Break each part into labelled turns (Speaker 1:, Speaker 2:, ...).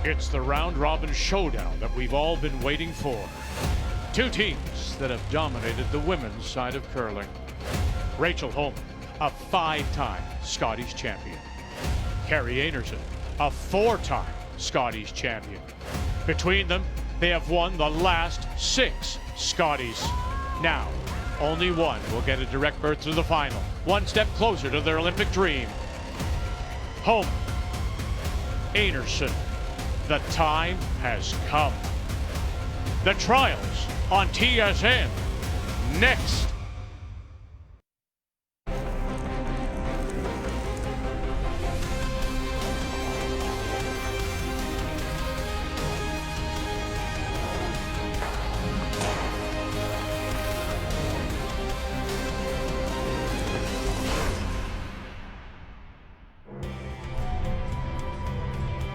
Speaker 1: It's the round-robin showdown that we've all been waiting for. Two teams that have dominated the women's side of curling. Rachel Homan, a 5-time Scotties champion. Carrie Einarson, a 4-time Scotties champion. Between them, they have won the last 6 Scotties. Now, only one will get a direct berth to the final, one step closer to their Olympic dream. Homan, Einarson, the time has come. The trials on TSN next.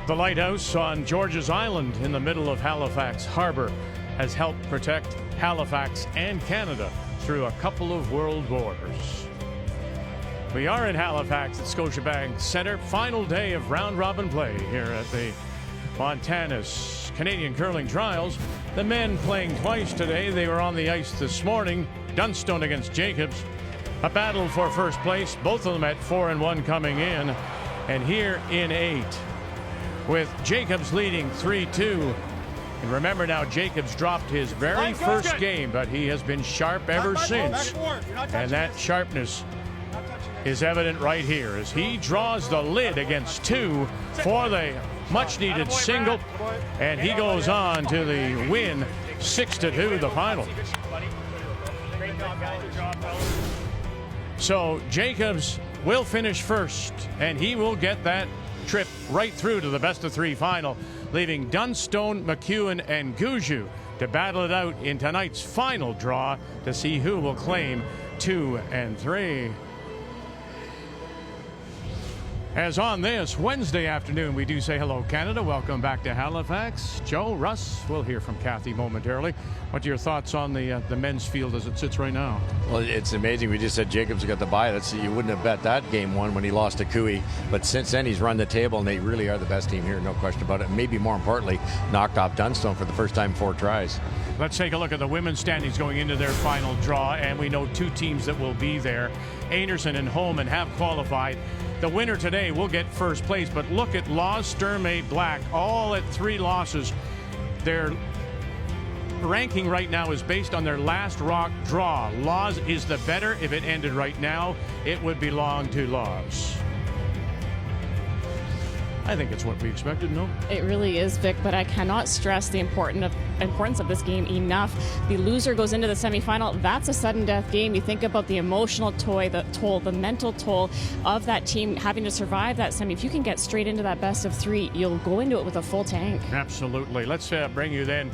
Speaker 1: The lighthouse on George's Island in the middle of Halifax Harbor has helped protect Halifax and Canada through a couple of world wars. We are in Halifax at Scotiabank Centre, final day of round-robin play here at the Montana's Canadian Curling Trials. The men playing twice today. They were on the ice this morning. Dunstone against Jacobs. A battle for first place, both of them at 4-1 coming in. And here in 8. With Jacobs leading 3-2. And remember now, Jacobs dropped his very first game, but he has been sharp ever since. And that sharpness is evident right here as he draws the lid against 2 for the much-needed single. And he goes on to the win, 6-2, the final. So Jacobs will finish first, and he will get that trip right through to the best-of-3 final, leaving Dunstone, McEwen, and Gouju to battle it out in tonight's final draw to see who will claim 2 and 3. As on this Wednesday afternoon, we do say hello, Canada. Welcome back to Halifax. Joe, Russ, we'll hear from Kathy momentarily. What are your thoughts on the men's field as it sits right now?
Speaker 2: Well, it's amazing. We just said Jacobs got the bye. You wouldn't have bet that game one when he lost to Cooey. But since then, he's run the table, and they really are the best team here, no question about it. And maybe more importantly, knocked off Dunstone for the first time 4 tries.
Speaker 1: Let's take a look at the women's standings going into their final draw, and we know 2 teams that will be there. Einarson and Homan have qualified. The winner today will get first place, but look at Laws, Sturmey, Black, all at 3 losses. Their ranking right now is based on their last rock draw. Laws is the better. If it ended right now, it would belong to Laws. I think it's what we expected, no?
Speaker 3: It really is, Vic, but I cannot stress the importance of this game enough. The loser goes into the semifinal. That's a sudden death game. You think about the emotional toll, the mental toll of that team having to survive that semi. If you can get straight into that best-of-3, you'll go into it with a full tank.
Speaker 1: Absolutely. Let's bring you then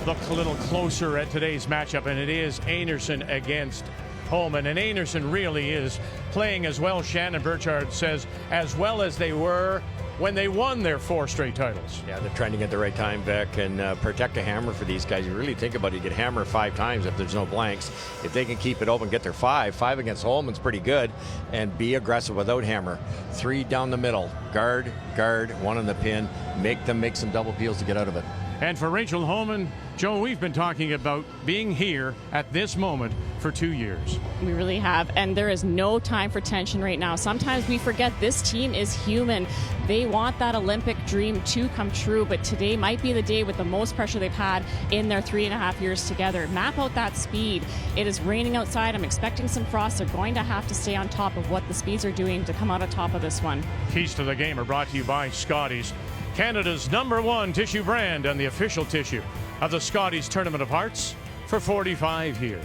Speaker 1: look a little closer at today's matchup, and it is Einarson against Homan. And Einarson really is playing as well, Shannon Burchard says, as well as they were when they won their 4 straight titles.
Speaker 2: Yeah, they're trending at the right time, Vic, and protect a hammer for these guys. You really think about it, you get hammer 5 times if there's no blanks. If they can keep it open, get their 5 against Holman's pretty good, and be aggressive without hammer. 3 down the middle, guard, 1 on the pin, make them make some double peels to get out of it.
Speaker 1: And for Rachel Homan, Joe, we've been talking about being here at this moment for 2 years.
Speaker 3: We really have, and there is no time for tension right now. Sometimes we forget this team is human. They want that Olympic dream to come true, but today might be the day with the most pressure they've had in their 3.5 years together. Map out that speed. It is raining outside. I'm expecting some frost. They're going to have to stay on top of what the speeds are doing to come out on top of this one.
Speaker 1: Keys to the Game are brought to you by Scotties, Canada's #1 tissue brand and the official tissue of the Scotties Tournament of Hearts for 45 years.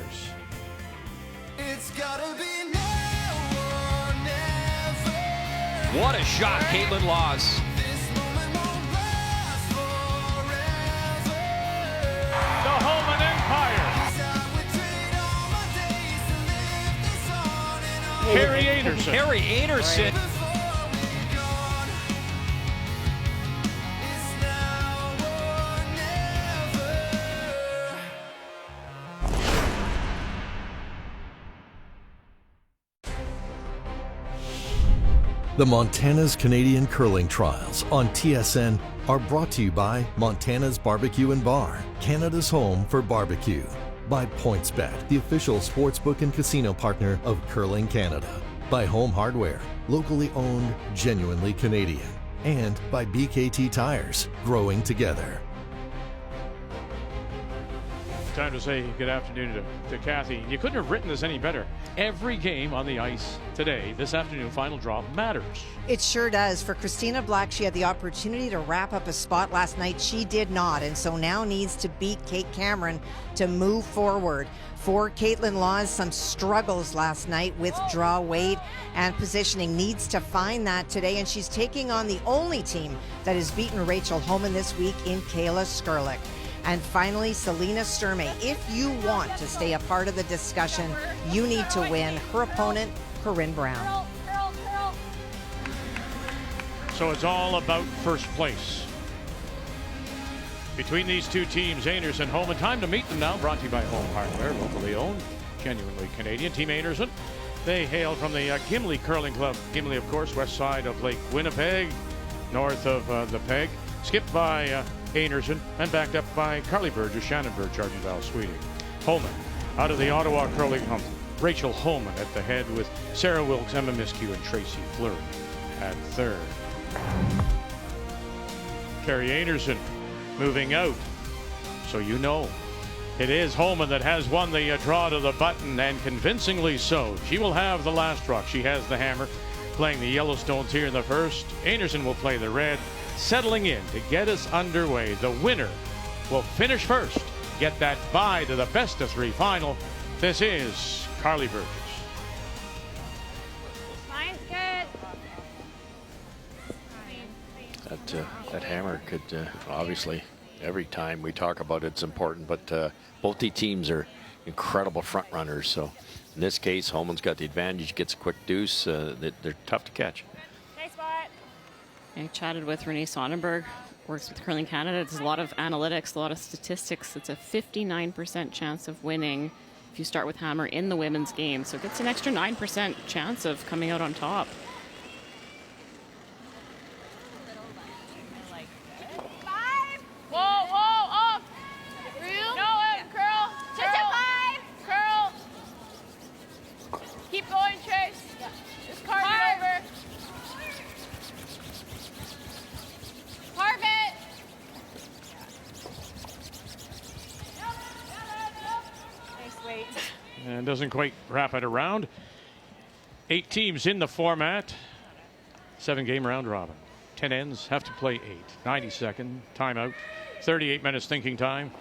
Speaker 4: It's gotta be now or never.
Speaker 5: What a shot, Caitlin Laws.
Speaker 4: This moment won't last forever.
Speaker 1: The Homan Empire.
Speaker 4: I would trade all my days to live this on and on.
Speaker 1: Carrie Einarson.
Speaker 5: Carrie Einarson.
Speaker 4: Before we're gone, it's now or never.
Speaker 6: The Montana's Canadian Curling Trials on TSN are brought to you by Montana's Barbecue and Bar, Canada's home for barbecue. By PointsBet, the official sportsbook and casino partner of Curling Canada. By Home Hardware, locally owned, genuinely Canadian. And by BKT Tires, growing together.
Speaker 1: Time to say good afternoon to Kathy. You couldn't have written this any better. Every game on the ice today, this afternoon, final draw matters.
Speaker 7: It sure does. For Christina Black, she had the opportunity to wrap up a spot last night. She did not, and so now needs to beat Kate Cameron to move forward. For Caitlin Laws, some struggles last night with draw weight and positioning. Needs to find that today, and she's taking on the only team that has beaten Rachel Homan this week in Kayla Skurlik. And finally, Selena Sturmey. If you want to stay a part of the discussion, you need to win. Her opponent, Corinne Brown.
Speaker 1: So it's all about first place. Between these two teams, Einarson, Homan. Time to meet them now. Brought to you by Home Hardware, locally owned, genuinely Canadian. Team Einarson, they hail from the Gimli Curling Club. Gimli, of course, west side of Lake Winnipeg, north of the Peg. Skipped by Einarson and backed up by Carly Burgess, Shannon Burge, Arden Val Sweeting. Homan out of the Ottawa Curling Hump. Rachel Homan at the head with Sarah Wilkes, Emma Miskew, and Tracy Fleury at third. Carrie Einarson moving out. So you know it is Homan that has won the draw to the button, and convincingly so. She will have the last rock. She has the hammer, playing the Yellowstones here in the first. Einarson will play the red. Settling in to get us underway. The winner will finish first, get that bye to the best of three final. This is Carly Burgess.
Speaker 3: Mine's good.
Speaker 2: That hammer could obviously, every time we talk about it's important, but both the teams are incredible front runners. So in this case, Homan's got the advantage, gets a quick deuce. They're tough to catch.
Speaker 3: I chatted with Renee Sonnenberg, works with Curling Canada. There's a lot of analytics, a lot of statistics. It's a 59% chance of winning if you start with hammer in the women's game. So it gets an extra 9% chance of coming out on top.
Speaker 8: Whoa, off. No, curl. Just a 5. Curl. Keep going, Trace. Just carve it over. Carve it. Nice weight.
Speaker 1: And doesn't quite wrap it around. 8 teams in the format. 7-game round robin. 10 ends, have to play 8. 90-second timeout. 38 minutes thinking time.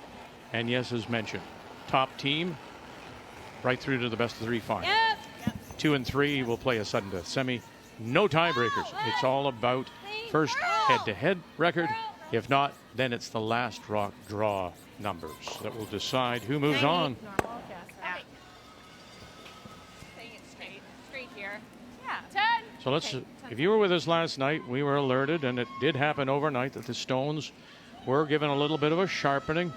Speaker 1: And yes, as mentioned, top team right through to the best of 3 final. 2 and 3 will play a sudden death semi. No tiebreakers. It's all about first head-to-head record. If not, then it's the last rock draw numbers that will decide who moves on.
Speaker 8: Straight here. Yeah. 10.
Speaker 1: So let's, if you were with us last night, we were alerted, and it did happen overnight, that the stones were given a little bit of a sharpening.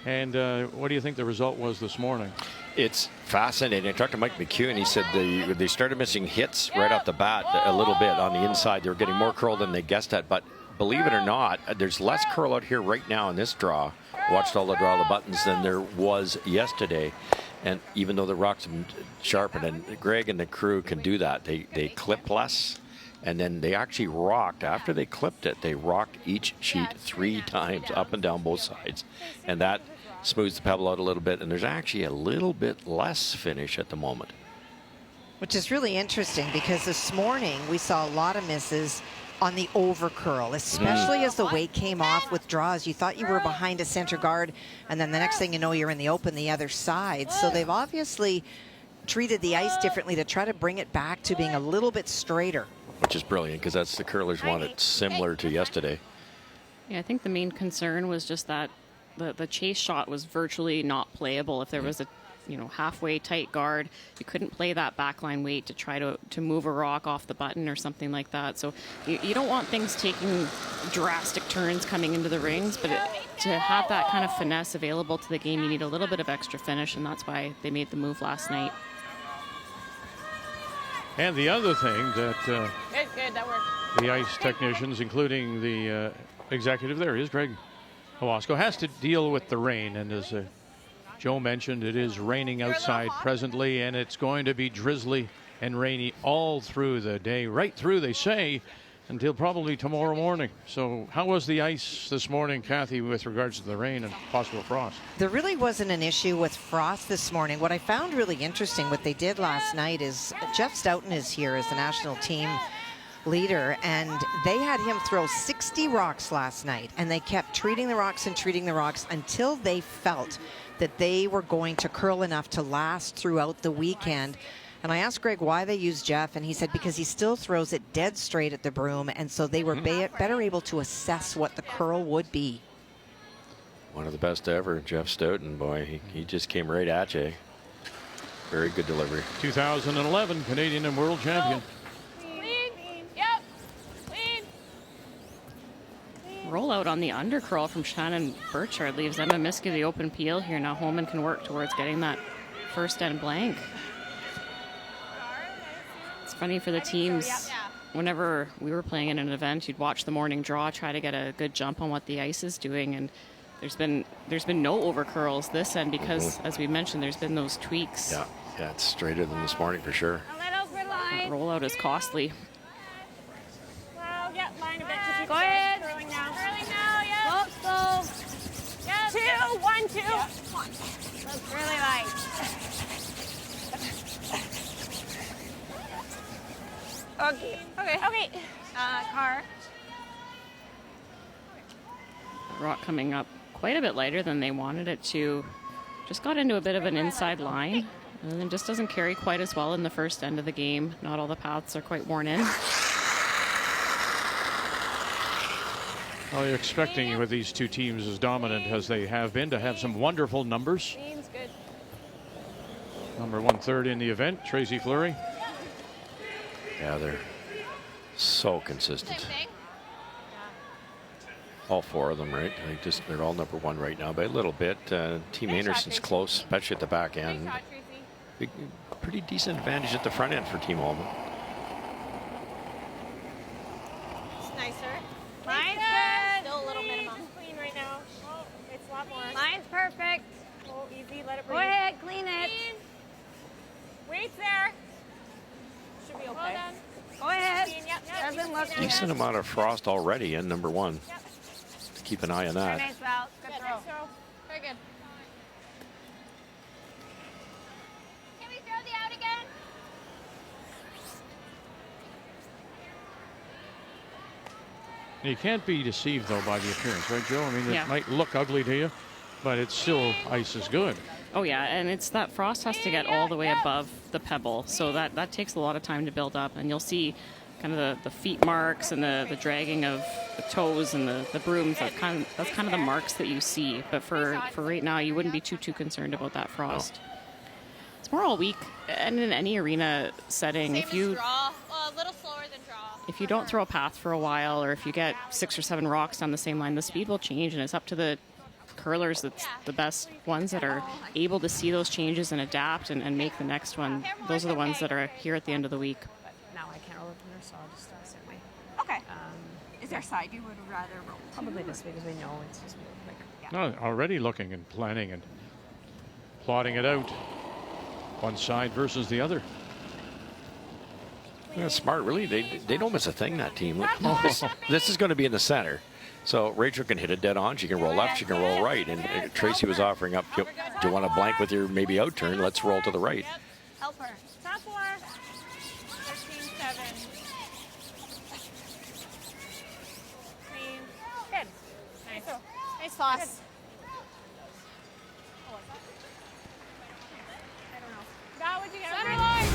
Speaker 1: And what do you think the result was this morning?
Speaker 2: It's fascinating. I talked to Mike McHugh, and he said they started missing hits right off the bat a little bit on the inside. They were getting more curl than they guessed at, but believe it or not, there's less curl out here right now in this draw. Watched all the draw of the buttons than there was yesterday. And even though the rocks have sharpened, and Greg and the crew can do that, they clip less, and then they actually rocked. After they clipped it, they rocked each sheet 3 times up and down both sides. And that smooths the pebble out a little bit, and there's actually a little bit less finish at the moment.
Speaker 7: Which is really interesting because this morning we saw a lot of misses on the over curl, especially as the weight came off with draws. You thought you were behind a center guard, and then the next thing you know, you're in the open the other side. So they've obviously treated the ice differently to try to bring it back to being a little bit straighter.
Speaker 2: Which is brilliant, because that's the curlers want it similar to yesterday.
Speaker 3: Yeah, I think the main concern was just that the chase shot was virtually not playable. If there was a halfway tight guard, you couldn't play that backline weight to try to move a rock off the button or something like that. So you don't want things taking drastic turns coming into the rings, but to have that kind of finesse available to the game, you need a little bit of extra finish, and that's why they made the move last night.
Speaker 1: And the other thing that
Speaker 8: Good. That worked.
Speaker 1: The ice technicians, including the executive, there he is, Greg Hawasco, has to deal with the rain. And as Joe mentioned, it is raining outside presently, and it's going to be drizzly and rainy all through the day, right through, they say, until probably tomorrow morning. So how was the ice this morning, Kathy, with regards to the rain and possible frost?
Speaker 7: There really wasn't an issue with frost this morning. What I found really interesting, what they did last night, is Jeff Stoughton is here as the national team leader, and they had him throw 60 rocks last night, and they kept treating the rocks until they felt that they were going to curl enough to last throughout the weekend. And I asked Greg why they used Jeff, and he said because he still throws it dead straight at the broom, and so they were better able to assess what the curl would be.
Speaker 2: One of the best ever, Jeff Stoughton, boy. He just came right at you. Very good delivery.
Speaker 1: 2011 Canadian and world champion.
Speaker 8: Clean. Yep. Clean.
Speaker 3: Rollout on the undercurl from Shannon Burchard leaves Emma Miska the open peel here. Now Homan can work towards getting that first end blank. It's funny for the teams. Whenever we were playing in an event, you'd watch the morning draw, try to get a good jump on what the ice is doing, and there's been no over curls this end because, as we mentioned, there's been those tweaks.
Speaker 2: Yeah, it's straighter than this morning for sure.
Speaker 8: A little for line.
Speaker 3: That rollout is costly.
Speaker 8: Well, yeah, line a bit. Go ahead. Curling now. Yeah. Go. Yeah. 2, 1, 2. Yeah. Looks really light. Okay. Car.
Speaker 3: Rock coming up quite a bit lighter than they wanted it to. Just got into a bit of an inside line, and then just doesn't carry quite as well in the first end of the game. Not all the paths are quite worn in.
Speaker 1: Well, you're expecting with these two teams as dominant as they have been to have some wonderful numbers.
Speaker 8: Clean's good.
Speaker 1: Number 1/3 in the event, Tracy Fleury.
Speaker 2: Yeah, they're so consistent. All four of them, right? They're all number one right now by a little bit. Team Einarson's close, especially at the back end. Pretty decent advantage at the front end for Team Homan.
Speaker 8: It's nicer. Line's good. Still a little minimum. Clean right now. Oh, it's a lot more. Line's perfect. Oh, easy. Let it breathe. Go ahead, clean it. Weight's there. Should be okay. Well done. Go ahead. Doesn't look good.
Speaker 2: Decent amount of frost already in number one.
Speaker 8: Yep.
Speaker 2: Keep an eye on that.
Speaker 8: Very nice, Val. Good throw. Very good. Can we throw the out again?
Speaker 1: You can't be deceived, though, by the appearance, right, Joe? I mean,
Speaker 3: Yeah.
Speaker 1: it might look ugly to you, but it's still ice is good.
Speaker 3: Oh yeah, and it's that frost has to get all the way above the pebble, so that takes a lot of time to build up, and you'll see kind of the feet marks and the dragging of the toes and the brooms. That's kind of the marks that you see. But for right now, you wouldn't be too concerned about that frost.
Speaker 2: No.
Speaker 3: It's more all week, and in any arena setting,
Speaker 8: Same as draw. A little slower than draw.
Speaker 3: if you don't throw a path for a while, or if you get 6 or 7 rocks down the same line, the speed will change, and it's up to the curlers that's the best ones that are able to see those changes and adapt and make the next one. Those are the ones that are here at the end of the week.
Speaker 9: Now I can't roll with her, so I'll just sit my.
Speaker 8: Okay. Is there a side you would rather roll?
Speaker 9: Probably this because we know it's just real quick.
Speaker 1: No, already looking and planning and plotting it out. One side versus the other.
Speaker 2: Yeah, smart, really. They don't miss a thing, that team. Look, this is going to be in the center. So Rachel can hit it dead on. She can roll left. She can roll right. And Tracy was offering up, do you want to blank with your maybe out turn? Let's roll to the right.
Speaker 8: Help her. Top 4. 13-7. Clean. Good. Nice. Nice toss. Got what you got. Center line.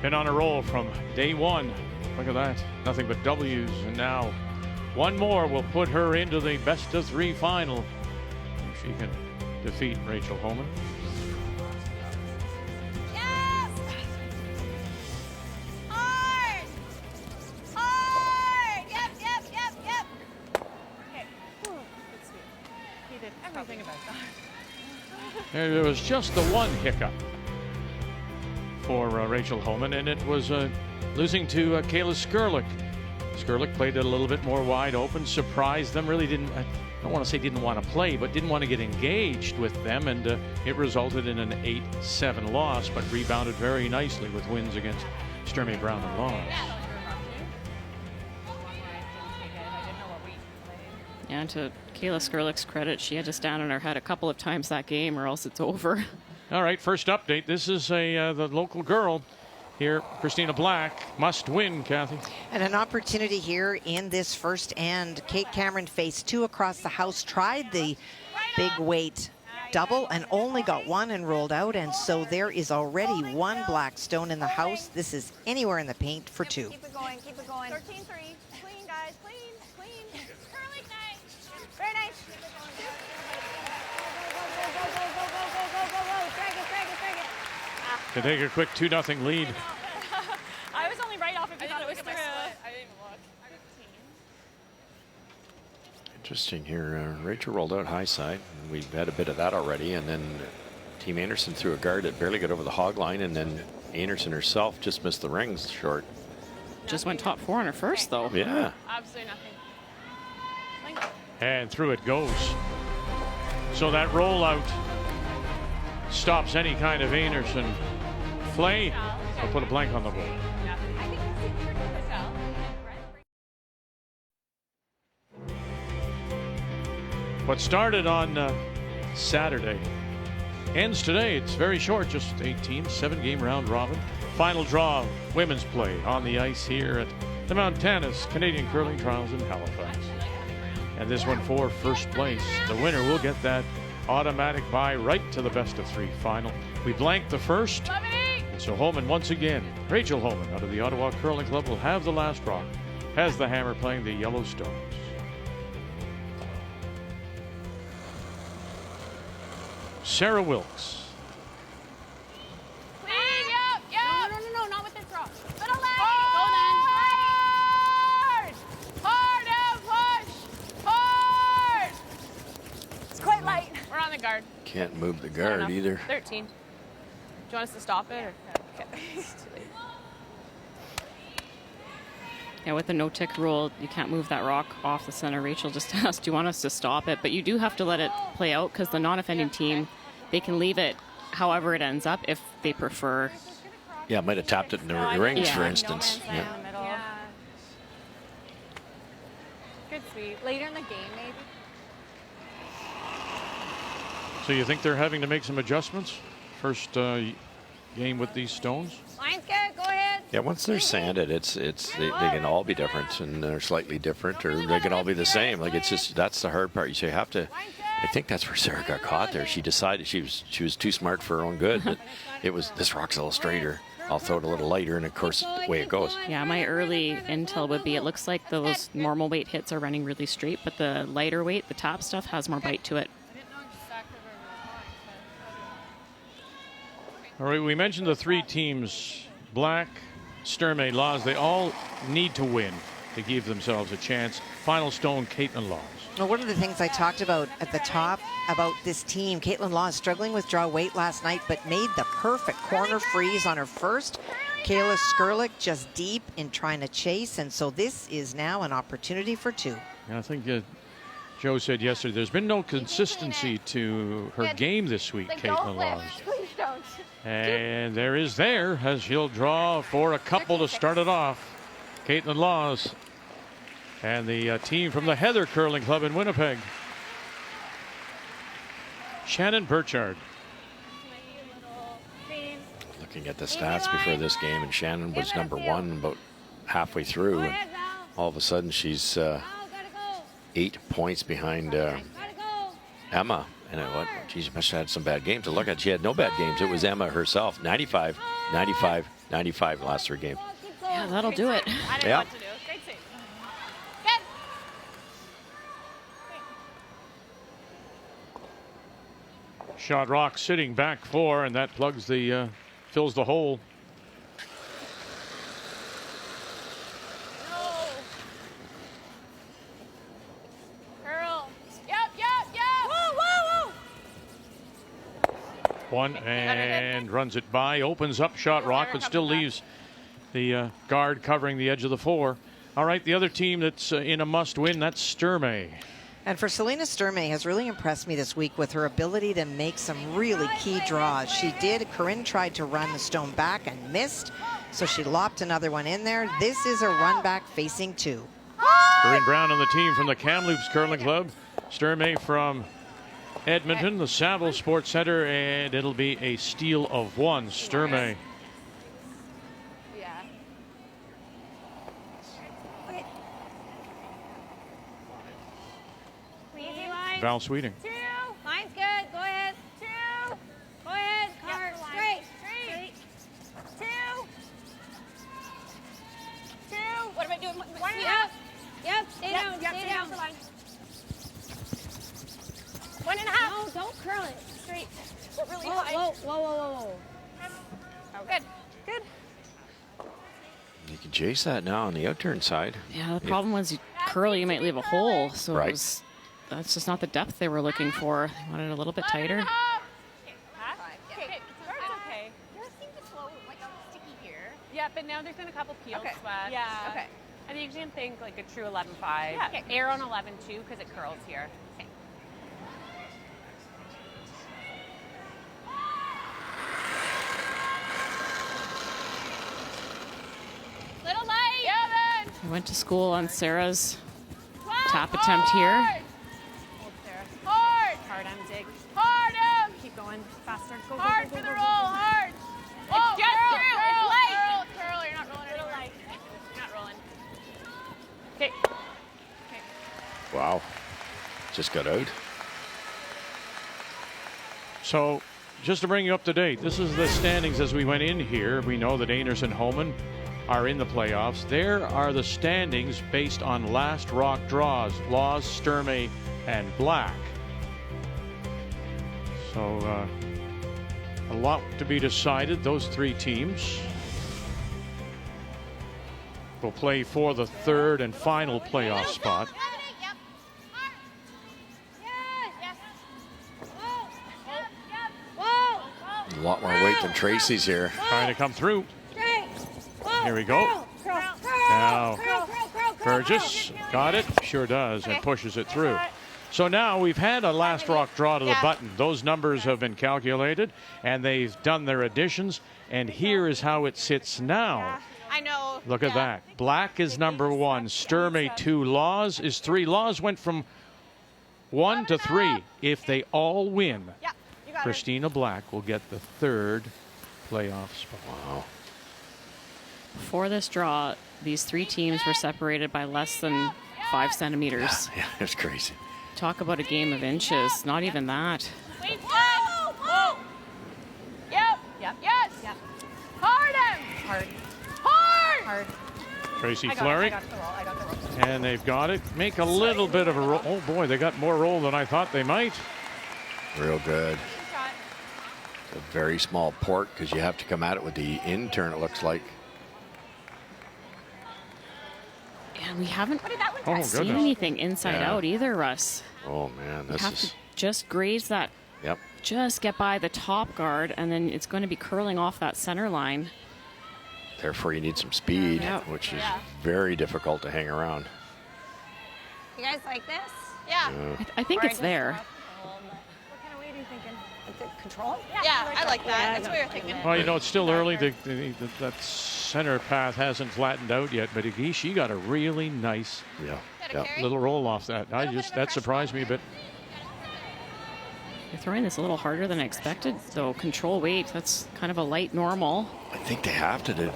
Speaker 1: Been on a roll from day one. Look at that. Nothing but W's. And now one more will put her into the best of 3 final. If she can defeat Rachel Homan.
Speaker 8: Yes! Hard! Hard! Yep. Okay.
Speaker 9: He did everything about that.
Speaker 1: And there was just the one hiccup for Rachel Homan, and it was losing to Kayla Skurlik. Skurlik played it a little bit more wide open, surprised them, really didn't, I don't want to say didn't want to play, but didn't want to get engaged with them, and it resulted in an 8-7 loss, but rebounded very nicely with wins against Sturmey Brown and Laws.
Speaker 3: And to Kayla Skurlik's credit, she had to stand on her head a couple of times that game, or else it's over.
Speaker 1: All right, first update. This is the local girl here, Christina Black, must win, Kathy.
Speaker 7: And an opportunity here in this first end. Kate Cameron faced two across the house, tried the big weight double and only got one and rolled out. And so there is already one black stone in the house. This is anywhere in the paint for two.
Speaker 8: Keep it going, keep it going. 13-3. Clean, guys, clean, clean. Curling nice. Very nice. Go. Drag it.
Speaker 1: To take a quick 2-0 lead.
Speaker 8: I was only right off if you thought it was through.
Speaker 9: I didn't look.
Speaker 2: Interesting here. Rachel rolled out high side. We've had a bit of that already. And then Team Einarson threw a guard that barely got over the hog line. And then Einarson herself just missed the rings short.
Speaker 3: Just went top 4 on her first, though.
Speaker 2: Yeah.
Speaker 9: Absolutely nothing.
Speaker 1: And through it goes. So that rollout stops any kind of Einarson play. I'll put a blank on the board. What started on Saturday ends today. It's very short, just 8 teams, 7-game round robin. Final draw, women's play on the ice here at the Montana's Canadian Curling Trials in Halifax. And this one for first place. The winner will get that automatic bye right to the best of 3 final. We blanked the first. And so Homan once again, Rachel Homan out of the Ottawa Curling Club, will have the last rock. Has the hammer playing the Yellow Stones. Sarah Wilkes.
Speaker 8: Clean, yep. No, not with this rock. Little leg.
Speaker 9: Go
Speaker 8: Hard. Hard and push. Hard. It's quite light.
Speaker 9: We're on the guard.
Speaker 2: Can't move the
Speaker 9: Not
Speaker 2: guard
Speaker 9: enough.
Speaker 2: either.
Speaker 9: 13. Do you want us to stop it? Or? Okay. It's too late.
Speaker 3: Yeah, with the no-tick rule, you can't move that rock off the center. Rachel just asked, do you want us to stop it? But you do have to let it play out, because the non-offending team, they can leave it however it ends up if they prefer.
Speaker 2: Yeah, might have tapped it in the rings,
Speaker 3: Yeah.
Speaker 2: for instance.
Speaker 8: No
Speaker 2: Yeah.
Speaker 8: in the middle.
Speaker 9: Yeah. Good sweep.
Speaker 8: Later in the game, maybe.
Speaker 1: So you think they're having to make some adjustments? First game with these stones?
Speaker 8: Line's good. Go ahead.
Speaker 2: Yeah, once they're sanded, they can all be different, and they're slightly different, or they can all be the same. Like, it's just, that's the hard part. You have to. I think that's where Sarah got caught there. She decided she was too smart for her own good, but it was, this rock's a little straighter. I'll throw it a little lighter, and of course, away it goes.
Speaker 3: Yeah, my early intel would be it looks like those normal weight hits are running really straight, but the lighter weight, the top stuff, has more bite to it.
Speaker 1: All right, we mentioned the 3 teams, Black, Sturmey, Laws. They all need to win to give themselves a chance. Final stone, Caitlin Laws.
Speaker 7: Well, one of the things I talked about at the top about this team, Caitlin Laws struggling with draw weight last night, but made the perfect corner freeze on her first. Kayla Skurlik just deep in trying to chase, and so this is now an opportunity for 2.
Speaker 1: I think Joe said yesterday there's been no consistency to her game this week, Caitlin Laws.
Speaker 8: Please don't.
Speaker 1: And there is as she'll draw for a couple to start it off. Caitlin Laws and the team from the Heather Curling Club in Winnipeg. Shannon Burchard.
Speaker 2: Looking at the stats before this game, and Shannon was number 1 about halfway through, and all of a sudden she's 8 points behind Emma. And I went, geez, she must have had some bad games. To look at, she had no bad games. It was Emma herself. 95, 95, 95 last 3 games.
Speaker 3: Yeah, that'll do it.
Speaker 9: I didn't know
Speaker 2: Yeah.
Speaker 9: what to do. Great save. Good.
Speaker 1: Shot rock sitting back 4, and that plugs the fills the hole.
Speaker 8: Curl. Yep. Woo.
Speaker 1: One and runs it by, opens up shot rock, but still leaves The guard covering the edge of the floor. All right, the other team that's in a must-win, that's Sturmey.
Speaker 7: And for Selena Sturmey has really impressed me this week with her ability to make some really key draws. She did. Corinne tried to run the stone back and missed, so she lopped another one in there. This is a run back facing 2.
Speaker 1: Corinne Brown on the team from the Kamloops Curling Club. Sturmey from Edmonton, the Saville Sports Center, and it'll be a steal of 1. Sturmey. Val Sweeting.
Speaker 8: 2. Line's good. Go ahead. 2. Go ahead. Cart. Straight. 2. 2. What am I doing? Yep. Yep. Stay down. Stay down. 1.5. No, don't curl it. Straight. Really high. Whoa. Good. Good.
Speaker 2: You can chase that now on the outturn side.
Speaker 3: Yeah, the problem was you curl, you might leave a hole. So
Speaker 2: Right.
Speaker 3: that's just not the depth they were looking for. They wanted it a little bit tighter.
Speaker 9: Okay.
Speaker 8: Yours seems to flow like sticky here.
Speaker 9: Yeah, but now there's been a couple peels
Speaker 8: Okay.
Speaker 9: swept.
Speaker 8: Yeah. Okay.
Speaker 9: I think you can think like a true 11.5.
Speaker 8: Yeah. Okay.
Speaker 9: Air on 11.2 because it curls here. Okay.
Speaker 8: Little light. Yeah, then.
Speaker 3: I went to school on Sarah's
Speaker 8: 12.
Speaker 3: tap attempt here.
Speaker 9: Hold Sarah. Hard M dig. Keep going faster. Go,
Speaker 8: Hard
Speaker 9: go,
Speaker 8: for
Speaker 9: go,
Speaker 8: the
Speaker 9: go,
Speaker 8: roll.
Speaker 9: go, go.
Speaker 8: Hard.
Speaker 9: It's just
Speaker 8: curl,
Speaker 9: through.
Speaker 8: curl,
Speaker 9: It's light.
Speaker 8: Curl. You're not rolling
Speaker 9: Little
Speaker 8: anymore.
Speaker 9: light. You're not rolling. Okay.
Speaker 2: Wow. Just got out.
Speaker 1: So, just to bring you up to date, this is the standings as we went in here. We know that Einarson Homan are in the playoffs. There are the standings based on last rock draws. Laws, Sturmey, and Black. So, a lot to be decided. Those 3 teams will play for the 3rd and final playoff spot.
Speaker 8: Yep. Hard. Yes. Whoa.
Speaker 2: A lot more weight than Tracy's here.
Speaker 1: Trying to come through.
Speaker 8: Straight. Whoa.
Speaker 1: Here we go.
Speaker 8: Curl.
Speaker 1: Now,
Speaker 8: Curl.
Speaker 1: Burgess got it, sure does, and pushes it through. So now we've had a last rock draw to the button. Those numbers have been calculated, and they've done their additions, and here is how it sits now.
Speaker 9: I know.
Speaker 1: Look at that. Black is number 1. Sturmey 2. Laws is 3. Laws went from 1 to 3. If they all win,
Speaker 9: Yeah, you got
Speaker 1: Christina Black will get the 3rd playoff spot.
Speaker 2: Wow.
Speaker 3: For this draw, these 3 teams were separated by less than 5 centimeters.
Speaker 2: Yeah, it's crazy.
Speaker 3: Talk about a game of inches. Not even that.
Speaker 8: Wait. Whoa. Yep. Yes.
Speaker 9: Yep.
Speaker 8: Hard.
Speaker 9: Hard.
Speaker 1: Tracy
Speaker 9: I
Speaker 1: Fleury,
Speaker 9: got the roll.
Speaker 1: and they've got it. Make a little bit of a roll. Oh boy, they got more roll than I thought they might.
Speaker 2: Real good. A very small port because you have to come at it with the in turn, it looks like.
Speaker 3: And we haven't
Speaker 1: Oh,
Speaker 3: seen
Speaker 1: goodness.
Speaker 3: anything inside
Speaker 2: Yeah.
Speaker 3: out either, Russ.
Speaker 2: Oh, man.
Speaker 3: You
Speaker 2: This
Speaker 3: have
Speaker 2: is.
Speaker 3: to just graze that,
Speaker 2: Yep.
Speaker 3: just get by the top guard, and then it's going to be curling off that center line.
Speaker 2: Therefore, you need some speed,
Speaker 3: Yeah.
Speaker 2: which is very difficult to hang around.
Speaker 8: You guys like this? Yeah.
Speaker 3: I think it's there.
Speaker 8: What kind of weight are you thinking? Control?
Speaker 9: Yeah, I like that. That's what we were thinking.
Speaker 1: Well, you know, it's still early. That center path hasn't flattened out yet, but she got a really nice
Speaker 2: Yeah.
Speaker 8: Carry?
Speaker 1: little roll off that. That surprised me a bit.
Speaker 3: You're throwing this a little harder than I expected, though. Control weight, that's kind of a light normal.
Speaker 2: I think they have to do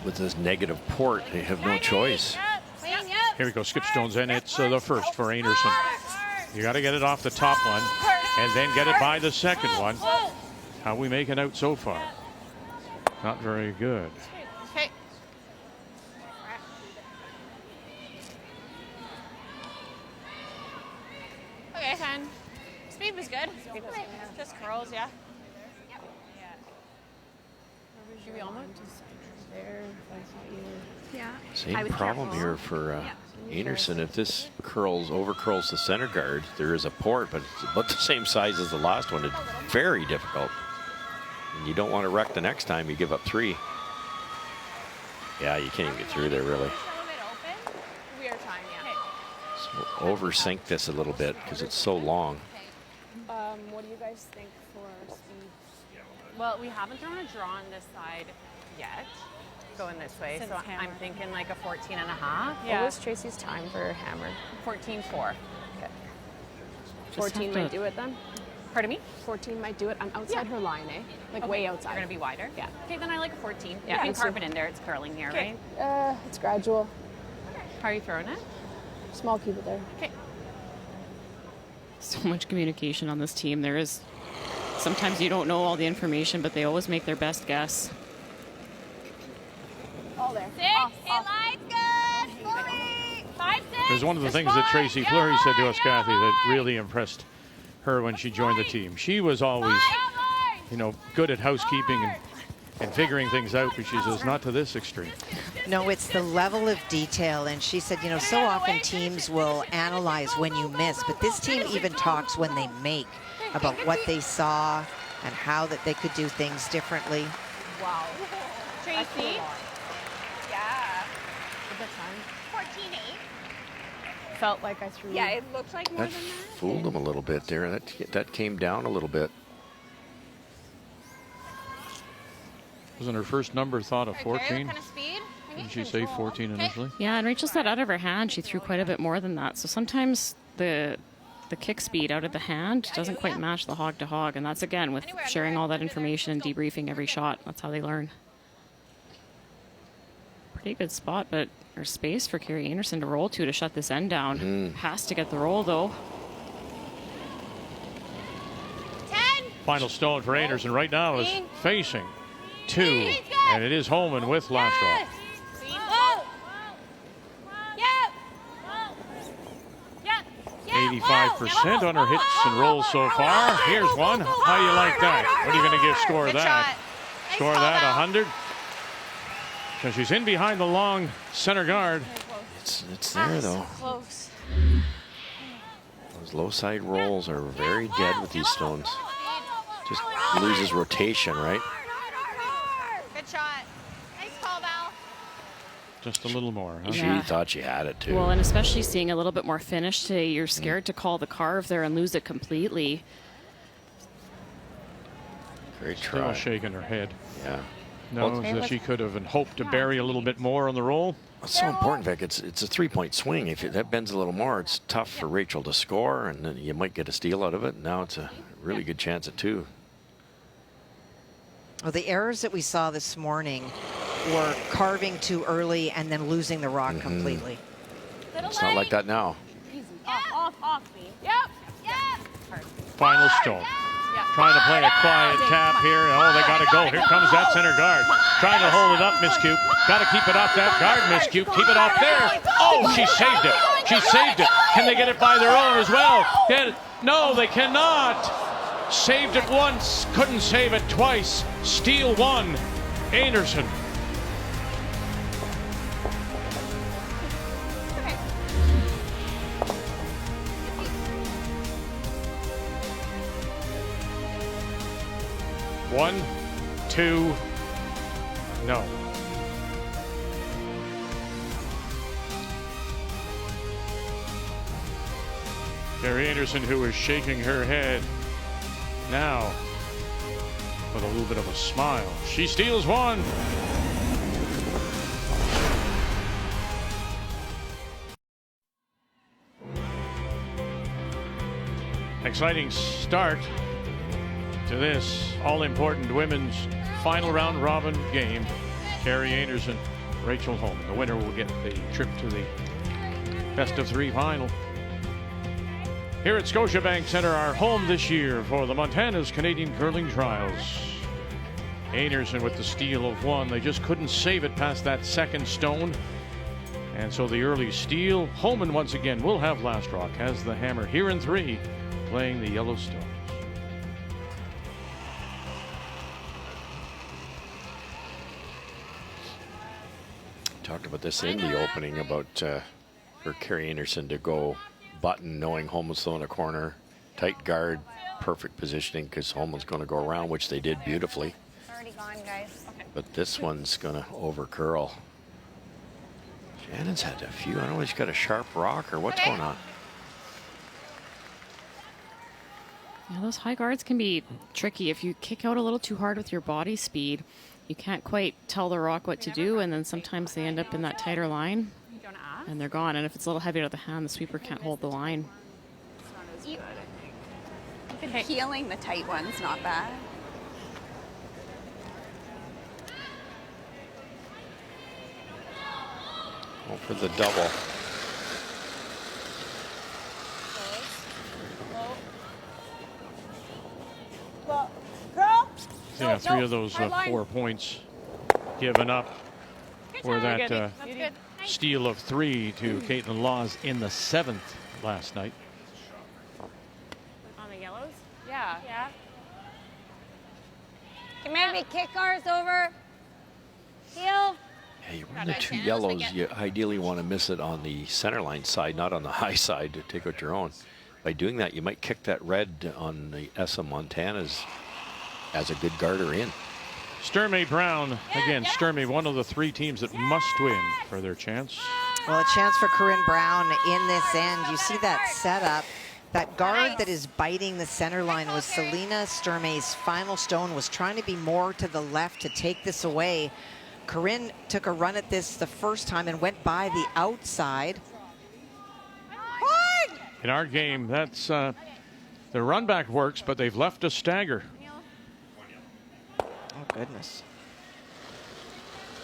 Speaker 2: with this negative port. They have no choice.
Speaker 8: Clean, yep.
Speaker 1: Here we go, skip stones, and it's the first for Einarson. You got to get it off the top one, and then get it by the second one. How we making out so far? Not very good.
Speaker 9: Okay. Okay, 10. Speed was good. Just curls, yeah. Should we almost?
Speaker 2: Same problem here for Einarson. If this over curls the center guard, there is a port, but it's about the same size as the last one. It's very difficult. And you don't want to wreck the next time you give up 3. Yeah, you can't even get through there, really.
Speaker 9: We are trying, yeah.
Speaker 2: So we'll oversink this a little bit because it's so long.
Speaker 9: What do you guys think for speed? Well, we haven't thrown a draw on this side yet, going this way.
Speaker 8: Since
Speaker 9: So
Speaker 8: hammer.
Speaker 9: I'm thinking like a 14 and a half.
Speaker 8: What was Tracy's time for hammer?
Speaker 9: 14-4.
Speaker 8: Okay.
Speaker 3: Just
Speaker 8: 14
Speaker 3: have
Speaker 8: might
Speaker 3: to-
Speaker 8: do it then.
Speaker 9: Pardon me?
Speaker 8: 14 might do it. I'm outside her line, eh? Like way outside.
Speaker 9: You're going to be wider?
Speaker 8: Yeah.
Speaker 9: Okay, then I like a 14.
Speaker 8: Yeah,
Speaker 9: You
Speaker 8: me
Speaker 9: can carve
Speaker 8: too.
Speaker 9: it in there. It's curling here,
Speaker 8: Okay.
Speaker 9: right?
Speaker 8: It's gradual.
Speaker 9: How are you throwing it?
Speaker 8: Small cube there.
Speaker 9: Okay.
Speaker 3: So much communication on this team. There is sometimes you don't know all the information, but they always make their best guess.
Speaker 8: All there.
Speaker 4: It lies good. Slowly. 5, 6.
Speaker 1: There's one of the things that Tracy Fleury said to us, Kathy, that really impressed her when she joined the team. She was always, you know, good at housekeeping and figuring things out, but she says not to this extreme.
Speaker 7: No, it's the level of detail. And she said, you know, so often teams will analyze when you miss, but this team even talks when they make about what they saw and how that they could do things differently.
Speaker 8: Wow.
Speaker 9: Tracy?
Speaker 8: Yeah.
Speaker 9: Good time.
Speaker 8: 14-8. Felt like I threw.
Speaker 9: Yeah, it looked like more
Speaker 2: That
Speaker 9: than that.
Speaker 2: fooled them a little bit there. That came down a little bit.
Speaker 1: Wasn't her first number thought of 14?
Speaker 4: What kind of speed?
Speaker 1: Didn't she say 14 initially?
Speaker 3: Yeah, and Rachel said out of her hand she threw quite a bit more than that. So sometimes the kick speed out of the hand doesn't quite match the hog to hog, and that's again with sharing all that information and debriefing every shot. That's how they learn. Pretty good spot, but there's space for Carrie Einarson to roll to shut this end down. Has to get the roll though.
Speaker 4: 10.
Speaker 1: Final stone for Einarson right now is facing 2, and it is Homan with last draw.
Speaker 4: Whoa. Yep. Yep.
Speaker 1: 85% on her hits and rolls so far. Here's one. How you like that? What are you going to give score
Speaker 4: Good
Speaker 1: that?
Speaker 4: shot. Nice
Speaker 1: Score
Speaker 4: call,
Speaker 1: that
Speaker 4: Val.
Speaker 1: 100. So she's in behind the long center guard.
Speaker 2: It's there, though.
Speaker 4: Close.
Speaker 2: Those low side rolls are very dead with these stones. Just loses rotation, right?
Speaker 4: Good shot. Nice call, Val.
Speaker 1: Just a little more. Huh?
Speaker 2: She
Speaker 3: Yeah.
Speaker 2: thought she had it, too.
Speaker 3: Well, and especially seeing a little bit more finish today, you're scared to call the carve there and lose it completely.
Speaker 2: Great
Speaker 1: Still
Speaker 2: try.
Speaker 1: shaking her head.
Speaker 2: Yeah.
Speaker 1: Knows that she could have and hoped to bury a little bit more on the roll.
Speaker 2: It's so important, Vic. It's a 3-point swing. If that bends a little more, it's tough for Rachel to score, and then you might get a steal out of it. Now it's a really good chance at 2.
Speaker 7: Well, the errors that we saw this morning were carving too early and then losing the rock completely.
Speaker 2: It's not like that now.
Speaker 8: Off me.
Speaker 4: Yep. Yep.
Speaker 1: Final stone. Trying to play a quiet tap here. Oh, they got to go. Here comes that center guard. Trying to hold it up, Miss Cube. Got to keep it off that guard, Miss Cube. Keep it off there. Oh, she saved it. She saved it. Can they get it by their own as well? No, they cannot. Saved it once, couldn't save it twice. Steal 1. Einarson. One, 2, no. Carrie Einarson, who is shaking her head now with a little bit of a smile. She steals 1. Exciting start to this all-important women's final round robin game. Carrie Einarson, Rachel Homan. The winner will get the trip to the best of 3 final. Here at Scotiabank Center, our home this year for the Montana's Canadian Curling Trials. Einarson with the steal of 1. They just couldn't save it past that second stone. And so the early steal. Homan once again will have last rock, has the hammer here in 3, playing the yellow stones.
Speaker 2: Talked about this in the opening about for Carrie Einarson to go button, knowing Homan's throwing a corner, tight guard, perfect positioning because Homan's going to go around, which they did beautifully.
Speaker 8: Already gone, guys.
Speaker 2: But this one's going to over curl. Shannon's had a few. I don't know if he's got a sharp rock or what's going on.
Speaker 3: Yeah, those high guards can be tricky. If you kick out a little too hard with your body speed, you can't quite tell the rock what to do, and then sometimes they end up in that tighter line, and they're gone. And if it's a little heavy out of the hand, the sweeper can't hold the line.
Speaker 10: Even peeling the tight one's not bad.
Speaker 2: Oh, for the double.
Speaker 1: Yeah, 3 of those 4 points given up for that steal of 3 to Caitlin Laws in the 7th last night.
Speaker 9: On the yellows? Yeah.
Speaker 8: Yeah. Can maybe kick ours over. Heel.
Speaker 2: Yeah, you run the 2 yellows. You ideally want to miss it on the center line side, not on the high side to take out your own. By doing that, you might kick that red on the SM Montana's as a good garter in.
Speaker 1: Sturmey Brown, again, Sturmey, one of the 3 teams that must win for their chance.
Speaker 7: Well, a chance for Corinne Brown in this end. You see that setup. That guard that is biting the center line was Selena Sturmey's final stone, was trying to be more to the left to take this away. Corinne took a run at this the first time and went by the outside.
Speaker 1: In our game, that's the run back works, but they've left a stagger.
Speaker 7: Oh, goodness.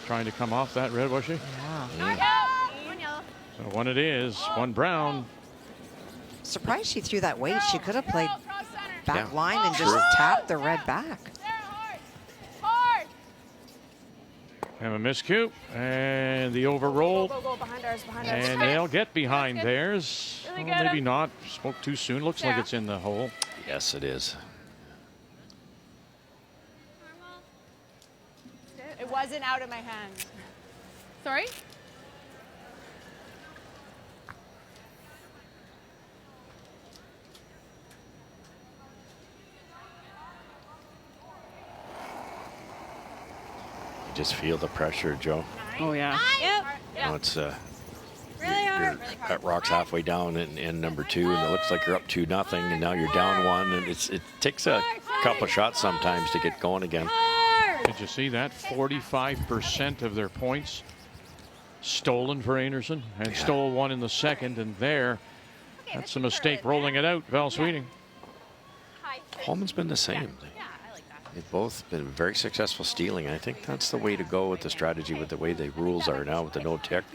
Speaker 1: Trying to come off that red, was she?
Speaker 7: Yeah.
Speaker 1: So 1 it is, 1 Brown.
Speaker 7: Surprised she threw that weight. She could have played back line and just
Speaker 2: True.
Speaker 7: tapped the red back.
Speaker 1: Have a miscue and the overroll.
Speaker 9: Go, behind ours, behind ours.
Speaker 1: And they'll get behind theirs.
Speaker 9: Really
Speaker 1: Well,
Speaker 9: good.
Speaker 1: maybe not. Spoke too soon. Looks like it's in the hole.
Speaker 2: Yes, it is.
Speaker 9: It wasn't out of my hand. Sorry?
Speaker 2: You just feel the pressure, Joe.
Speaker 3: Oh, yeah.
Speaker 8: Yep.
Speaker 2: You know, it's
Speaker 8: Really
Speaker 2: you're
Speaker 8: hard.
Speaker 2: at rocks halfway down in number 2, and it looks like you're up 2-0, and now you're down 1, and it takes a couple shots sometimes to get going again.
Speaker 1: Did you see that? 45% of their points stolen for Einarson, and stole 1 in the second, and that's a mistake rolling it out. Val Sweeting.
Speaker 2: Homan's been the same. They've both been very successful stealing. I think that's the way to go with the strategy, with the way the rules are now with the no tick.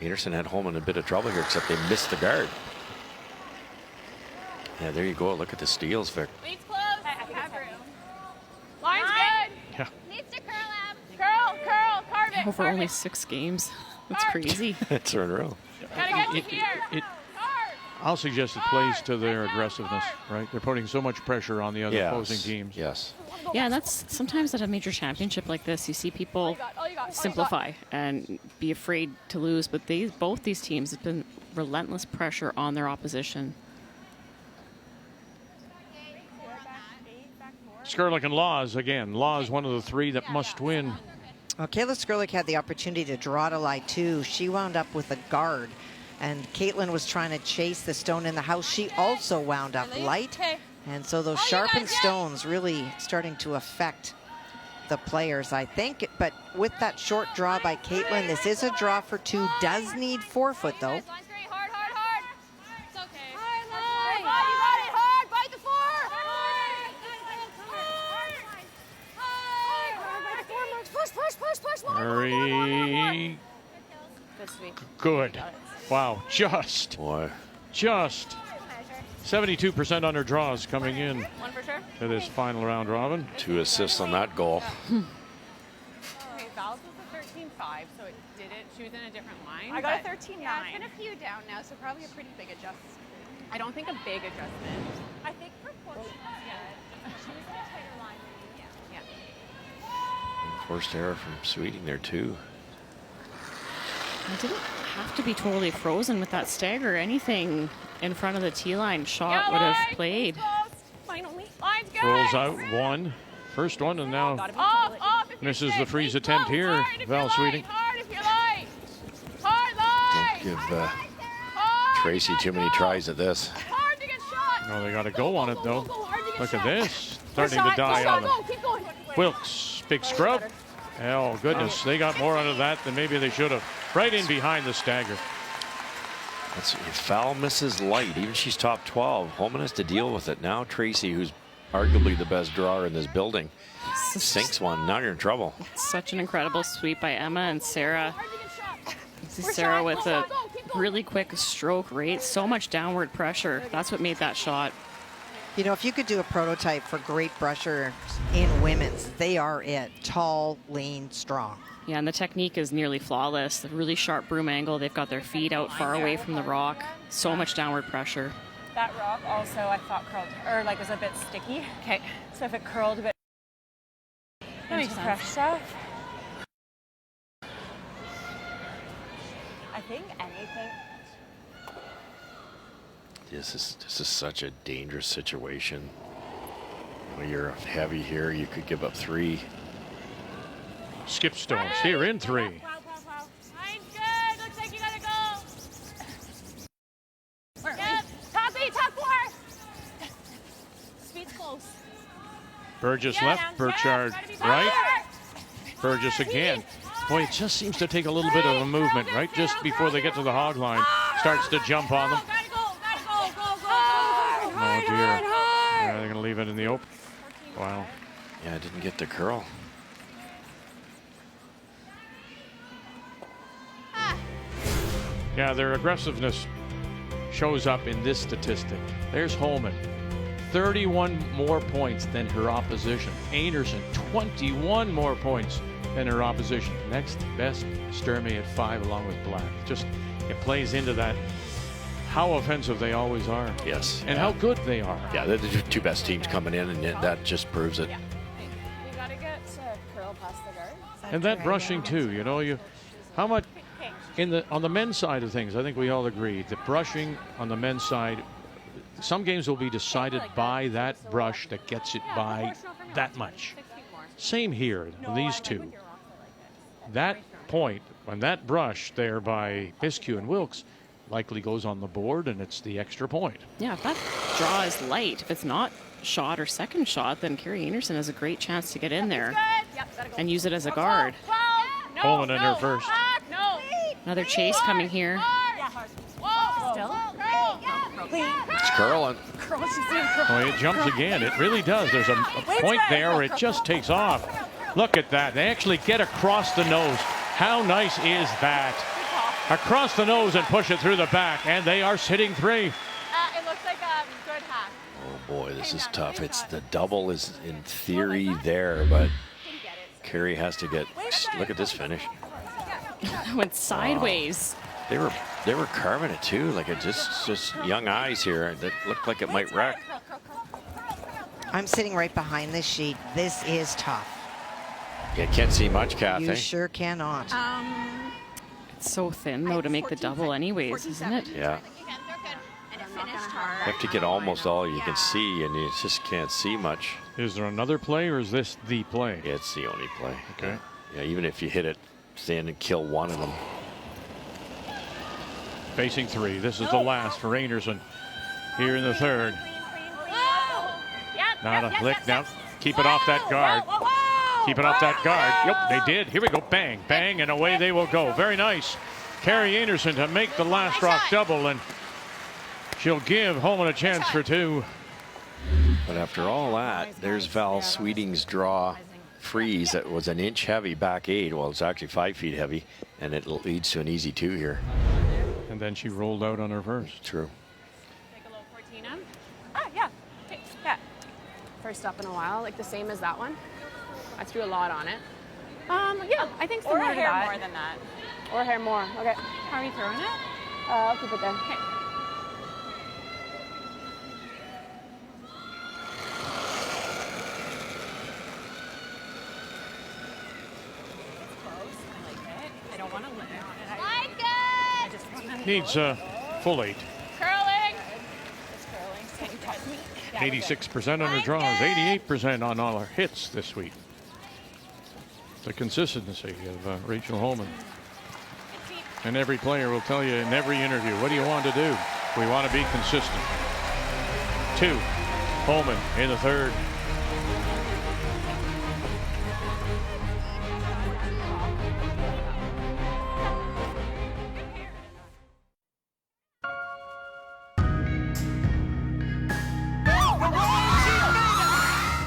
Speaker 2: Einarson had Homan in a bit of trouble here, except they missed the guard. Yeah, there you go. Look at the steals, Vic.
Speaker 8: Weight's close. I have room. Line's good.
Speaker 1: Yeah.
Speaker 8: Needs to curl up. Curl, carve it.
Speaker 3: Over only 6 games. That's crazy.
Speaker 2: It's unreal.
Speaker 8: Gotta get to here.
Speaker 1: I'll suggest it plays to their aggressiveness, right? They're putting so much pressure on the other opposing teams.
Speaker 2: Yes.
Speaker 3: Yeah, that's sometimes at a major championship like this, you see people simplify and be afraid to lose, but both these teams have been relentless pressure on their opposition.
Speaker 1: Skurlik and Laws again. Laws, one of the 3 that must win.
Speaker 7: Well, Kayla Skurlik had the opportunity to draw to lie 2. She wound up with a guard, and Caitlin was trying to chase the stone in the house. She also wound up light, and so those sharpened stones really starting to affect the players, I think. But with that short draw by Caitlin, this is a draw for 2. Does need 4 foot though.
Speaker 8: Hard. It's okay. Hard. You got it. Hard. Bite the 4. Hard.
Speaker 1: Very good. Wow, just 72% on her draws coming in
Speaker 8: 1 for sure.
Speaker 1: to this final round robin.
Speaker 2: 2 assists on that goal.
Speaker 9: Okay, Val's was a 13-5, so it did it. She was in a different line.
Speaker 10: I got a
Speaker 9: but
Speaker 10: 13-9.
Speaker 9: yeah,
Speaker 10: It's been a few down now, so probably a pretty big adjustment.
Speaker 9: I don't think a big adjustment.
Speaker 8: I think proportions. Yeah. She was in a tighter line.
Speaker 9: Yeah.
Speaker 2: Forced error from Sweeting there, too.
Speaker 3: I didn't have to be totally frozen with that stagger. Anything in front of the T-line shot would have played.
Speaker 8: Finally. Line's good.
Speaker 1: Rolls out 1. First one, and now
Speaker 8: Off. If
Speaker 1: Misses the freeze attempt here, Val Sweeting.
Speaker 8: Hard if you like. Hard line.
Speaker 2: Don't give Tracy too many tries at this.
Speaker 8: Hard to get shot.
Speaker 1: No, they got to go on it though. Look at this. Starting
Speaker 8: Good
Speaker 1: to
Speaker 8: shot,
Speaker 1: die
Speaker 8: good shot,
Speaker 1: on them.
Speaker 8: go, keep going.
Speaker 1: Wilkes, big scrub. Oh, goodness. They got more out of that than maybe they should have. Right in behind the stagger.
Speaker 2: That's, if foul misses light, even she's top 12, Homan has to deal with it. Now Tracy, who's arguably the best drawer in this building, sinks one. Now you're in trouble.
Speaker 3: Such an incredible sweep by Emma and Sarah. This is Sarah with a really quick stroke rate. So much downward pressure. That's what made that shot.
Speaker 7: You know, if you could do a prototype for great brushers in women's, they are it. Tall, lean, strong.
Speaker 3: Yeah, and the technique is nearly flawless. The really sharp broom angle. They've got their feet out far away from the rock. So much downward pressure.
Speaker 9: That rock also, I thought, curled, or like was a bit sticky. Okay. So if it curled a bit, that makes sense. Stuff. I think anything.
Speaker 2: This is such a dangerous situation. When you're heavy here, you could give up 3.
Speaker 1: Skip Stones here in 3.
Speaker 8: Line's good. Looks like you gotta go. Yep. Top 4. Speed's close.
Speaker 1: Burgess left, Burchard right. Burgess again. Boy, it just seems to take a little bit of a movement, right? Just before they get to the hog line. Starts to jump on them. Oh, dear. Yeah, they're going to leave it in the open. Wow.
Speaker 2: Yeah, didn't get the curl.
Speaker 1: Yeah, their aggressiveness shows up in this statistic. There's Homan. 31 more points than her opposition. Einarson, 21 more points than her opposition. Next best, Sturmey at 5 along with Black. Just, it plays into that how offensive they always are.
Speaker 2: Yes.
Speaker 1: And how good they are.
Speaker 2: Yeah, they're the 2 best teams coming in, and that just proves it.
Speaker 9: You gotta get curl past the guard.
Speaker 1: And that brushing too, you know, how much on the men's side of things, I think we all agree that brushing on the men's side, some games will be decided by that brush that gets it by that much. Same here, these two. That point, on that brush there by Bisque and Wilkes, likely goes on the board, and it's the extra point.
Speaker 3: Yeah, if that draw is light, if it's not shot or second shot, then Carrie Einarson has a great chance to get in there and use it as a guard.
Speaker 1: Homan in her first.
Speaker 3: Another chase coming here.
Speaker 9: Still?
Speaker 2: It's curling.
Speaker 1: Oh, it jumps again. It really does. There's a point there where it just takes off. Look at that. They actually get across the nose. How nice is that? Across the nose and push it through the back, and they are sitting 3.
Speaker 8: It looks like a good hack.
Speaker 2: Oh boy, this is tough. It's the double is in theory there, but Carrie has to get. Look at this finish.
Speaker 3: Went sideways.
Speaker 2: They were carving it too, like it just young eyes here that looked like it might wreck.
Speaker 7: I'm sitting right behind this sheet. This is tough.
Speaker 2: You can't see much, Kathy.
Speaker 7: You sure cannot.
Speaker 3: It's so thin though to make the double anyways, isn't it?
Speaker 2: Yeah. You have to get almost all you can see, and you just can't see much.
Speaker 1: Is there another play, or is this the play?
Speaker 2: It's the only play.
Speaker 1: Okay.
Speaker 2: Yeah, even if you hit it, stand and kill one of them.
Speaker 1: Facing 3. This is the last for Einarson here in the 3rd. Not a lick now. Keep it off that guard. Keep it off that guard. Yep, they did. Here we go. Bang, bang, and away they will go. Very nice. Carrie Einarson to make the last rock double, and she'll give Homan a chance for 2.
Speaker 2: But after all that, there's Val Sweeting's draw freeze that was an inch heavy back 8. Well, it's actually 5 feet heavy, and it leads to an easy 2 here.
Speaker 1: And then she rolled out on her first.
Speaker 2: True.
Speaker 9: Take a low 14. Yeah. Yeah. First up in a while, like the same as that one. I threw a lot on it. Yeah, I think similar to that. More than that. Or hair more. Okay. How are you throwing it? I'll keep it there. Okay. I don't want to limit on it.
Speaker 1: Needs a full 8.
Speaker 8: Curling.
Speaker 1: 86% on her draws, 88% on all her hits this week. The consistency of Rachel Homan. And every player will tell you in every interview, what do you want to do? We want to be consistent. 2. Homan in the third.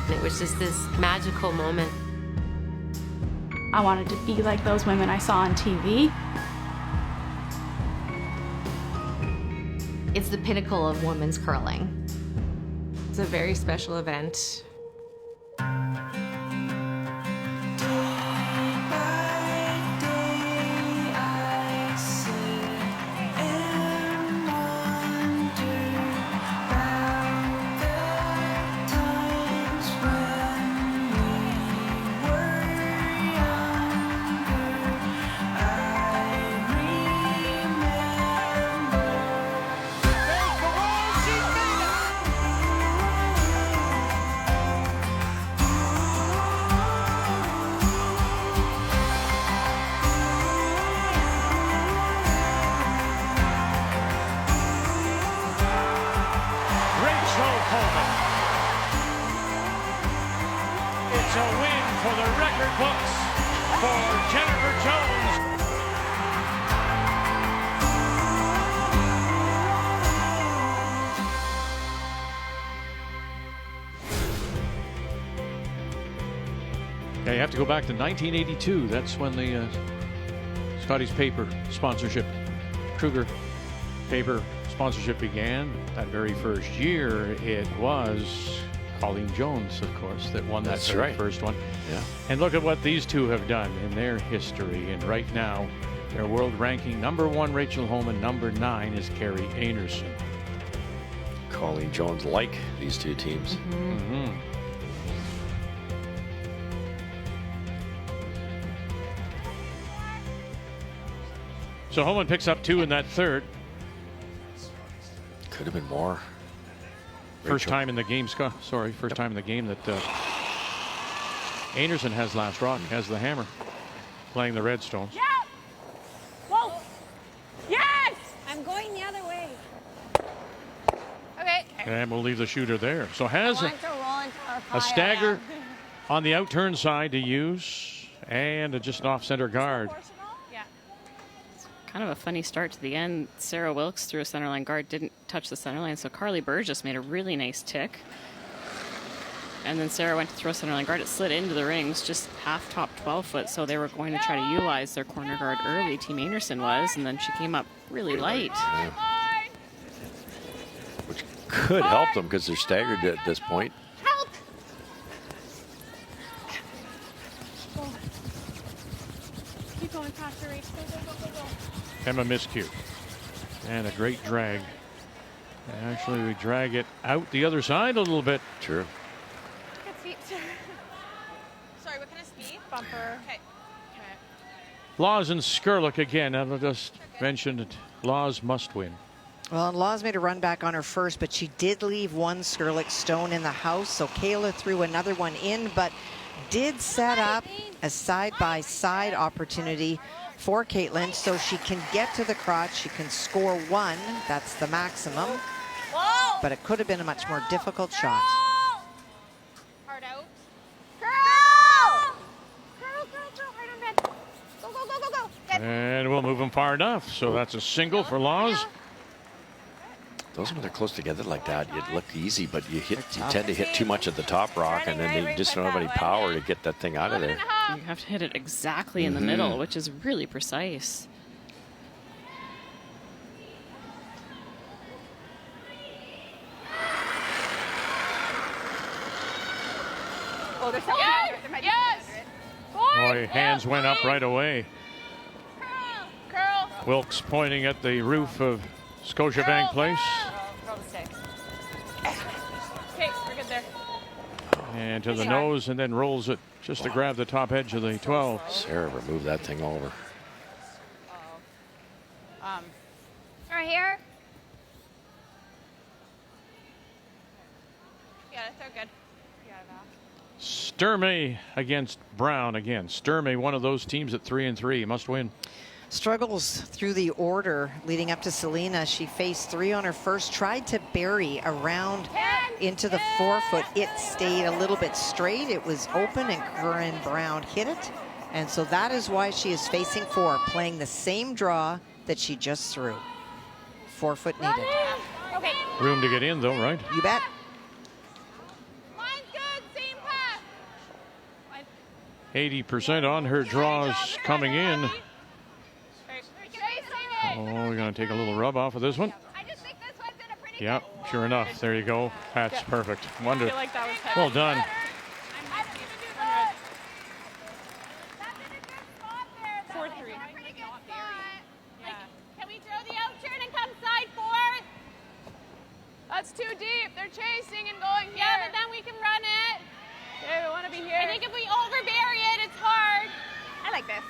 Speaker 11: It was just this magical moment.
Speaker 12: I wanted to be like those women I saw on TV.
Speaker 11: It's the pinnacle of women's curling. It's a very special event.
Speaker 1: It's a win for the record books for Jennifer Jones. Yeah, you have to go back to 1982. That's when the Scotty's Paper sponsorship, Kruger Paper sponsorship began. That very first year, it was Colleen Jones, of course, that won that first one.
Speaker 2: Yeah.
Speaker 1: And look at what these two have done in their history. And right now, their world ranking, #1 Rachel Homan, #9 is Carrie Einarson.
Speaker 2: Colleen Jones like these two teams.
Speaker 1: Mm-hmm. So Homan picks up 2 in that third.
Speaker 2: Could have been more.
Speaker 1: First time in the game, Scott. Sorry, first time in the game that Einarson has last rock, has the hammer, playing the Redstones.
Speaker 8: Yeah. Whoa. Yes. I'm going the other way. Okay.
Speaker 1: And we'll leave the shooter there. So has
Speaker 8: I want to roll into our
Speaker 1: a stagger on the outturn side to use, and just an off-center guard.
Speaker 3: Kind of a funny start to the end. Sarah Wilkes threw a centerline guard, didn't touch the centerline, so Carly Burgess made a really nice tick. And then Sarah went to throw centerline guard. It slid into the rings, just half top 12 foot, so they were going to try to utilize their corner guard early. Team Einarson was, and then she came up really light.
Speaker 2: Yeah. Which could help them because they're staggered at this point.
Speaker 8: Help! Keep going faster, Reach. Go, go, go, go, go.
Speaker 1: Emma miscue. And a great drag. Actually, we drag it out the other side a little bit.
Speaker 2: True.
Speaker 8: Good seat. Sorry, what kind of speed? Bumper. Okay.
Speaker 1: Laws and Skurlock again. I just mentioned it. Laws must win.
Speaker 7: Well, and Laws made a run back on her first, but she did leave one Skurlock stone in the house. So Kayla threw another one in, but did set up a side-by-side opportunity for Caitlin, so she can get to the crotch. She can score 1. That's the maximum.
Speaker 8: Whoa.
Speaker 7: But it could have been a much more difficult shot.
Speaker 8: Hard out. Curl! Curl, curl, curl. Hard on bed. Go, go, go, go, go. Good.
Speaker 1: And we'll move them far enough. So that's a single for Laws.
Speaker 2: Those when they're close together like that, you'd look easy, but you tend to hit too much at the top rock, and then you just don't have any power to get that thing out of there.
Speaker 3: You have to hit it exactly in the middle, which is really precise.
Speaker 10: Oh, there's something under it.
Speaker 8: Yes!
Speaker 1: Boy, hands went up right away.
Speaker 8: Curl! Curl!
Speaker 1: Wilkes pointing at the roof of Scotiabank Place.
Speaker 8: Curl the stick. Okay, we're good there.
Speaker 1: And to the nose, and then rolls it just to grab the top edge of the 12.
Speaker 2: Sarah removed that thing over.
Speaker 8: Right here. Yeah, they're good.
Speaker 1: Sturmey against Brown again. Sturmey, one of those teams at 3-3, must win.
Speaker 7: Struggles through the order leading up to Selena. She faced 3 on her first, tried to bury around into the forefoot. It stayed a little bit straight. It was open and Corinne Brown hit it. And so that is why she is facing 4, playing the same draw that she just threw. Forefoot needed.
Speaker 8: Okay.
Speaker 1: Room to get in though, right?
Speaker 7: You bet.
Speaker 8: Mine's good. Same path.
Speaker 1: 80% on her draws coming in. Oh, we're going to take a little rub off of this one. Yep, sure enough. There you go. That's perfect. Wonderful.
Speaker 9: Like that was
Speaker 1: well done.
Speaker 8: Can we throw the out turn and come side 4?
Speaker 9: That's too deep. They're chasing and going here.
Speaker 8: Yeah, but then we can run it.
Speaker 9: Okay, we want to be here.
Speaker 8: I think if we overbury it, it's hard. I like this.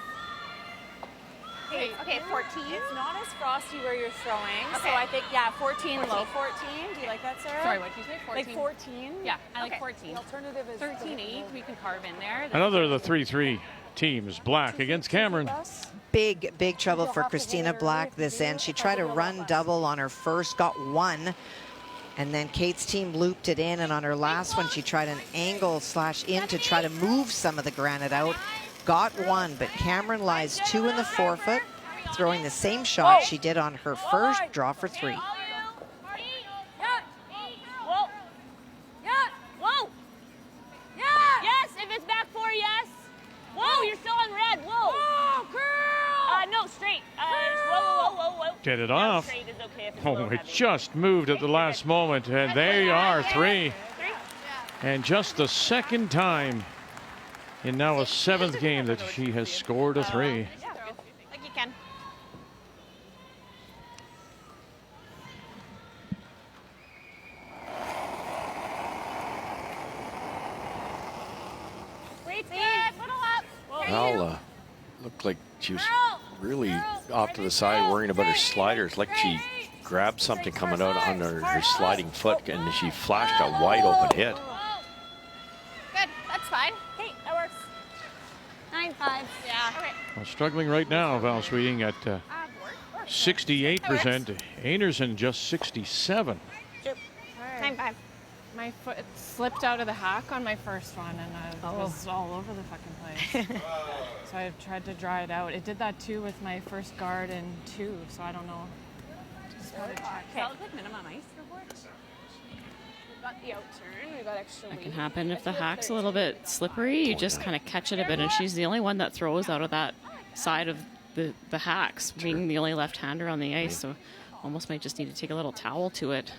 Speaker 10: Okay, 14.
Speaker 13: It's not as frosty where you're throwing,
Speaker 10: Okay.
Speaker 13: so I think, yeah, 14, low 14. Do you like that, Sarah?
Speaker 9: Sorry, what did you say? 14?
Speaker 13: Like 14?
Speaker 9: Yeah, I like
Speaker 13: Okay.
Speaker 9: 14.
Speaker 13: The alternative is
Speaker 9: 13-8, we can carve in there.
Speaker 1: Another of the 3-3 teams. Black against Cameron.
Speaker 7: Big trouble for Christina Black this end. She tried to run double on her first, got 1. And then Kate's team looped it in, and on her last one, she tried an angle / in to try to move some of the granite out. Got 1, but Cameron lies 2 in the forefoot, throwing the same shot she did on her first draw for 3.
Speaker 8: Yes, if it's back 4, yes. Whoa, you're still on red. Whoa. Whoa, curl. No, straight. Whoa.
Speaker 1: Get it
Speaker 8: No,
Speaker 1: off.
Speaker 8: straight is okay if it's
Speaker 1: Oh,
Speaker 8: low
Speaker 1: it
Speaker 8: heavy.
Speaker 1: just moved at the last moment, and they are 3. And just the second time in now a 7th game that she has scored a 3.
Speaker 8: Like you can. Great, little up.
Speaker 2: Well, looked like she was really off to the side, worrying about her sliders. Like she grabbed something coming out on her sliding foot, and she flashed a wide open hit.
Speaker 8: Good, that's fine. Hey, that works. 9-5. Yeah. Okay.
Speaker 1: Well, struggling right now, Val Sweeting at 68%. Einarson just 67.
Speaker 8: 9-5.
Speaker 9: My foot slipped out of the hack on my first one, and I was all over the fucking place. So I tried to dry it out. It did that too with my first guard and 2, so I don't know. Just gotta check.
Speaker 10: Does that look like minimum ice scoreboard? We've got the out turn. We've got extra
Speaker 3: That can
Speaker 10: weight.
Speaker 3: happen if the hack's a little bit slippery. You just kind of catch it a bit, and she's the only one that throws out of that side of the hacks, being the only left-hander on the ice. So almost might just need to take a little towel to it.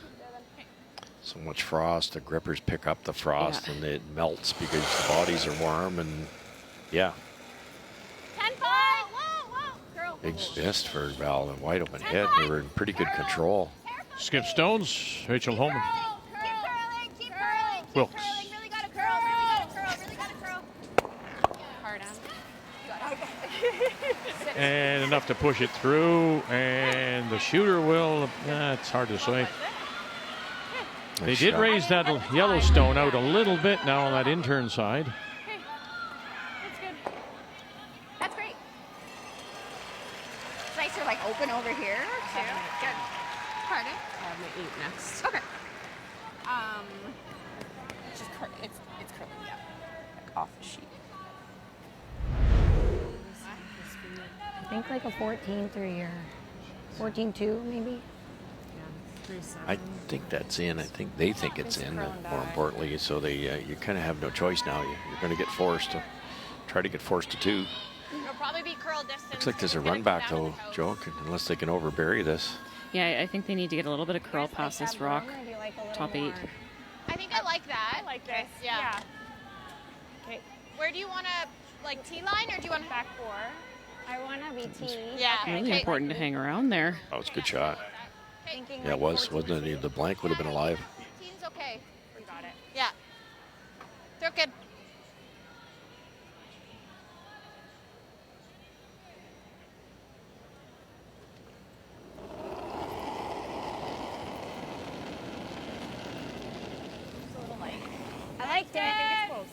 Speaker 2: So much frost, the grippers pick up the frost, and it melts because the bodies are warm, and yeah.
Speaker 8: 10-5. Whoa. Girl.
Speaker 2: Big miss for Val, and wide open hit. They were in pretty good control.
Speaker 1: Skip Stones, Rachel Homan.
Speaker 8: Keep curling.
Speaker 1: Wilkes.
Speaker 8: Really gotta curl. Really gotta curl.
Speaker 9: Hard on.
Speaker 1: And enough to push it through, and the shooter will, it's hard to say. They did raise that Yellowstone out a little bit now on that intern side.
Speaker 8: That's good. That's great.
Speaker 10: It's nicer, like open over here too. Good. Pardon?
Speaker 9: I have my 8 next.
Speaker 10: Okay. It's curling, yeah. Like off the sheet.
Speaker 8: I think like a 14-3 or 14-2 maybe.
Speaker 2: I think that's in. I think they think it's in, more importantly. So they, you kind of have no choice now. You're going to get forced to try to get forced to 2.
Speaker 8: It'll probably be curl distance.
Speaker 2: Looks like there's a run back though, Joe, unless they can overbury this.
Speaker 3: Yeah, I think they need to get a little bit of curl past this rock. Top 8.
Speaker 8: I think I like that.
Speaker 10: I like this.
Speaker 8: Yeah. Okay. Where do you want to, like T-line, or do you want to back 4? I want to be T. Yeah.
Speaker 3: Really important to hang around there.
Speaker 2: Oh, it's a good shot.
Speaker 8: Thinking
Speaker 2: Yeah, it was, wasn't it? The blank would have been alive.
Speaker 8: Team's okay. We got it. Yeah. They're good. I liked it.
Speaker 10: I think it's close.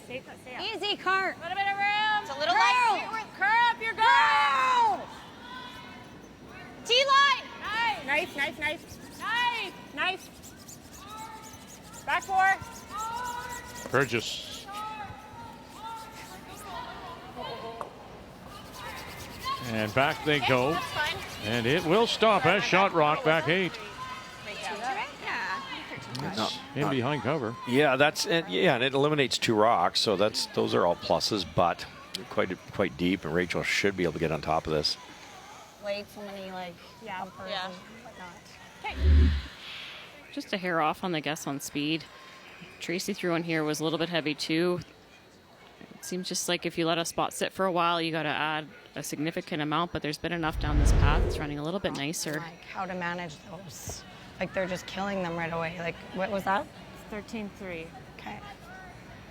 Speaker 8: Easy, cart.
Speaker 13: A little bit of room.
Speaker 8: It's a little light.
Speaker 13: Curl up, you're good.
Speaker 8: T-line.
Speaker 13: Nice, nice, nice, nice. Nice. Back four.
Speaker 1: Burgess. And back they go. And it will stop as Shot Rock back 8. In behind cover.
Speaker 2: Yeah, and it eliminates 2 rocks, so those are all pluses, but quite deep, and Rachel should be able to get on top of this.
Speaker 8: Wait, so many bumpers and whatnot.
Speaker 3: Okay. Just a hair off on the guess on speed. Tracy threw on here was a little bit heavy too. It seems just like if you let a spot sit for a while, you got to add a significant amount, but there's been enough down this path. It's running a little bit nicer.
Speaker 8: Like how to manage those. Like they're just killing them right away. Like what was that?
Speaker 13: 13-3.
Speaker 8: Okay.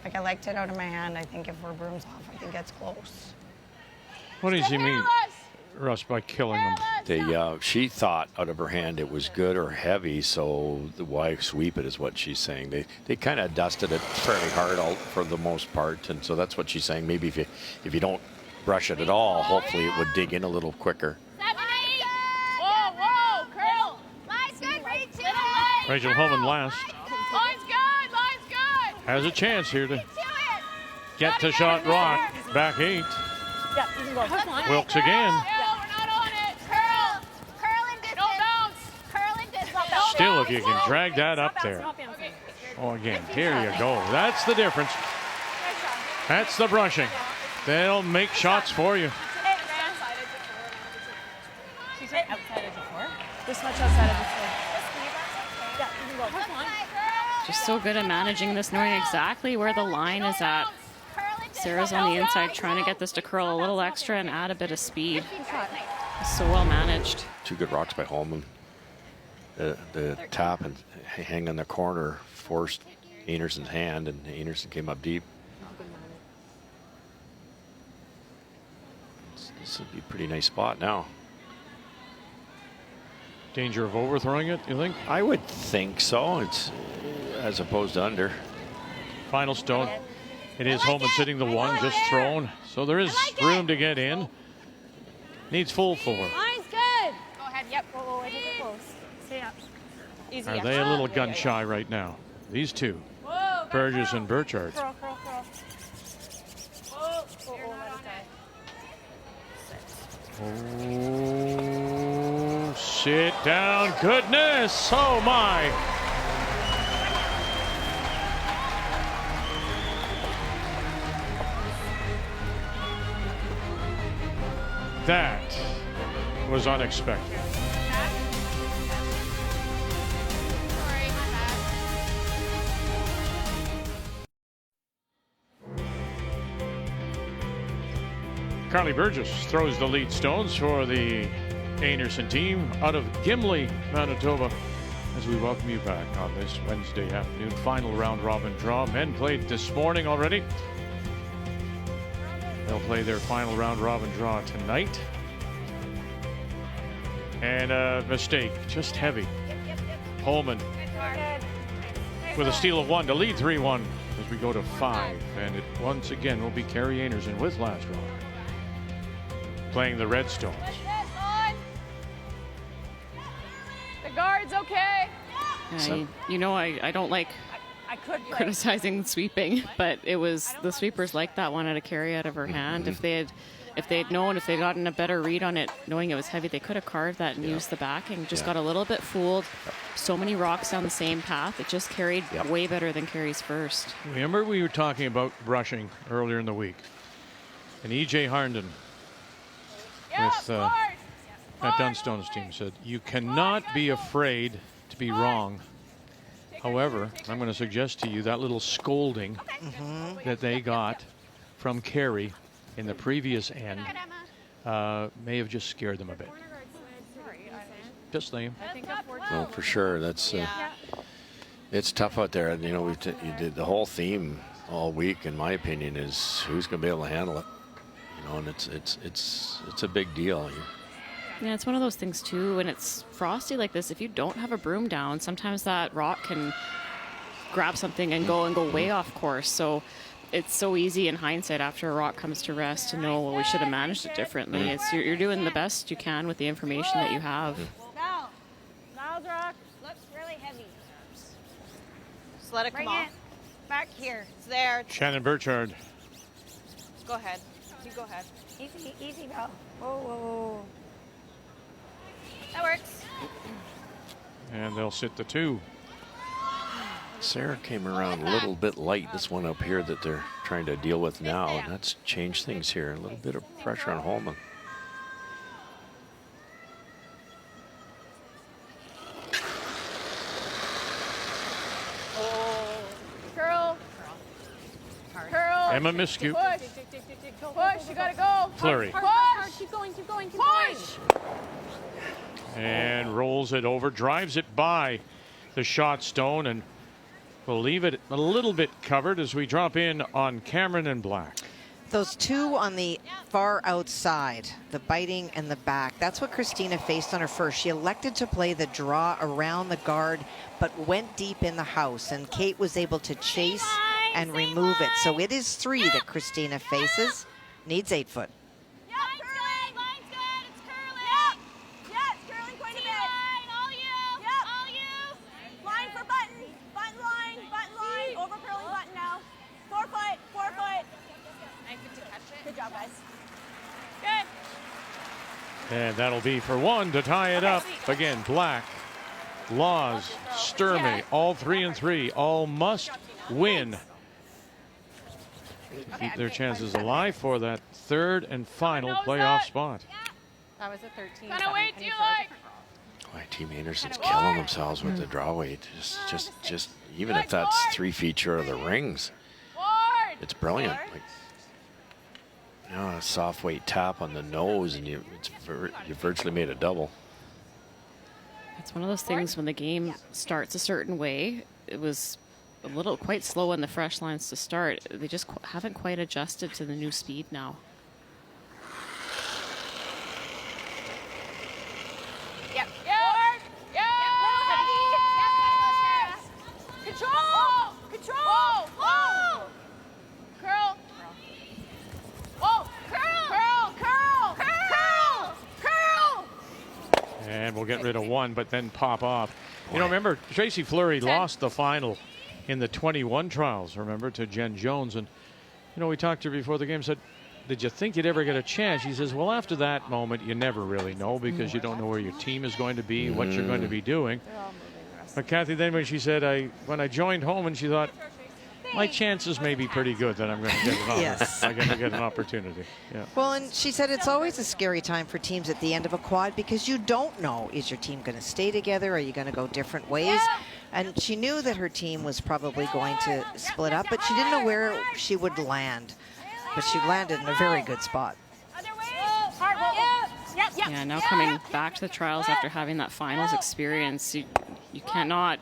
Speaker 8: Like I liked it out of my hand. I think if we're brooms off, I think it's close.
Speaker 1: What does he mean, Russ, by killing them?
Speaker 2: She thought out of her hand it was good or heavy, so why sweep it is what she's saying. They kind of dusted it fairly hard for the most part, and so that's what she's saying. Maybe if you don't brush it at all, hopefully it would dig in a little quicker.
Speaker 13: Whoa, curl.
Speaker 8: Line's good,
Speaker 1: Rachel Homan last.
Speaker 13: Line's good.
Speaker 1: Has a chance here to get to Shot Rock. Back 8.
Speaker 13: Yeah, you can go.
Speaker 1: Wilkes again. Still, if you can drag that up there. Oh, again, here you go. That's the difference. That's the brushing. They'll make shots for you.
Speaker 13: She's right outside of the floor. This much outside of the floor. Yeah, you can go.
Speaker 3: Just so good at managing this, knowing exactly where the line is at. Sarah's on the inside trying to get this to curl a little extra and add a bit of speed. So well managed.
Speaker 2: 2 good rocks by Holman. The tap and hang on the corner forced Einarson's hand, and Einarson came up deep. This would be a pretty nice spot now.
Speaker 1: Danger of overthrowing it, you think?
Speaker 2: I would think so. It's as opposed to under.
Speaker 1: Final stone. It is Homan sitting the 1, just thrown. So there is room to get in. Needs full 4.
Speaker 8: Line's good.
Speaker 13: Go ahead. Yep. Whoa, I think we're close. Stay up. Easy.
Speaker 1: Are they a little gun shy right now? These two, Burgess and Burchard.
Speaker 13: Curl.
Speaker 1: Oh, sit down. Goodness. Oh, my. That was unexpected. Carly Burgess throws the lead stones for the Einarson team out of Gimli, Manitoba, as we welcome you back on this Wednesday afternoon final round robin draw. Men played this morning already. They'll play their final round robin draw tonight. And a mistake, just heavy. Homan with a steal of 1 to lead 3-1 as we go to 5. And it once again will be Carrie Einarson with last rock, playing the Redstones.
Speaker 13: The guard's okay.
Speaker 3: I don't like criticizing sweeping, but it was the sweepers like that one at a carry out of her hand. If they'd known, if they'd gotten a better read on it, knowing it was heavy, they could have carved that and used the backing. Just got a little bit fooled. So many rocks down the same path. It just carried way better than Carrie's first.
Speaker 1: Remember we were talking about brushing earlier in the week, and E.J. Harnden with that Dunstones team said, you cannot be afraid to be wrong. However, I'm going to suggest to you that little scolding that they got from Carrie in the previous end may have just scared them a bit. Just saying.
Speaker 2: No, for sure. That's it's tough out there. You know, you did the whole theme all week, in my opinion, is who's going to be able to handle it. You know, and it's a big deal.
Speaker 3: Yeah, it's one of those things too. When it's frosty like this, if you don't have a broom down, sometimes that rock can grab something and go way off course. So it's so easy in hindsight after a rock comes to rest to know, well, we should have managed it differently. It's you're doing the best you can with the information that you have.
Speaker 8: Val. Val's rock looks really heavy.
Speaker 13: Just let it come off.
Speaker 8: Back here. It's there.
Speaker 1: Shannon Burchard.
Speaker 13: Go ahead. You go ahead.
Speaker 8: Easy, easy, Val. Whoa, whoa, whoa. That works.
Speaker 1: And they'll sit the 2.
Speaker 14: Sarah came around a little bit light. This one up here that they're trying to deal with now, and that's changed things here. A little bit of pressure on Homan.
Speaker 9: Curl. Curl.
Speaker 1: Emma Miscue.
Speaker 9: Push. Push. You gotta go.
Speaker 1: Fleury.
Speaker 9: Push. Keep going. Keep going. Keep going.
Speaker 1: And rolls it over, drives it by the shot stone, and we'll leave it a little bit covered as we drop in on Cameron and Black.
Speaker 7: Those 2 on the far outside, the biting and the back, that's what Christina faced on her first. She elected to play the draw around the guard, but went deep in the house, and Kate was able to chase and remove it. So it is 3 that Christina faces. Needs 8 foot.
Speaker 8: Good job, guys. Good.
Speaker 1: And that'll be for 1 to tie it up. Again, Black, Laws, Sturmey, all 3 and 3, all must win. Keep their chances alive for that 3rd and final playoff spot.
Speaker 9: That was a 13.
Speaker 8: What kind of weight do you like?
Speaker 14: Why Team Einarson's killing themselves with the draw weight. Just even if that's 3 feet short of the rings, it's brilliant. Like, you know, a soft weight tap on the nose, and you virtually made a double.
Speaker 3: It's one of those things when the game starts a certain way. It was a little quite slow on the fresh lines to start. They just haven't quite adjusted to the new speed now.
Speaker 8: Yep. Yep. Yep. Little heavy. Yep. Control. Control. Whoa. Curl. Whoa. Curl. Curl. Curl. Curl. Curl.
Speaker 1: And we'll get rid of 1, but then pop off. You know, remember, Tracy Fleury lost the final in the 21 trials, remember, to Jen Jones. And, you know, we talked to her before the game, said, did you think you'd ever get a chance? She says, well, after that moment, you never really know because you don't know where your team is going to be, what you're going to be doing. But Kathy, then when she said, when I joined Homan, she thought, my chances may be pretty good that I'm going to get an
Speaker 7: Yes.
Speaker 1: I'm going to get an opportunity. Yeah.
Speaker 7: Well, and she said it's always a scary time for teams at the end of a quad because you don't know, is your team going to stay together? Are you going to go different ways? And she knew that her team was probably going to split up, but she didn't know where she would land. But she landed in a very good spot.
Speaker 3: Yeah, now coming back to the trials after having that finals experience, you cannot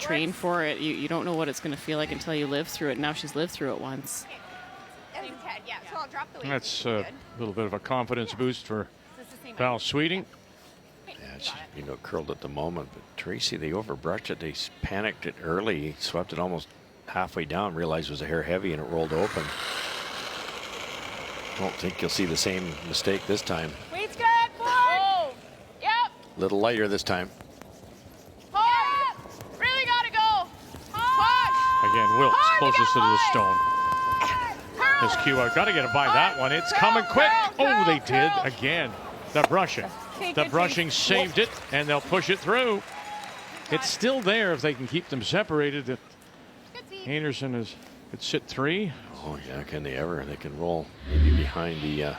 Speaker 3: train for it. You don't know what it's going to feel like until you live through it. Now she's lived through it once.
Speaker 1: That's a little bit of a confidence boost for Val Sweeting.
Speaker 14: Yeah, she, curled at the moment, but Tracy, they overbrushed it. They panicked it early, swept it almost halfway down, realized it was a hair heavy, and it rolled open. Don't think you'll see the same mistake this time.
Speaker 8: Weight's good. Forward. Yep.
Speaker 14: Little lighter this time.
Speaker 8: Hard. Really gotta go. Hard.
Speaker 1: Again, Wilkes closest to the stone. His cue out. Got to get it by that one. It's coming quick. Oh, they did again. The brushing. The brushing saved it, and they'll push it through. It's still there if they can keep them separated. Einarson could sit 3.
Speaker 14: Oh, yeah, can they ever? They can roll maybe behind the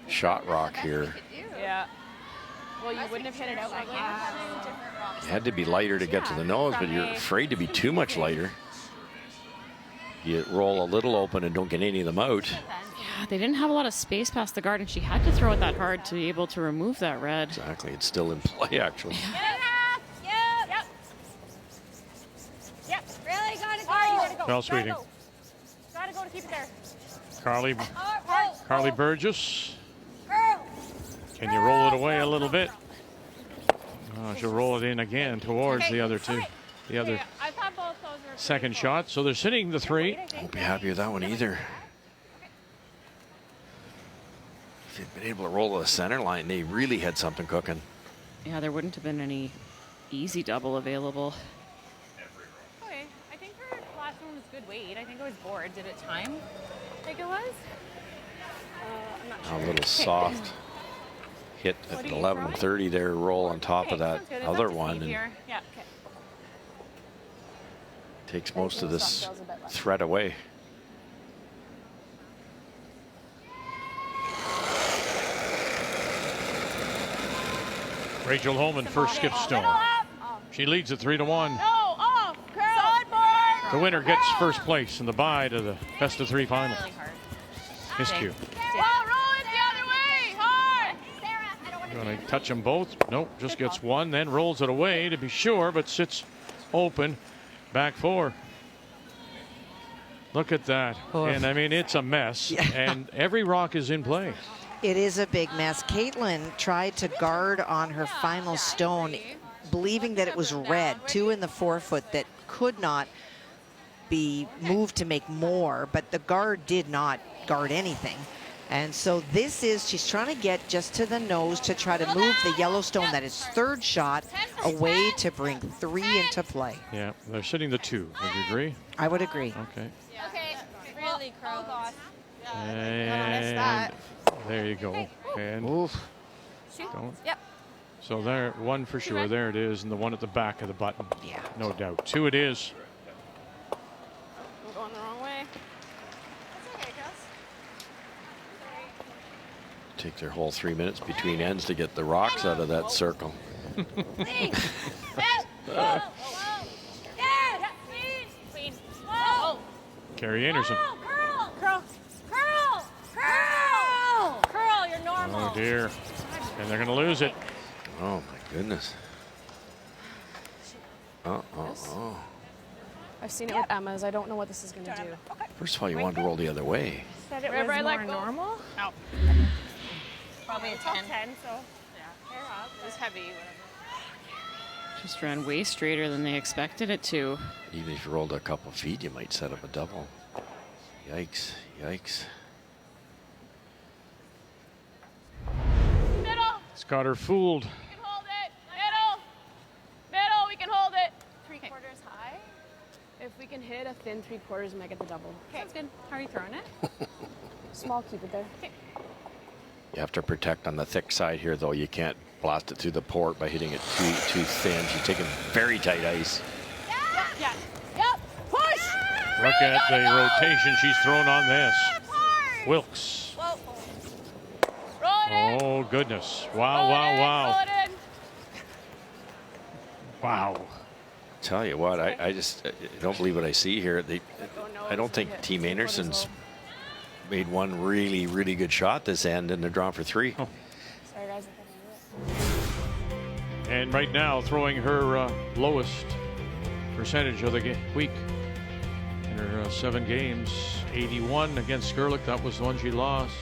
Speaker 14: shot rock here.
Speaker 9: Yeah. Well, you wouldn't have hit it out like that.
Speaker 14: You had to be lighter to get to the nose, but you're afraid to be too much lighter. You roll a little open and don't get any of them out.
Speaker 3: Yeah, they didn't have a lot of space past the guard, and she had to throw it that hard to be able to remove that red.
Speaker 14: Exactly. It's still in play, actually.
Speaker 8: Yep. Really gotta go.
Speaker 1: Val Sweeting.
Speaker 8: Gotta go to keep it there.
Speaker 1: Carly Burgess. Can you roll it away a little bit? Oh, she'll roll it in again towards the other two. The other.
Speaker 8: I've had both those.
Speaker 1: second shot. So they're sitting the 3.
Speaker 14: Won't be happy with that one either. If they'd been able to roll to the center line, they really had something cooking.
Speaker 3: Yeah, there wouldn't have been any easy double available.
Speaker 10: Okay, I think her last one was good weight. I think it was board. Did it time? I think it was. I'm not sure.
Speaker 14: A little soft hit at 11:30 there, roll on top of that other one. And
Speaker 10: Yeah, okay.
Speaker 14: takes most of this threat away.
Speaker 1: Rachel Homan first skip stone. She leads at 3-1.
Speaker 10: No, off, sideboard.
Speaker 1: The winner gets first place in the bye to the best of 3 final. Miscue.
Speaker 10: Roll it the other way, hard.
Speaker 1: Going to touch them both. Nope, just gets one, then rolls it away to be sure, but sits open. Back 4. Look at that. And I mean, it's a mess. And every rock is in play.
Speaker 7: It is a big mess. Caitlin tried to guard on her final stone, believing that it was red, 2 in the 4-foot that could not be moved to make more, but the guard did not guard anything. And so this is, she's trying to get just to the nose to try to move the yellow stone, that is third shot, away to bring 3 into play.
Speaker 1: Yeah, they're sitting the 2. Would you agree?
Speaker 7: I would agree.
Speaker 1: Okay.
Speaker 10: Okay, really close.
Speaker 1: And there you go. And don't.
Speaker 10: Yep.
Speaker 1: So there, 1 for sure. There it is, and the one at the back of the button.
Speaker 7: Yeah.
Speaker 1: No doubt. 2 it is.
Speaker 10: I'm going the wrong way. That's okay, Gus.
Speaker 14: Take their whole 3 minutes between ends to get the rocks out of that circle.
Speaker 1: Carrie Einarson.
Speaker 10: Curl, you're normal.
Speaker 1: Oh dear. And they're going to lose it.
Speaker 14: Oh my goodness. Oh.
Speaker 9: I've seen it with Emma's. I don't know what this is going to do.
Speaker 14: First of all, you wanted to roll the other way.
Speaker 10: Said it was more normal? No. Probably a 10. So yeah, it was heavy, whatever.
Speaker 3: Just ran way straighter than they expected it to.
Speaker 14: Even if you rolled a couple feet, you might set up a double. Yikes, yikes.
Speaker 10: Middle.
Speaker 1: It's got her fooled.
Speaker 10: We can hold it. Middle, we can hold it. 3/4 high.
Speaker 9: If we can hit a thin 3/4, we might get the double.
Speaker 10: Okay, that's good. How are you throwing it?
Speaker 9: Small, keep it there.
Speaker 10: Okay.
Speaker 14: You have to protect on the thick side here, though. You can't blast it through the port by hitting it too thin. She's taking very tight ice.
Speaker 10: Yep. Push.
Speaker 1: Look at the rotation she's thrown on this. Wilkes.
Speaker 10: Whoa. Roll it in.
Speaker 1: Oh, goodness. Wow,
Speaker 10: Roll
Speaker 1: wow,
Speaker 10: it in,
Speaker 1: wow.
Speaker 10: roll it in.
Speaker 1: Wow.
Speaker 14: Tell you what, I just don't believe what I see here. I don't think Team Einarson's made one really, really good shot this end, and they're drawn for 3.
Speaker 1: Oh.
Speaker 9: Sorry, guys. I thought I knew it.
Speaker 1: And right now, throwing her lowest percentage of the week in her 7 games. 81 against Skurlik. That was the one she lost.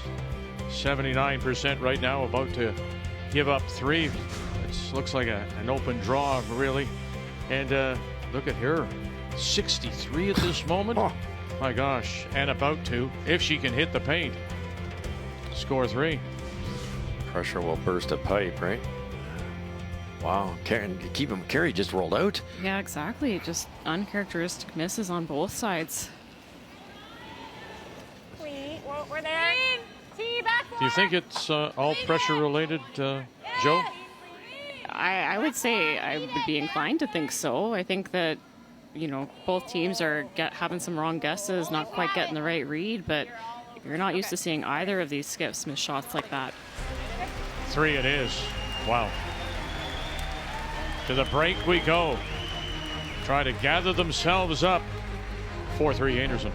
Speaker 1: 79% right now, about to give up 3. It looks like an open draw, really. And look at her, 63 at this moment.
Speaker 14: Oh.
Speaker 1: My gosh, and about to, if she can hit the paint, score 3.
Speaker 14: Pressure will burst a pipe, right? Wow, Carey just rolled out.
Speaker 3: Yeah, exactly. Just uncharacteristic misses on both sides.
Speaker 10: Clean. We're there. Tee back.
Speaker 1: Do you think it's all pressure related, Joe?
Speaker 3: I would say I would be inclined to think so. I think that, you know, both teams are having some wrong guesses, not quite getting the right read, but you're not used to seeing either of these skips miss shots like that.
Speaker 1: 3 it is. Wow. To the break we go. Try to gather themselves up. 4-3 Einarson.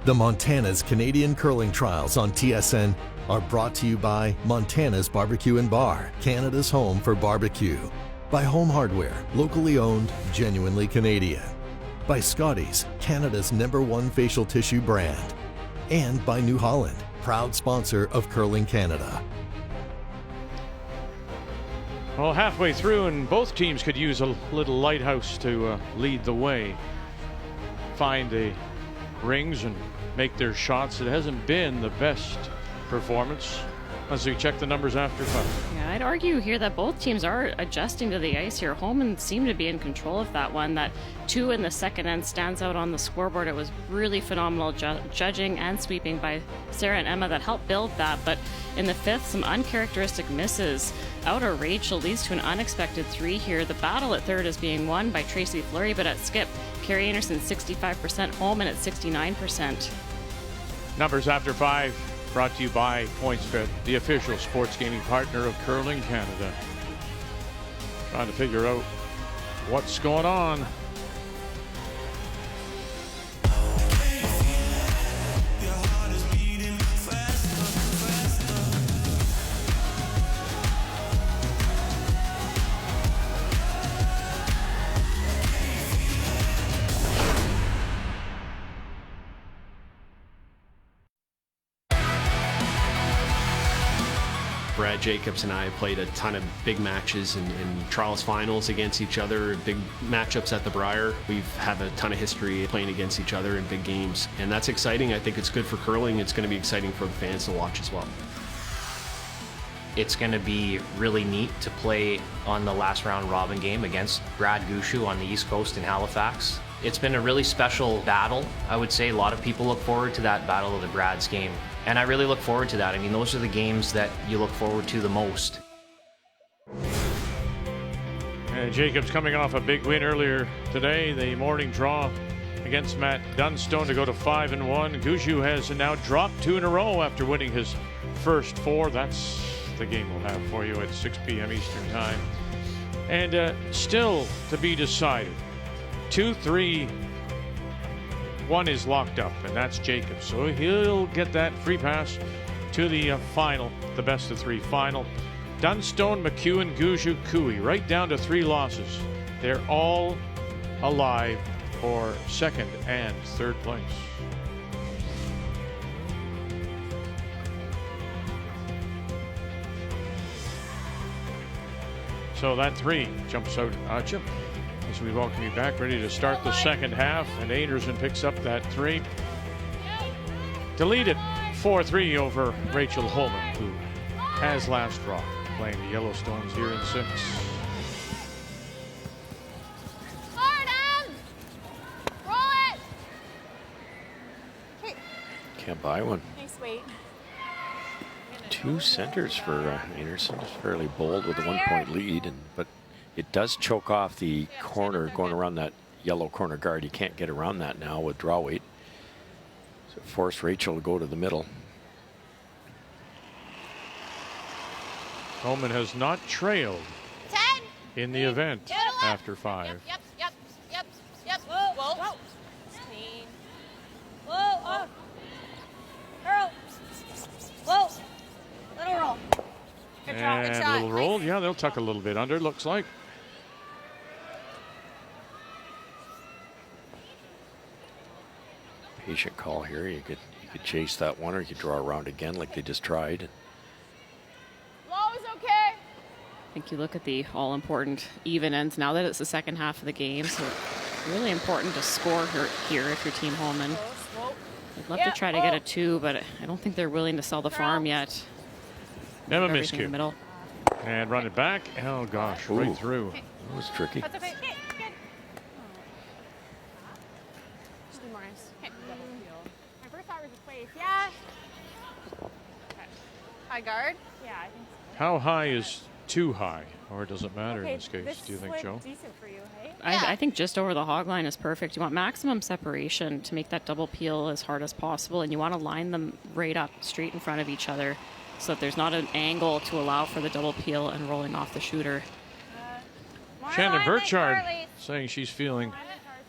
Speaker 6: The Montana's Canadian Curling Trials on TSN are brought to you by Montana's Barbecue and Bar, Canada's home for barbecue. By Home Hardware, locally owned, genuinely Canadian. By Scotties, Canada's #1 facial tissue brand. And by New Holland, proud sponsor of Curling Canada.
Speaker 1: Well, halfway through, and both teams could use a little lighthouse to lead the way. Find the rings and make their shots. It hasn't been the best performance. As we check the numbers after 5.
Speaker 3: Yeah, I'd argue here that both teams are adjusting to the ice here. Homan seemed to be in control of that one. That 2 in the second end stands out on the scoreboard. It was really phenomenal judging and sweeping by Sarah and Emma that helped build that. But in the 5th, some uncharacteristic misses. Outer Rachel leads to an unexpected 3 here. The battle at 3rd is being won by Tracy Fleury, but at skip, Carrie Einarson 65%, Homan at 69%.
Speaker 1: Numbers after 5. Brought to you by PointsBet, the official sports gaming partner of Curling Canada. Trying to figure out what's going on.
Speaker 15: Brad Jacobs and I played a ton of big matches and trials finals against each other, big matchups at the Brier. We've had a ton of history playing against each other in big games, and that's exciting. I think it's good for curling. It's going to be exciting for the fans to watch as well.
Speaker 16: It's going to be really neat to play on the last round robin game against Brad Gushue on the East Coast in Halifax. It's been a really special battle. I would say a lot of people look forward to that Battle of the Brads game. And I really look forward to that. I mean, those are the games that you look forward to the most.
Speaker 1: And Jacobs coming off a big win earlier today. The morning draw against Matt Dunstone to go to 5-1. Gushue has now dropped 2 in a row after winning his first 4. That's the game we'll have for you at 6 p.m. Eastern Time. And still to be decided. 2-3. 1 is locked up, and that's Jacobs. So he'll get that free pass to the final, the best of 3 final. Dunstone, McEwen, Gushue, Cooey, right down to 3 losses. They're all alive for 2nd and 3rd place. So that 3 jumps out. Chip, as we welcome you back, ready to start the second half, and Einarson picks up that 3 to lead it 4-3 over Rachel Homan, who has last draw, playing the Yellowstones here in 6.
Speaker 8: Roll it.
Speaker 14: Can't buy one.
Speaker 10: Nice weight.
Speaker 14: 2 centers for Einarson. It's fairly bold with a 1-point lead, but it does choke off the corner going around that yellow corner guard. You can't get around that now with draw weight. So force Rachel to go to the middle.
Speaker 1: Homan has not trailed
Speaker 8: 10
Speaker 1: in the event after 5.
Speaker 8: Yep. Whoa. Clean. Whoa. Girl. Whoa. Little roll. Good
Speaker 1: And
Speaker 8: shot.
Speaker 1: a little roll. Yeah, they'll tuck a little bit under, looks like.
Speaker 14: Patient call here. You could chase that one, or you could draw around again like they just tried.
Speaker 8: Low is okay.
Speaker 3: I think you look at the all-important even ends now that it's the second half of the game, so really important to score here if you're Team Homan. I'd love to try to get a 2, but I don't think they're willing to sell the farm yet.
Speaker 1: Never
Speaker 3: Everything in the middle.
Speaker 1: And run it back. Oh gosh, right through.
Speaker 14: That was tricky.
Speaker 10: That's okay. Good. Just need more ice. Okay. My first thought was a place. Yeah. Okay. High guard? Yeah, I think so.
Speaker 1: How high is too high, or does it matter in this case? Do you think, Joe?
Speaker 10: Decent for you, hey?
Speaker 3: I think just over the hog line is perfect. You want maximum separation to make that double peel as hard as possible, and you want to line them right up straight in front of each other so that there's not an angle to allow for the double peel and rolling off the shooter.
Speaker 1: Shannon Burchard saying she's feeling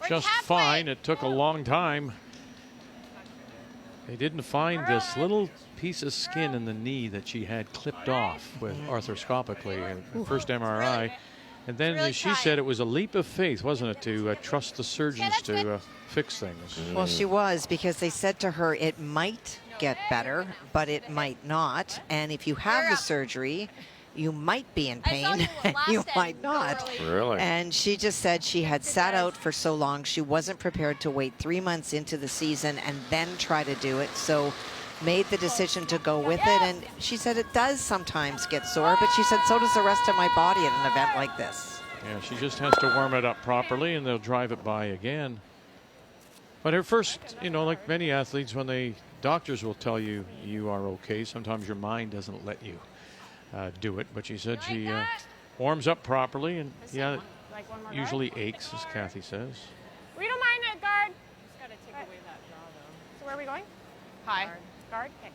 Speaker 1: just fine. It took a long time. They didn't find this little piece of skin in the knee that she had clipped off with arthroscopically in first MRI. And then she said it was a leap of faith, wasn't it, to trust the surgeons to fix things.
Speaker 7: Well, she was, because they said to her it might get better, but it might not. And if you have the surgery, you might be in pain, and you might not.
Speaker 14: Really?
Speaker 7: And she just said she had sat out for so long, she wasn't prepared to wait 3 months into the season and then try to do it. So made the decision to go with it. And she said it does sometimes get sore, but she said so does the rest of my body at an event like this.
Speaker 1: Yeah, she just has to warm it up properly, and they'll drive it by again. But her first, you know, like many athletes, when doctors will tell you you are okay, sometimes your mind doesn't let you do it. But she said she warms up properly, and yeah, it usually aches, as Kathy says.
Speaker 8: We don't mind it, guard. Just got to take away that jaw, though. So where are we going? High. Guard? Okay.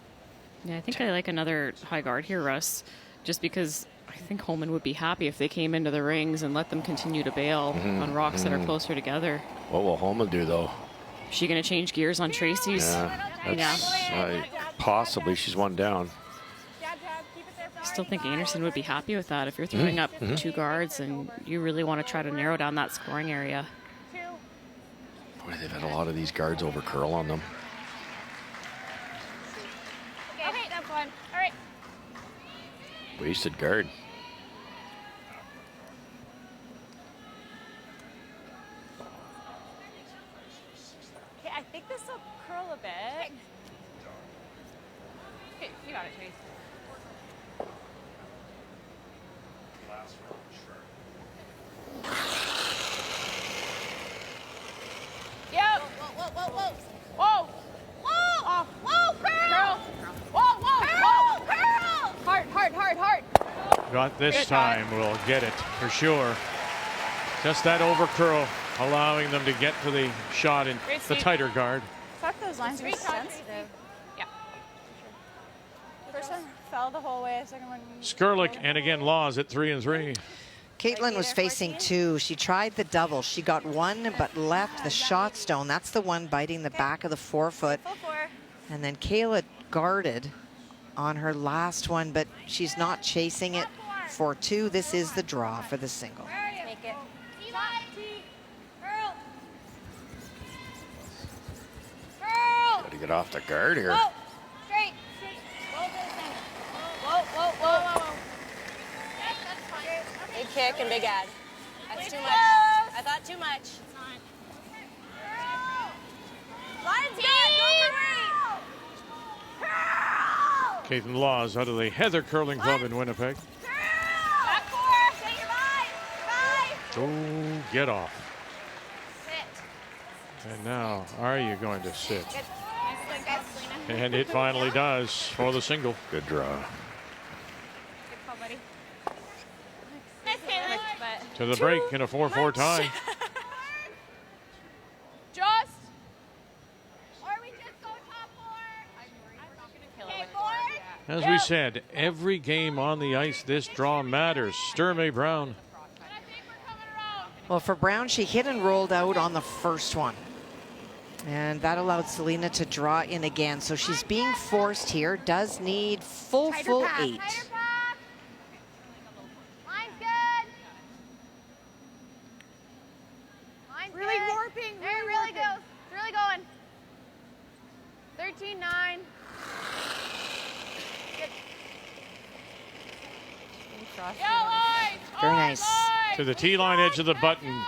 Speaker 3: Yeah, I think I like another high guard here, Russ, just because I think Homan would be happy if they came into the rings and let them continue to bail on rocks that are closer together.
Speaker 14: What will Homan do, though?
Speaker 3: Is she going to change gears on Tracy's?
Speaker 14: Yeah, possibly. She's one down.
Speaker 3: I still think Einarson would be happy with that if you're throwing up 2 guards and you really want to try to narrow down that scoring area.
Speaker 14: Boy, they've had a lot of these guards over curl on them.
Speaker 8: Okay, that's one. All right.
Speaker 14: Wasted guard.
Speaker 10: Okay, I think this will curl a bit. Okay, you got it, Trace. Yep.
Speaker 8: Whoa, whoa, whoa, whoa.
Speaker 10: Whoa.
Speaker 8: Whoa.
Speaker 10: Off.
Speaker 8: Whoa, curl.
Speaker 10: Whoa, whoa,
Speaker 8: Curl, curl.
Speaker 10: Hard, hard, hard, hard.
Speaker 1: Got this time, we'll get it for sure. Just that over curl, allowing them to get to the shot in the tighter guard.
Speaker 13: Fuck, those lines are sensitive.
Speaker 10: Yeah.
Speaker 13: First one fell the whole way, second one.
Speaker 1: Skurlik, and again, Laws at 3-3.
Speaker 7: Caitlin was facing 2. She tried the double. She got 1, but left the shot stone. That's the one biting the back of the forefoot. And then Kayla guarded on her last one, but she's not chasing it for 2. This is the draw for the single.
Speaker 8: Make it. Curl. Curl.
Speaker 14: Got to get off the guard here.
Speaker 8: Whoa. Straight. Roll to the center. Whoa, whoa, whoa, whoa. Big kick and big ad. That's too much. I thought too much. Lions good.
Speaker 1: Caitlin Laws out of the Heather Curling Club in Winnipeg.
Speaker 8: Back 4. Say your bye.
Speaker 1: Oh, get off.
Speaker 8: Sit.
Speaker 1: And now, are you going to sit?
Speaker 8: Good. Nice guys, Selena.
Speaker 1: And it finally does for the single.
Speaker 14: Good draw.
Speaker 8: Good call, buddy. Nice, Caitlin.
Speaker 1: To the break in a 4-4 tie.
Speaker 10: Just.
Speaker 8: Or we just go top 4.
Speaker 10: We're not going to kill
Speaker 8: Okay,
Speaker 10: it.
Speaker 8: 4.
Speaker 1: As we said, every game on the ice, this draw matters. Sturmey Brown.
Speaker 7: Well, for Brown, she hit and rolled out on the first one. And that allowed Selena to draw in again. So she's being forced here. Does need full 8.
Speaker 8: Line's good. Line's
Speaker 10: Really
Speaker 8: good.
Speaker 10: warping,
Speaker 8: There it
Speaker 10: really
Speaker 8: really
Speaker 10: warping.
Speaker 8: goes. It's really going. 13-9. Good.
Speaker 10: Yeah, Lloyd.
Speaker 7: Very nice.
Speaker 1: To the T-line edge of the button.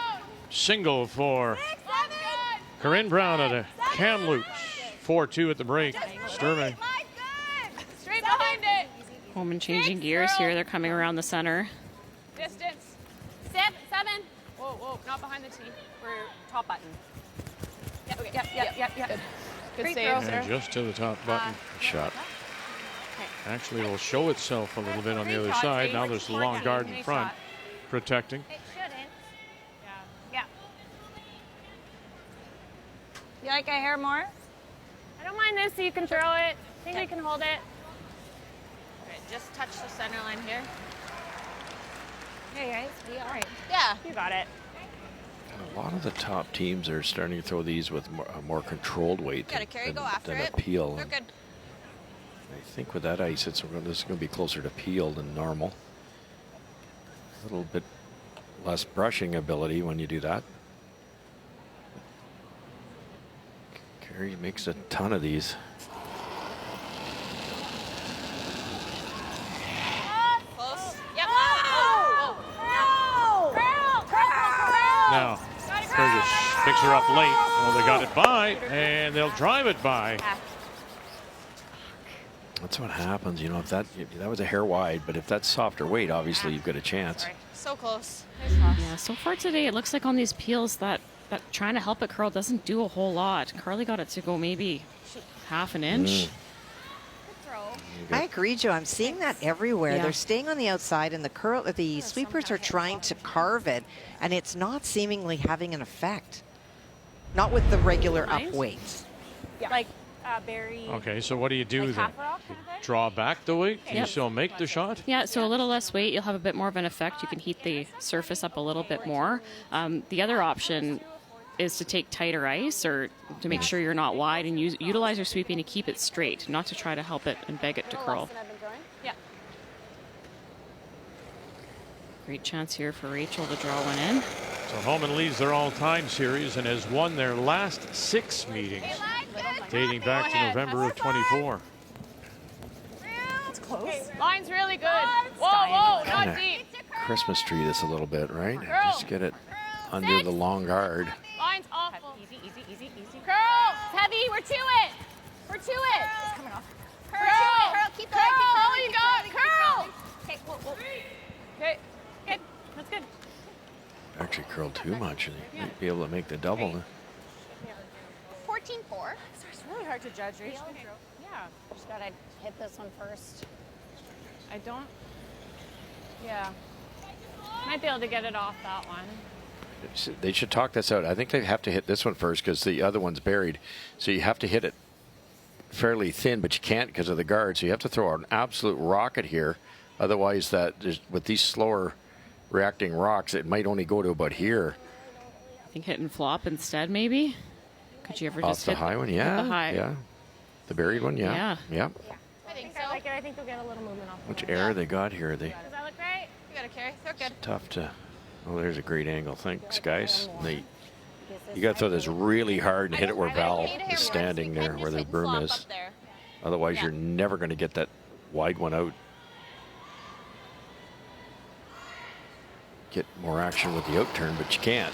Speaker 1: Single for Corinne Brown at a Kamloops. 4-2 at the break. Sturmey.
Speaker 10: Straight behind it.
Speaker 3: Homan changing gears here. They're coming around the center.
Speaker 10: Distance.
Speaker 8: 7.
Speaker 10: Whoa, whoa, not behind the tee. We're top button.
Speaker 8: Yep, yep, yep, yep, yep.
Speaker 10: Good. Good
Speaker 8: Great
Speaker 10: save,
Speaker 8: throw.
Speaker 10: sir.
Speaker 1: And just to the top button.
Speaker 14: Shot.
Speaker 1: Actually, it will show itself a little bit on the other side. Now there's the long guard in front protecting.
Speaker 8: It shouldn't. Yeah. You like a hair more? I don't mind this so you can throw it. I think we can hold it.
Speaker 10: Okay, just touch the center line here.
Speaker 8: Hey guys, be all right.
Speaker 10: Yeah. You got it.
Speaker 14: A lot of the top teams are starting to throw these with a more controlled weight
Speaker 8: Gotta carry,
Speaker 14: than,
Speaker 8: go after
Speaker 14: than
Speaker 8: it.
Speaker 14: a peel.
Speaker 8: They're good.
Speaker 14: I think with that ice, this is going to be closer to peel than normal. A little bit less brushing ability when you do that. Carey makes a ton of these.
Speaker 8: Close. Yep. Oh! No!
Speaker 1: Now, Burgess picks her up late. Well, they got it by, and they'll drive it by.
Speaker 14: That's what happens, you know, if that was a hair wide, but if that's softer weight, obviously you've got a chance.
Speaker 8: So close.
Speaker 3: Yeah, so far today, it looks like on these peels that trying to help it curl doesn't do a whole lot. Carly got it to go maybe half an inch.
Speaker 7: I agree, Joe. I'm seeing that everywhere.
Speaker 3: Yeah.
Speaker 7: They're staying on the outside, and the sweepers are trying to carve it, and it's not seemingly having an effect. Not with the regular up weight.
Speaker 13: Yeah. Like Barry.
Speaker 1: Okay, so what do you do
Speaker 13: Like
Speaker 1: then?
Speaker 13: half a rock kind of thing?
Speaker 1: Draw back the weight? Can you
Speaker 3: Yep.
Speaker 1: still make the shot?
Speaker 3: Yeah, so a little less weight, you'll have a bit more of an effect. You can heat the surface up a little bit more. The other option is to take tighter ice or to make sure you're not wide and utilize your sweeping to keep it straight, not to try to help it and beg it to curl.
Speaker 13: Yeah.
Speaker 3: Great chance here for Rachel to draw one in.
Speaker 1: So Homan leads their all-time series and has won their last 6 meetings, dating back to November of 24.
Speaker 13: It's close.
Speaker 10: Line's really good.
Speaker 13: Whoa,
Speaker 10: Whoa,
Speaker 14: Kinda
Speaker 10: not deep.
Speaker 14: Christmas tree this a little bit, right?
Speaker 10: Girl.
Speaker 14: Just get it under the long guard.
Speaker 10: Line's awful.
Speaker 13: Easy, easy, easy, easy.
Speaker 10: Curl. It's heavy. We're to it. We're to it.
Speaker 13: It's coming off.
Speaker 10: Curl.
Speaker 8: Curl. Keep
Speaker 10: Curl.
Speaker 8: going.
Speaker 10: All you got. Curl.
Speaker 8: Okay, whoa, whoa.
Speaker 10: Okay. Good. That's good.
Speaker 14: Actually curled too much, and you might be able to make the double.
Speaker 8: 14-4.
Speaker 13: It's really hard to judge, Rachel.
Speaker 10: Yeah.
Speaker 8: Just gotta hit this one first.
Speaker 10: I don't. Yeah. Might be able to get it off that one.
Speaker 14: They should talk this out. I think they have to hit this one first because the other one's buried. So you have to hit it fairly thin, but you can't because of the guard. So you have to throw an absolute rocket here. Otherwise, with these slower reacting rocks, it might only go to about here.
Speaker 3: I think hit and flop instead, maybe. Could you ever
Speaker 14: Off
Speaker 3: just
Speaker 14: the
Speaker 3: hit
Speaker 14: high one?
Speaker 3: hit
Speaker 14: Yeah.
Speaker 3: the high?
Speaker 14: Yeah. The buried one? Yeah.
Speaker 3: Yeah.
Speaker 10: I think so. I like it. I think we'll get a little movement off.
Speaker 14: Which error they got here?
Speaker 10: Does that look right?
Speaker 8: You gotta carry. They're good.
Speaker 14: Tough to. Oh, there's a great angle. Thanks, guys. You got to throw this really hard and hit it where Val is standing there, where the broom is. Otherwise, you're never going to get that wide one out. Get more action with the out turn, but you can't.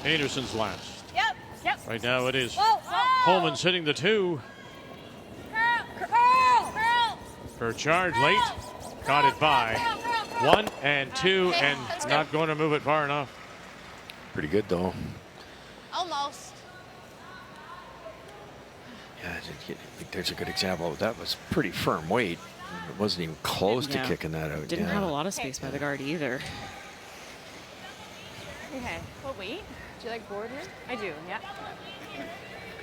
Speaker 1: Einarsson's last.
Speaker 8: Yep.
Speaker 1: Right now it is
Speaker 8: Whoa.
Speaker 1: Homan's hitting the 2.
Speaker 8: Curl.
Speaker 1: For a charge late. Got it by 1 and 2 and not going to move it far enough.
Speaker 14: Pretty good, though.
Speaker 8: Almost.
Speaker 14: Yeah, I think there's a good example. That was pretty firm weight. It wasn't even close to
Speaker 3: Yeah.
Speaker 14: kicking that out.
Speaker 3: Didn't have a lot of space by the guard either.
Speaker 10: Okay. What weight?
Speaker 9: Do you like board here?
Speaker 10: I do. Yeah.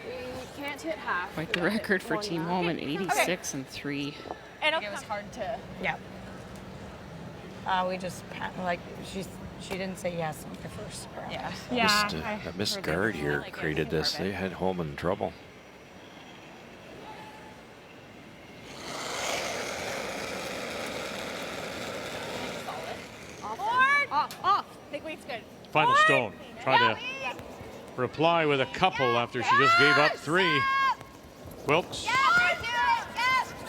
Speaker 9: We can't hit half.
Speaker 3: Quite the record for Team Homan, 86 and 3.
Speaker 10: And
Speaker 13: It was hard to.
Speaker 17: Yeah. We just she didn't say yes on the first round.
Speaker 13: Yeah.
Speaker 14: That missed guard here created this. They had Homan in trouble.
Speaker 10: Off. Big weight's good.
Speaker 1: Final stone. Try to reply with a couple after she just gave up 3. Wilkes.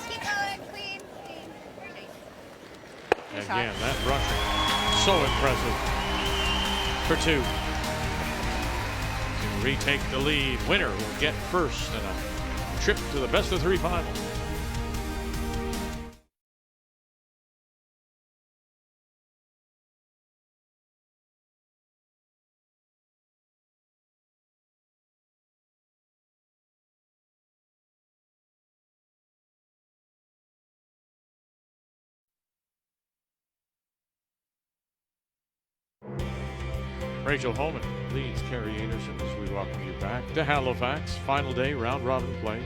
Speaker 8: Keep going. Clean.
Speaker 1: Again, that brushing. So impressive. For 2. To retake the lead. Winner will get first in a trip to the best of 3 final. Rachel Homan leads Carey Einarson as we welcome you back to Halifax. Final day, round robin play.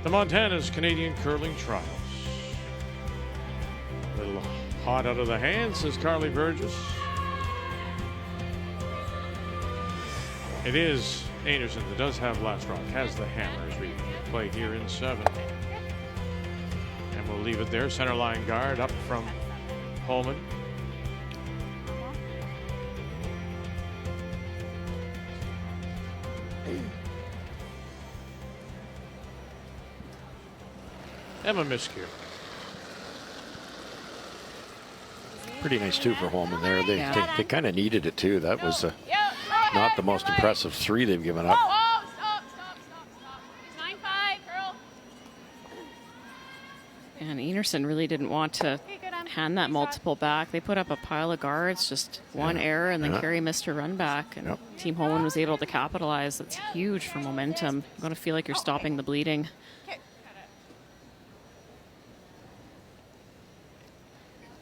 Speaker 1: The Montana's Canadian Curling Trials. A little hot out of the hand, says Carly Burgess. It is Einarson that does have last rock, has the hammer as we play here in 7. And we'll leave it there. Center line guard up from Homan. Emma Miskew.
Speaker 14: Pretty nice too for Homan there. They kind of needed it too. That was not the most impressive 3 they've given up.
Speaker 3: And Einarson really didn't want to hand that multiple back. They put up a pile of guards, just one error, and then Carey missed her run back. And Team Homan was able to capitalize. That's huge for momentum. You're going to feel like you're stopping the bleeding.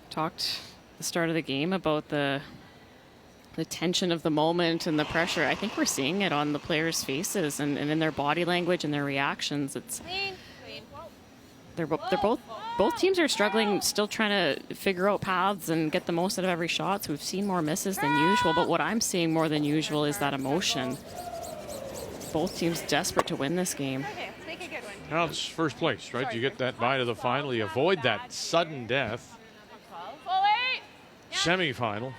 Speaker 3: Talked at the start of the game about the tension of the moment and the pressure. I think we're seeing it on the players' faces and in their body language and their reactions. It's both teams are struggling, still trying to figure out paths and get the most out of every shot. So we've seen more misses than usual, but what I'm seeing more than usual is that emotion. Both teams desperate to win this game.
Speaker 1: Now it's first place, right? You get that bye to the final. You avoid that sudden death. Semi-final.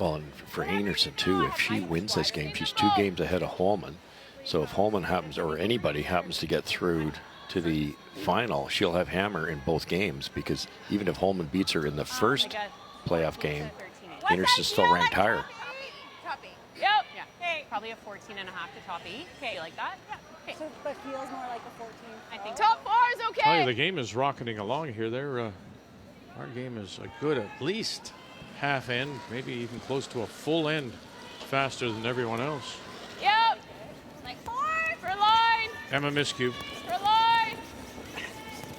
Speaker 14: Well, and for Einarson too, if she wins this game, she's 2 games ahead of Homan. So if Homan happens, or anybody happens to get through to the final, she'll have hammer in both games, because even if Homan beats her in the first playoff game, Einarson's still ranked higher.
Speaker 10: Probably a 14 and a half to top 8. Okay, you like that? Yeah. Okay.
Speaker 13: So, but feels more like a 14.
Speaker 10: I think top 4 is okay.
Speaker 1: Tell you, the game is rocketing along here. Our game is a good at least half end, maybe even close to a full end, faster than everyone else.
Speaker 10: Yep. Like 4 for line.
Speaker 1: Emma Miskew.
Speaker 10: For line.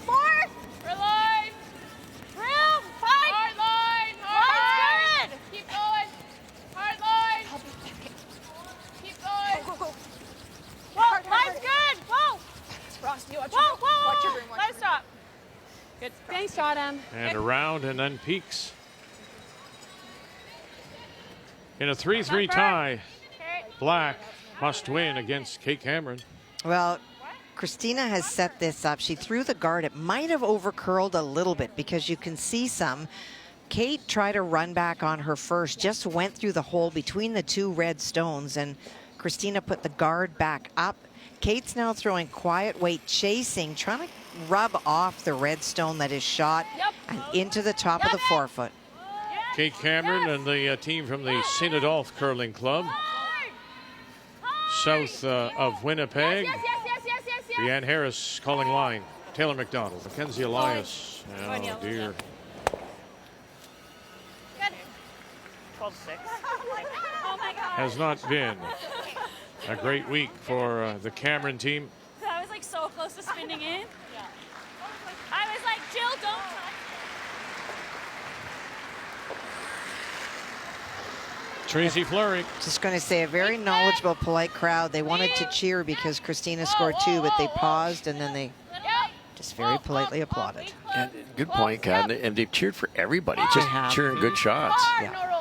Speaker 10: 4 for line. Room. 5. Hard line. Hard. Good. Keep going. Hard line. Keep going. Go, go, go. Whoa, line's good. Whoa.
Speaker 13: Ross, you watch
Speaker 10: whoa.
Speaker 13: your room.
Speaker 10: Let us stop. Good. Thanks, Showdown.
Speaker 1: And around and then peaks. In a 3-3 tie, Black must win against Kate Cameron.
Speaker 7: Well, Christina has set this up. She threw the guard. It might have over-curled a little bit because you can see some. Kate tried to run back on her first, just went through the hole between the 2 red stones, and Christina put the guard back up. Kate's now throwing quiet weight, chasing, trying to rub off the red stone that is shot and into the top of the forefoot.
Speaker 1: Kate Cameron and the team from the St. Adolphe Curling Club, south of Winnipeg. Brianne Harris calling line. Taylor McDonald, Mackenzie Elias. Oh, dear.
Speaker 10: 12-6.
Speaker 1: Has not been a great week for the Cameron team.
Speaker 10: I was like so close to spinning in. Yeah. I was like, Jill, don't.
Speaker 1: Tracy Fleury.
Speaker 7: Just going to say, a very knowledgeable, polite crowd. They wanted to cheer because Christina scored 2, but they paused and then they just very politely applauded.
Speaker 14: And good point, Kat. And they've cheered for everybody, just cheering good shots.
Speaker 7: Yeah.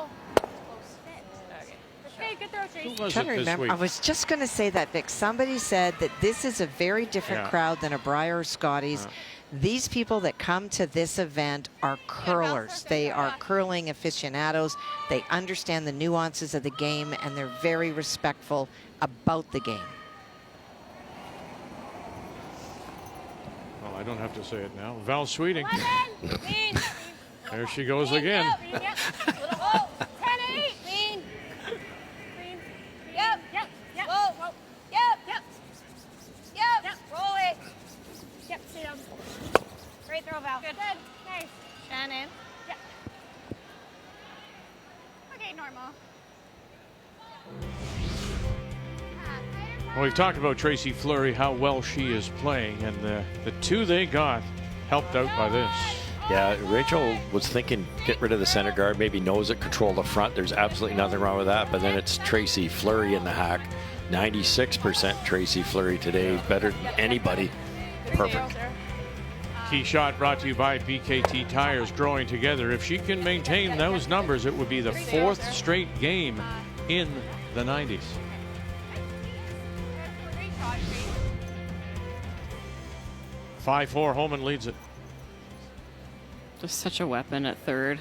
Speaker 1: Who was
Speaker 7: Trying
Speaker 1: it
Speaker 7: to
Speaker 1: this
Speaker 7: remember,
Speaker 1: week?
Speaker 7: I was just going to say that, Vic. Somebody said that this is a very different crowd than a Briar or Scotties. These people that come to this event are curlers. They are curling aficionados. They understand the nuances of the game, and they're very respectful about the game.
Speaker 1: Well, I don't have to say it now. Val Sweeting. There she goes again.
Speaker 8: Great throw, Val. Good. Nice. Shannon. Yeah. Okay, normal.
Speaker 1: Well, we've talked about Tracy Fleury, how well she is playing, and the 2 they got helped out by this.
Speaker 14: Yeah, Rachel was thinking get rid of the center guard, maybe nose it, control the front. There's absolutely nothing wrong with that, but then it's Tracy Fleury in the hack. 96% Tracy Fleury today, better than anybody. Perfect.
Speaker 1: Key shot brought to you by BKT Tires, growing together. If she can maintain those numbers, it would be the 4th straight game in the 90s.
Speaker 10: Great shot, Reed.
Speaker 1: 5-4, Homan leads it.
Speaker 3: Just such a weapon at third.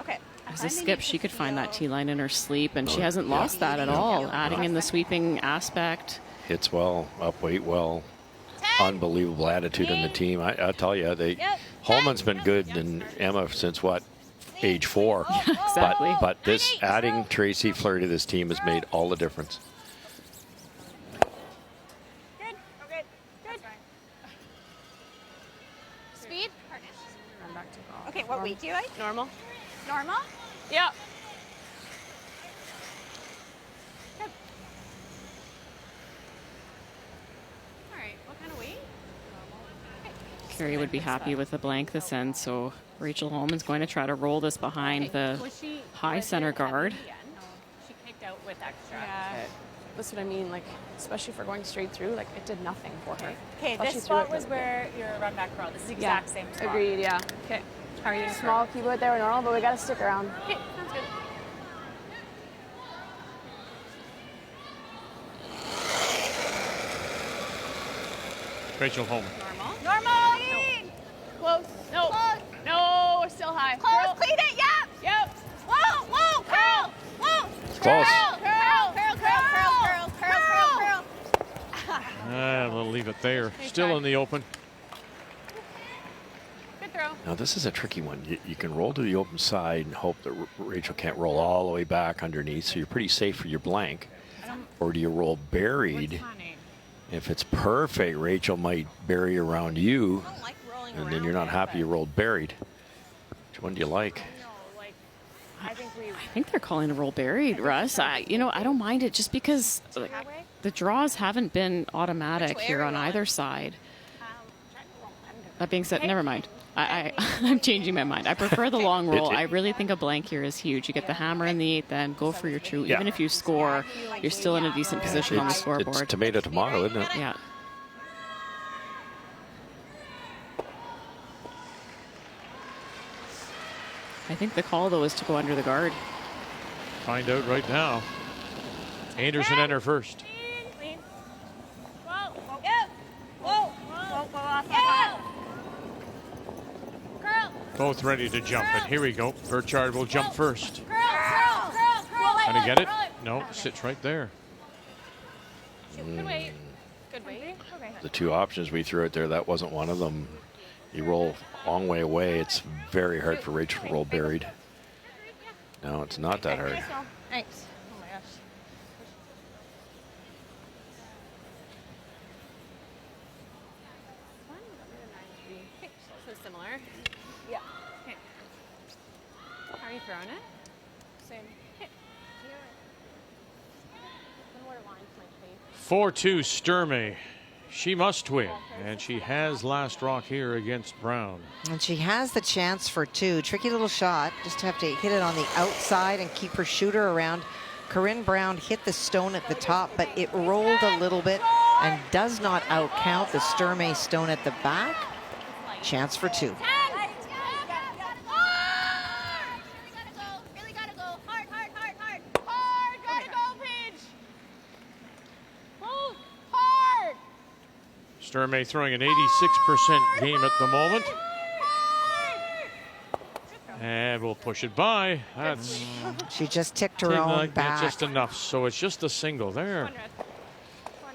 Speaker 10: Okay.
Speaker 3: As a skip, she could find that tee line in her sleep, and she hasn't lost that at all, adding in the sweeping aspect.
Speaker 14: Hits well, up weight well. Unbelievable attitude in the team. I tell you, Holman's been good in Emma since what, age 4.
Speaker 3: Exactly.
Speaker 14: But this adding Tracy Fleury to this team has made all the difference.
Speaker 10: Good. Okay. Good. Speed.
Speaker 9: Run back to golf.
Speaker 10: Okay. What weight do you like?
Speaker 9: Normal.
Speaker 10: Normal.
Speaker 9: Yeah.
Speaker 10: Good. All right. What kind of weight?
Speaker 3: Carrie would be happy with the blank this end, so Rachel Homan's going to try to roll this behind the high center guard.
Speaker 10: She kicked out with extra.
Speaker 9: Yeah. That's what I mean, like, especially for going straight through, like, it did nothing for her.
Speaker 10: Okay,
Speaker 9: Thought she
Speaker 10: this
Speaker 9: threw
Speaker 10: spot
Speaker 9: it
Speaker 10: was
Speaker 9: really
Speaker 10: where your run back curl. This is the exact same spot.
Speaker 9: Agreed, yeah. Okay.
Speaker 10: How are you?
Speaker 9: Small keyboard there, normal, but we got to stick around.
Speaker 10: Okay, sounds good.
Speaker 1: Rachel Homan.
Speaker 10: Normal.
Speaker 9: Close. No.
Speaker 10: Close.
Speaker 9: No, we're still high.
Speaker 10: Close.
Speaker 9: Curl.
Speaker 10: Clean it. Yep.
Speaker 9: Yep.
Speaker 10: Whoa. Whoa. Curl. Whoa.
Speaker 14: It's close.
Speaker 10: Curl.
Speaker 1: We'll leave it there. Still in the open.
Speaker 10: Good throw.
Speaker 14: Now this is a tricky one. You can roll to the open side and hope that Rachel can't roll all the way back underneath, so you're pretty safe for your blank. Or do you roll buried? If it's perfect, Rachel might bury around you, and then you're not happy you rolled buried. Which one do you like?
Speaker 3: I think they're calling a roll buried, Russ. I don't mind it just because the draws haven't been automatic here on either side. That being said, never mind. I'm changing my mind. I prefer the long roll. I really think a blank here is huge. You get the hammer in the 8th, then go for your true.
Speaker 14: Yeah.
Speaker 3: Even if you score, you're still in a decent position on the scoreboard.
Speaker 14: It's tomato, isn't it?
Speaker 3: Yeah. I think the call, though, is to go under the guard.
Speaker 1: Find out right now. Einarson enter first.
Speaker 10: Clean. Whoa. Yep. Whoa. Yeah. Curl.
Speaker 1: Both ready to jump, and here we go. Burchard will jump first.
Speaker 10: Curl.
Speaker 1: Gonna get it? No, sits right there.
Speaker 10: Good weight. Good weight. Okay.
Speaker 14: The two options we threw out there, that wasn't one of them. You roll a long way away. It's very hard for Rachel to roll buried. No, it's not that hard.
Speaker 10: Thanks. Oh my gosh.
Speaker 9: So similar.
Speaker 10: Yeah.
Speaker 9: Okay. How are you throwing it?
Speaker 10: Same.
Speaker 9: Okay. Then what are lines might be?
Speaker 1: 4-2 Sturmey. She must win, and she has last rock here against Brown.
Speaker 7: And she has the chance for 2. Tricky little shot. Just have to hit it on the outside and keep her shooter around. Corinne Brown hit the stone at the top, but it rolled a little bit and does not outcount the Sturmey stone at the back. Chance for 2.
Speaker 1: Sturmey throwing an 86% game at the moment. And we'll push it by. That's
Speaker 7: She just ticked her own
Speaker 1: like
Speaker 7: back.
Speaker 1: that just enough. So it's just a single there.
Speaker 10: One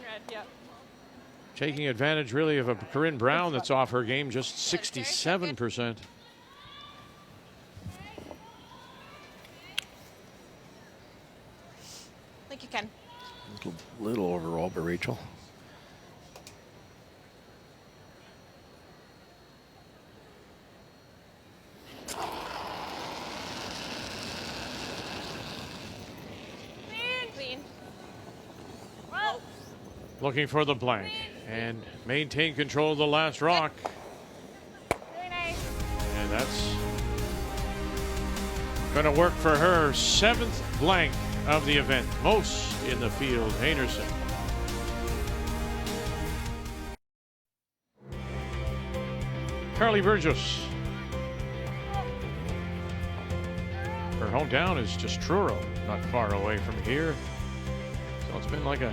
Speaker 10: red. Yep.
Speaker 1: Taking advantage really of a Corinne Brown that's off her game just 67%.
Speaker 10: Like you can.
Speaker 14: Little overall by Rachel.
Speaker 10: Clean.
Speaker 1: Looking for the blank and maintain control of the last rock.
Speaker 10: Really nice.
Speaker 1: And that's going to work for her 7th blank of the event. Most in the field, Einarson. Carly Burgess. Her hometown is just Truro, not far away from here. Well, it's been like a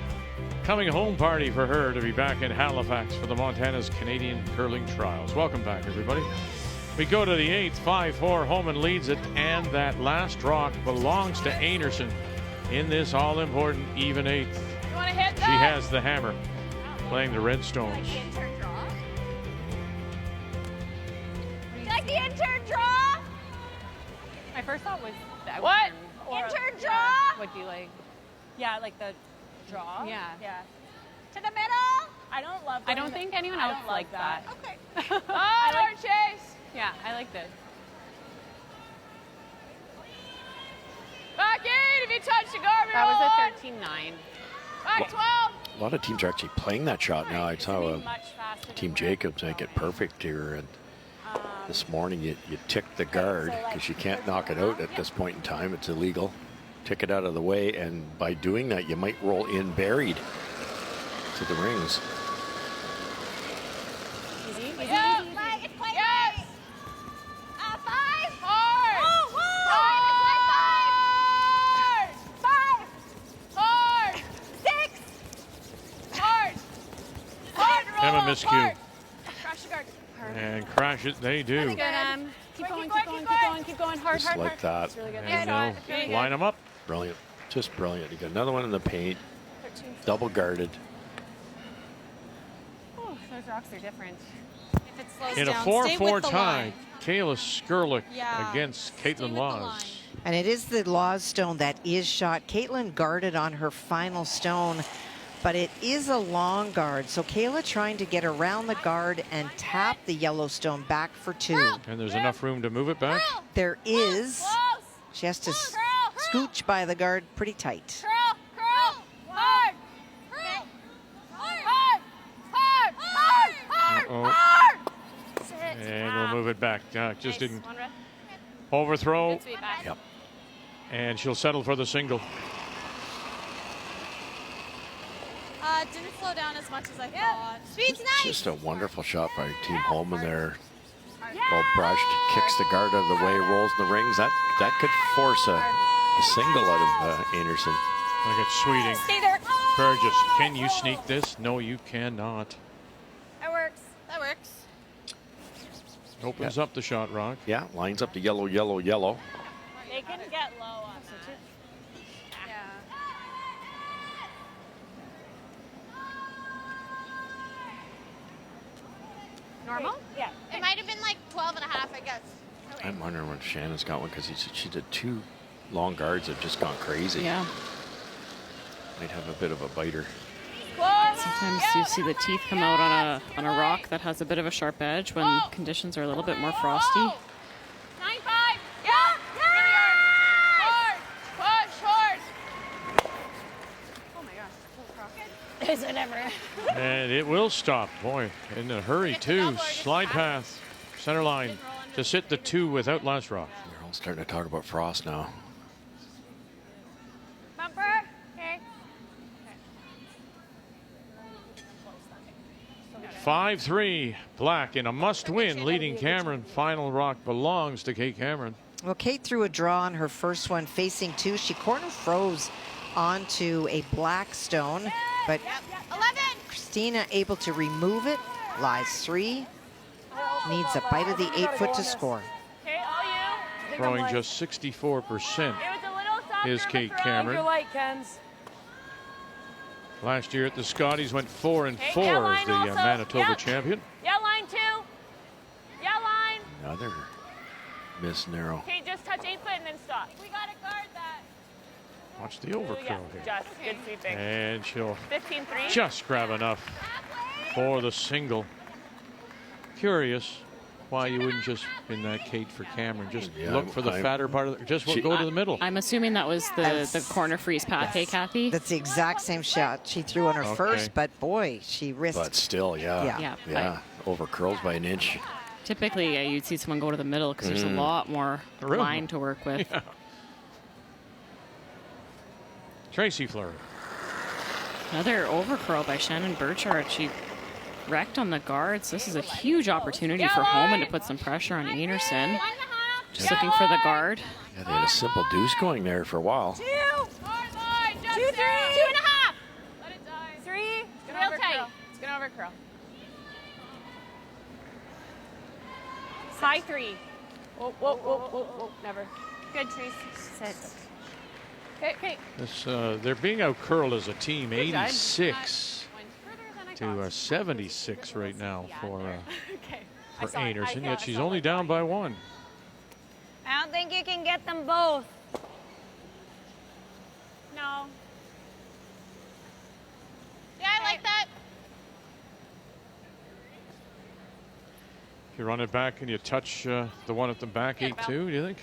Speaker 1: coming home party for her to be back in Halifax for the Montana's Canadian Curling Trials. Welcome back, everybody. We go to the 8th, 5-4. Homan leads it, and that last rock belongs to Einarson in this all-important even 8th.
Speaker 10: You want to hit that?
Speaker 1: She has the hammer, playing the Redstones.
Speaker 10: Like the intern draw?
Speaker 9: My first thought was that
Speaker 10: What?
Speaker 9: Or,
Speaker 10: Intern
Speaker 9: yeah,
Speaker 10: draw?
Speaker 9: would be like,
Speaker 13: Yeah, like the draw.
Speaker 9: yeah.
Speaker 13: Yeah.
Speaker 10: To the middle?
Speaker 13: I don't love.
Speaker 9: I don't think anyone else like that.
Speaker 10: Okay.
Speaker 9: I
Speaker 10: like chase.
Speaker 9: Yeah, I like this.
Speaker 10: Back 8 if you touch the garbage.
Speaker 9: That was a 13-9.
Speaker 10: Back 12.
Speaker 14: A lot of teams are actually playing that shot now. I saw Team Jacobs make it perfect here, and this morning you tick the guard because you can't knock it out at this point in time. It's illegal. Tick it out of the way, and by doing that, you might roll in buried to the rings.
Speaker 10: Easy, easy, yeah. Easy. It's quite yes. 5. Hard. Oh, whoa. Hard. 5. Hard. 6. Hard. Hard roll.
Speaker 1: Emma miscue.
Speaker 10: Crash the guard.
Speaker 1: And crash it, they do.
Speaker 9: Good. Keep going, keep going, keep going, keep going. Hard,
Speaker 14: Just
Speaker 9: hard,
Speaker 14: like
Speaker 9: hard.
Speaker 14: that.
Speaker 9: That's really good.
Speaker 1: And they'll line them up.
Speaker 14: Brilliant. Just brilliant. You got another one in the paint. Double guarded.
Speaker 9: Oh, those rocks are different.
Speaker 13: If it slows
Speaker 1: In a
Speaker 13: down,
Speaker 1: 4-4 tie, Kayla Skurlik
Speaker 13: Yeah.
Speaker 1: against Caitlin Laws.
Speaker 7: And it is the Laws stone that is shot. Caitlin guarded on her final stone, but it is a long guard. So Kayla trying to get around the guard and tap the yellow stone back for 2.
Speaker 1: And there's enough room to move it back.
Speaker 7: There is. She has to scooch by the guard pretty tight.
Speaker 10: Curl. Hard. Hard. Hard. Hard.
Speaker 1: Uh-oh.
Speaker 10: Hard.
Speaker 1: And we'll move it back. Just
Speaker 10: Nice.
Speaker 1: didn't
Speaker 10: One red.
Speaker 1: overthrow.
Speaker 10: Good sweep back.
Speaker 14: Yep.
Speaker 1: And she'll settle for the single.
Speaker 13: Didn't slow down as much as I thought.
Speaker 10: Speed's nice.
Speaker 14: Just a wonderful shot by Team Homan there. Well brushed, kicks the guard out of the way, rolls in the rings. That could force a single out of Einarson.
Speaker 1: Look at Sweeting.
Speaker 10: Stay there.
Speaker 1: Burgess, can you sneak this? No, you cannot.
Speaker 10: That works. That works.
Speaker 1: Opens up the shot rock.
Speaker 14: Yeah, lines up the yellow, yellow, yellow.
Speaker 10: They can get low on that.
Speaker 13: Yeah.
Speaker 10: Normal? Yeah. It might have been like 12 and a half, I guess.
Speaker 14: I'm wondering when Shannon's got one because she did 2 long guards that have just gone crazy.
Speaker 3: Yeah.
Speaker 14: Might have a bit of a biter.
Speaker 3: Sometimes you see the teeth come out on a rock that has a bit of a sharp edge when conditions are a little bit more frosty.
Speaker 10: 9-5. Yeah. Hard. Push hard.
Speaker 13: Oh my gosh.
Speaker 10: Is it ever?
Speaker 1: And it will stop. Boy, in a hurry too. Slide path, center line to sit the 2 without last rock.
Speaker 14: They're all starting to talk about frost now.
Speaker 10: Bumper. Okay.
Speaker 1: 5-3, Black in a must-win, leading Cameron. Final rock belongs to Kate Cameron.
Speaker 7: Well, Kate threw a draw on her first one, facing 2. She corner froze onto a black stone, but
Speaker 10: 11.
Speaker 7: Christina able to remove it. Lies 3. Needs a bite of the 8-foot to score.
Speaker 10: Okay, all you.
Speaker 1: Throwing just 64%
Speaker 10: It was a little softer
Speaker 1: is
Speaker 10: of a
Speaker 1: Kate
Speaker 10: throw.
Speaker 1: Cameron.
Speaker 13: Your light, Kens.
Speaker 1: Last year at the Scotties went 4-4
Speaker 10: Okay,
Speaker 1: as
Speaker 10: yeah,
Speaker 1: the
Speaker 10: line also.
Speaker 1: Manitoba
Speaker 10: Yep.
Speaker 1: champion.
Speaker 10: Yeah, line 2. Yeah, line.
Speaker 14: Another miss narrow.
Speaker 10: Okay, just touch 8 foot and then stop. We got to guard that.
Speaker 1: Watch the overcurl
Speaker 10: Yeah,
Speaker 1: here.
Speaker 10: just good sweeping.
Speaker 1: And she'll
Speaker 10: 15-3.
Speaker 1: just grab enough for the single. Curious why you wouldn't just in that Kate for Cameron. Just look for the fatter part of just go to the middle.
Speaker 3: I'm assuming that was the corner freeze path, hey, Kathy?
Speaker 7: That's the exact same shot she threw on her first, but boy, she risked.
Speaker 14: But still, yeah.
Speaker 3: Yeah.
Speaker 14: Over curls by an inch.
Speaker 3: Typically, you'd see someone go to the middle because there's a lot more line to work with.
Speaker 1: Yeah. Tracy Fleury.
Speaker 3: Another overcurl by Shannon Burchard. She wrecked on the guards. This is a huge opportunity for Homan to put some pressure on Einarson. Just looking for the guard.
Speaker 14: Yeah, they had a simple deuce going there for a while.
Speaker 10: 2. Hard line. Just 2-3. 2.5.
Speaker 13: Never curl. High 3.
Speaker 9: Whoa, whoa, whoa, whoa, whoa. Never.
Speaker 13: Good, Trace.
Speaker 9: Sit.
Speaker 13: Okay, okay.
Speaker 1: This, they're being out-curled as a team,
Speaker 13: Good job.
Speaker 1: 86 to 76 right now for Einarson, yet she's only down by 1.
Speaker 8: I don't think you can get them both.
Speaker 13: No. Yeah, I like that.
Speaker 1: If you run it back and you touch the one at the back 8-2, do you think?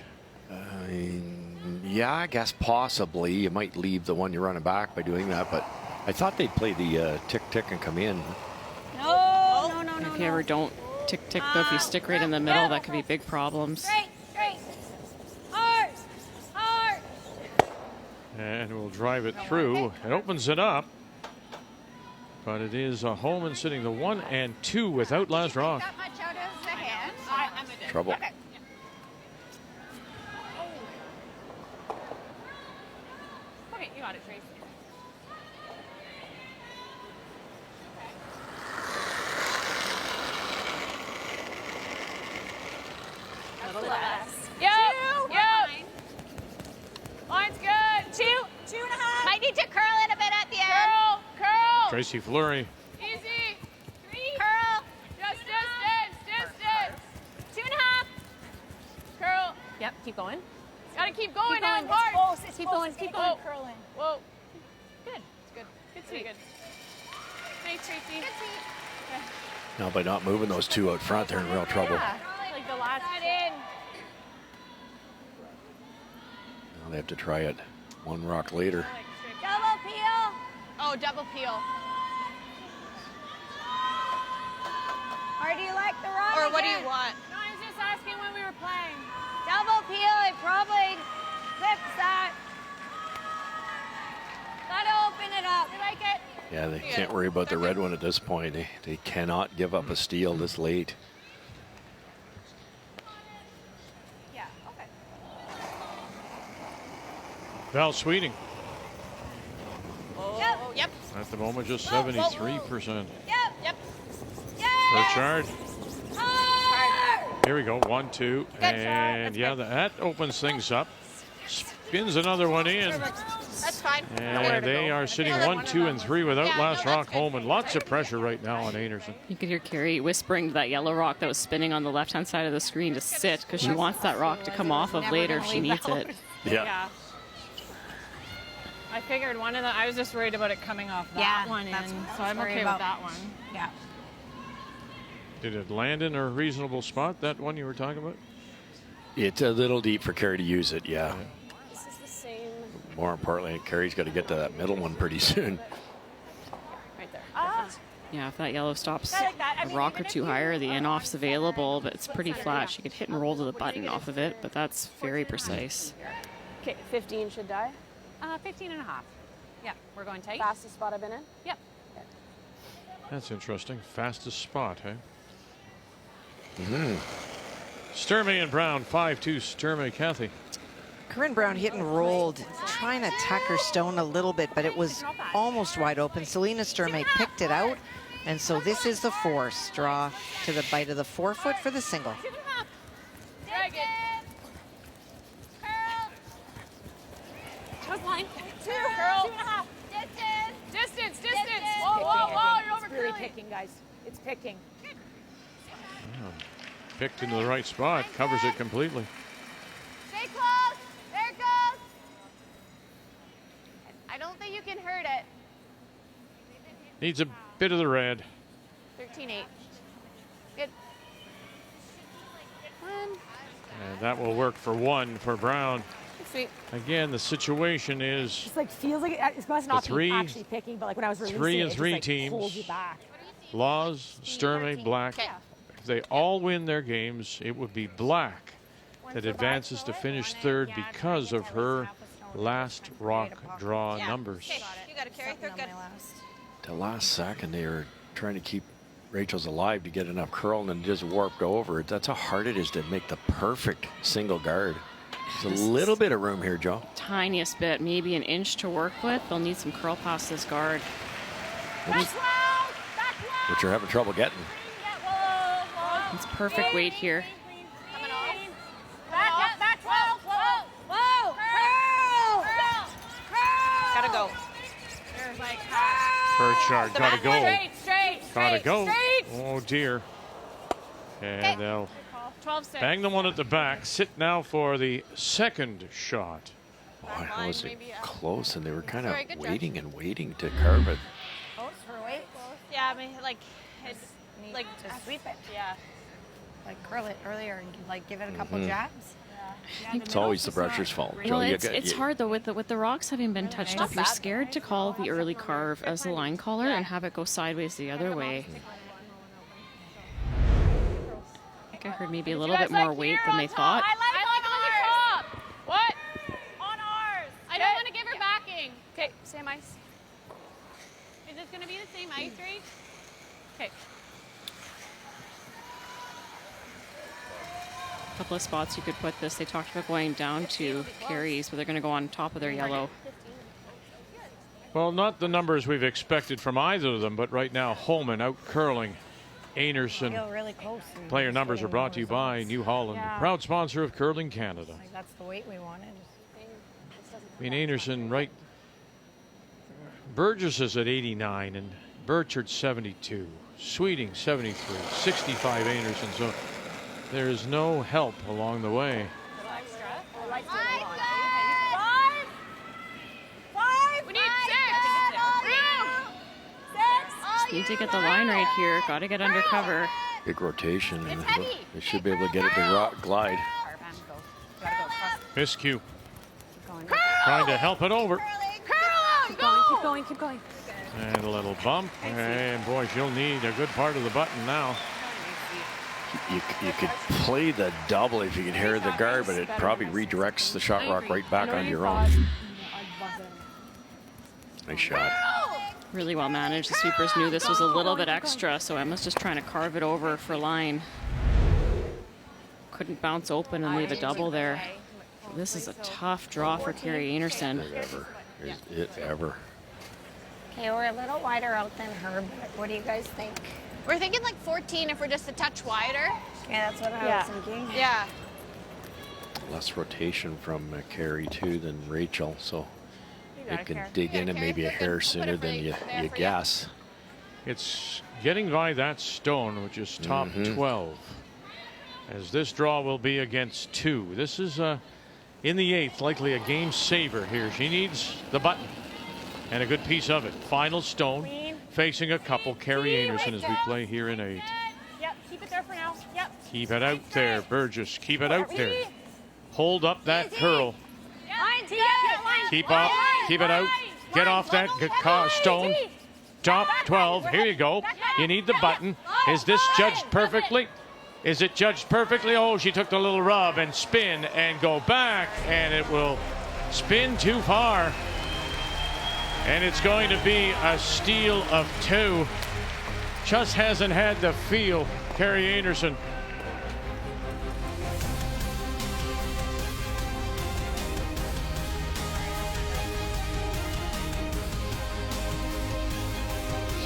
Speaker 14: Yeah, I guess possibly. You might leave the one you're running back by doing that, but I thought they'd play the tick-tick and come in.
Speaker 8: No.
Speaker 3: If you ever don't tick-tick, though, if you stick right in the middle, that could be big problems.
Speaker 8: Straight. Hard.
Speaker 1: And we'll drive it through. It opens it up. But it is a Homan sitting the 1 and 2 without last rock.
Speaker 10: That much out of the hand.
Speaker 14: Trouble.
Speaker 10: Okay.
Speaker 13: Okay, you got it, Trace. Yep. Line's good. 2.5.
Speaker 10: Might need to curl it a bit at the end.
Speaker 13: Curl.
Speaker 1: Tracy Fleury.
Speaker 13: Easy. 3.
Speaker 10: Curl.
Speaker 13: Just distance.
Speaker 10: 2.5.
Speaker 13: Curl.
Speaker 9: Yep, keep going.
Speaker 13: Gotta keep going
Speaker 9: Keep
Speaker 13: now,
Speaker 9: going.
Speaker 13: hard.
Speaker 9: Keep going.
Speaker 13: Whoa.
Speaker 10: Curling.
Speaker 13: Whoa. Good. It's good. Good sweep. Good. Thanks, Tracy.
Speaker 14: Now, by not moving those two out front, they're in real trouble.
Speaker 13: Yeah. Like the last in.
Speaker 14: Now they have to try it one rock later.
Speaker 10: Double peel.
Speaker 13: Oh, double peel.
Speaker 8: Or do you like the rock?
Speaker 13: Or what do
Speaker 8: again?
Speaker 13: you want? No, I was just asking when we were playing.
Speaker 8: Double peel. It probably clips that. Gotta open it up.
Speaker 13: You like it?
Speaker 14: Yeah, they can't worry about the red one at this point. They cannot give up a steal this late.
Speaker 13: Yeah, okay.
Speaker 1: Val Sweeting.
Speaker 13: Yep.
Speaker 1: At the moment, just 73%.
Speaker 10: Yep.
Speaker 1: Burchard.
Speaker 10: Hard.
Speaker 1: Here we go. 1, 2. And yeah, that opens things up. Spins another one in.
Speaker 10: That's fine.
Speaker 1: And they are sitting 1, 2, and 3 without last rock home. And lots of pressure right now on Einarson.
Speaker 3: You could hear Carrie whispering to that yellow rock that was spinning on the left-hand side of the screen to sit because she wants that rock to come off of later if she needs it.
Speaker 14: Yeah.
Speaker 13: I figured one of the. I was just worried about it coming off that one in, so I'm okay with that one.
Speaker 8: Yeah.
Speaker 1: Did it land in a reasonable spot, that one you were talking about?
Speaker 14: It's a little deep for Carey to use it, yeah.
Speaker 9: This is the same.
Speaker 14: More importantly, Carey's got to get to that middle one pretty soon.
Speaker 9: Right there.
Speaker 3: Yeah, if that yellow stops a rock or two higher, the in-off's available, but it's pretty flat. She could hit and roll to the button off of it, but that's very precise.
Speaker 9: Okay, 15 should die.
Speaker 13: 15.5. Yeah, we're going tight.
Speaker 9: Fastest spot I've been in?
Speaker 13: Yep.
Speaker 1: That's interesting. Fastest spot, hey? Sturmey and Brown, 5-2. Sturmey, Kathy.
Speaker 7: Corinne Brown hit and rolled, trying to tuck her stone a little bit, but it was almost wide open. Selena Sturmey picked it out, and so this is the force. Draw to the bite of the forefoot for the single.
Speaker 13: Drag it. How's line? 2. Curl.
Speaker 10: 2.5.
Speaker 13: Distance. Whoa, you're over
Speaker 17: It's really
Speaker 13: curling.
Speaker 17: picking, guys. It's picking.
Speaker 1: Picked into the right spot, covers it completely.
Speaker 10: Stay close. There it goes. I don't think you can hurt it.
Speaker 1: Needs a bit of the red.
Speaker 10: 13.8. Good.
Speaker 1: And that will work for 1 for Brown.
Speaker 13: Sweet.
Speaker 1: Again, the situation is
Speaker 17: It's like feels like it must not
Speaker 1: three-
Speaker 17: be actually picking, but like when I was releasing
Speaker 1: 3
Speaker 17: it,
Speaker 1: and
Speaker 17: it
Speaker 1: 3
Speaker 17: just, like, pulls
Speaker 1: teams.
Speaker 17: you back.
Speaker 1: Laws, Sturmey, Black. If they all win their games, it would be Black that advances to finish third because of her last rock draw numbers.
Speaker 10: You got to carry through. Good.
Speaker 14: The last second, they were trying to keep Rachel's alive to get enough curl, and then just warped over. That's how hard it is to make the perfect single guard. There's a little bit of room here, Joe.
Speaker 3: Tiniest bit, maybe an inch to work with. They'll need some curl past this guard.
Speaker 14: We're which they're having trouble getting.
Speaker 3: It's perfect weight here.
Speaker 8: Back 12. Whoa.
Speaker 17: Gotta go.
Speaker 1: Burchard gotta go. Gotta go.
Speaker 8: Straight.
Speaker 1: Oh dear. And they'll
Speaker 8: 12-6.
Speaker 1: bang the one at the back. Sit now for the second shot.
Speaker 14: Boy, that was close, and they were kind of
Speaker 8: Sorry, good
Speaker 14: waiting and waiting to carve it.
Speaker 17: Close for weight.
Speaker 8: Yeah, I mean, like, it's
Speaker 17: Need
Speaker 8: like
Speaker 17: to sweep it.
Speaker 8: Yeah.
Speaker 17: Like curl it earlier and like give it a couple jabs.
Speaker 14: It's always the brusher's fault.
Speaker 3: Well, it's hard though with the rocks having been touched up. You're scared to call the early carve as the line caller and have it go sideways the other way. I think I heard maybe a little bit more weight than they thought.
Speaker 8: I like on top. What? On ours. I don't want to give her backing.
Speaker 9: Okay, same ice.
Speaker 8: Is this going to be the same ice rate? Okay.
Speaker 3: A couple of spots you could put this. They talked about going down to carries, but they're going to go on top of their yellow.
Speaker 1: Well, not the numbers we've expected from either of them, but right now Homan out curling Einarson.
Speaker 17: Feel really close.
Speaker 1: Player numbers are brought to you by New Holland, proud sponsor of Curling Canada.
Speaker 17: Like that's the weight we wanted.
Speaker 1: I mean, Einarson, right? Burgess is at 89 and Burchard 72. Sweeting 73. 65 Einarson. So there's no help along the way.
Speaker 8: We need 6.
Speaker 3: Just need to get the line right here. Got to get under cover.
Speaker 14: Big rotation, and they should be able to get it to glide.
Speaker 1: Miscue trying to help it over.
Speaker 9: Keep going.
Speaker 1: And a little bump. And boy, she'll need a good part of the button now.
Speaker 14: You could play the double if you could hear the guard, but it probably redirects the shot rock right back on your own. Nice shot.
Speaker 3: Really well managed. The sweepers knew this was a little bit extra, so Emma's just trying to carve it over for line. Couldn't bounce open and leave a double there. This is a tough draw for Carrie Einarson.
Speaker 14: Is it ever?
Speaker 17: Okay, we're a little wider out than her, but what do you guys think?
Speaker 8: We're thinking like 14 if we're just a touch wider.
Speaker 17: Yeah, that's what I was thinking.
Speaker 8: Yeah.
Speaker 14: Less rotation from Carrie too than Rachel, so they can dig in and maybe a hair sooner than you guess.
Speaker 1: It's getting by that stone, which is top 12. As this draw will be against 2. This is in the 8th, likely a game saver here. She needs the button and a good piece of it. Final stone facing a couple. Carrie Einarson as we play here in 8.
Speaker 8: Yep, keep it there for now. Yep.
Speaker 1: Keep it out there, Burgess. Keep it out there. Hold up that curl. Keep up. Keep it out. Get off that stone. Top 12. Here you go. You need the button. Is this judged perfectly? Is it judged perfectly? Oh, she took the little rub and spin and go back, and it will spin too far. And it's going to be a steal of 2. Just hasn't had the feel, Carrie Einarson.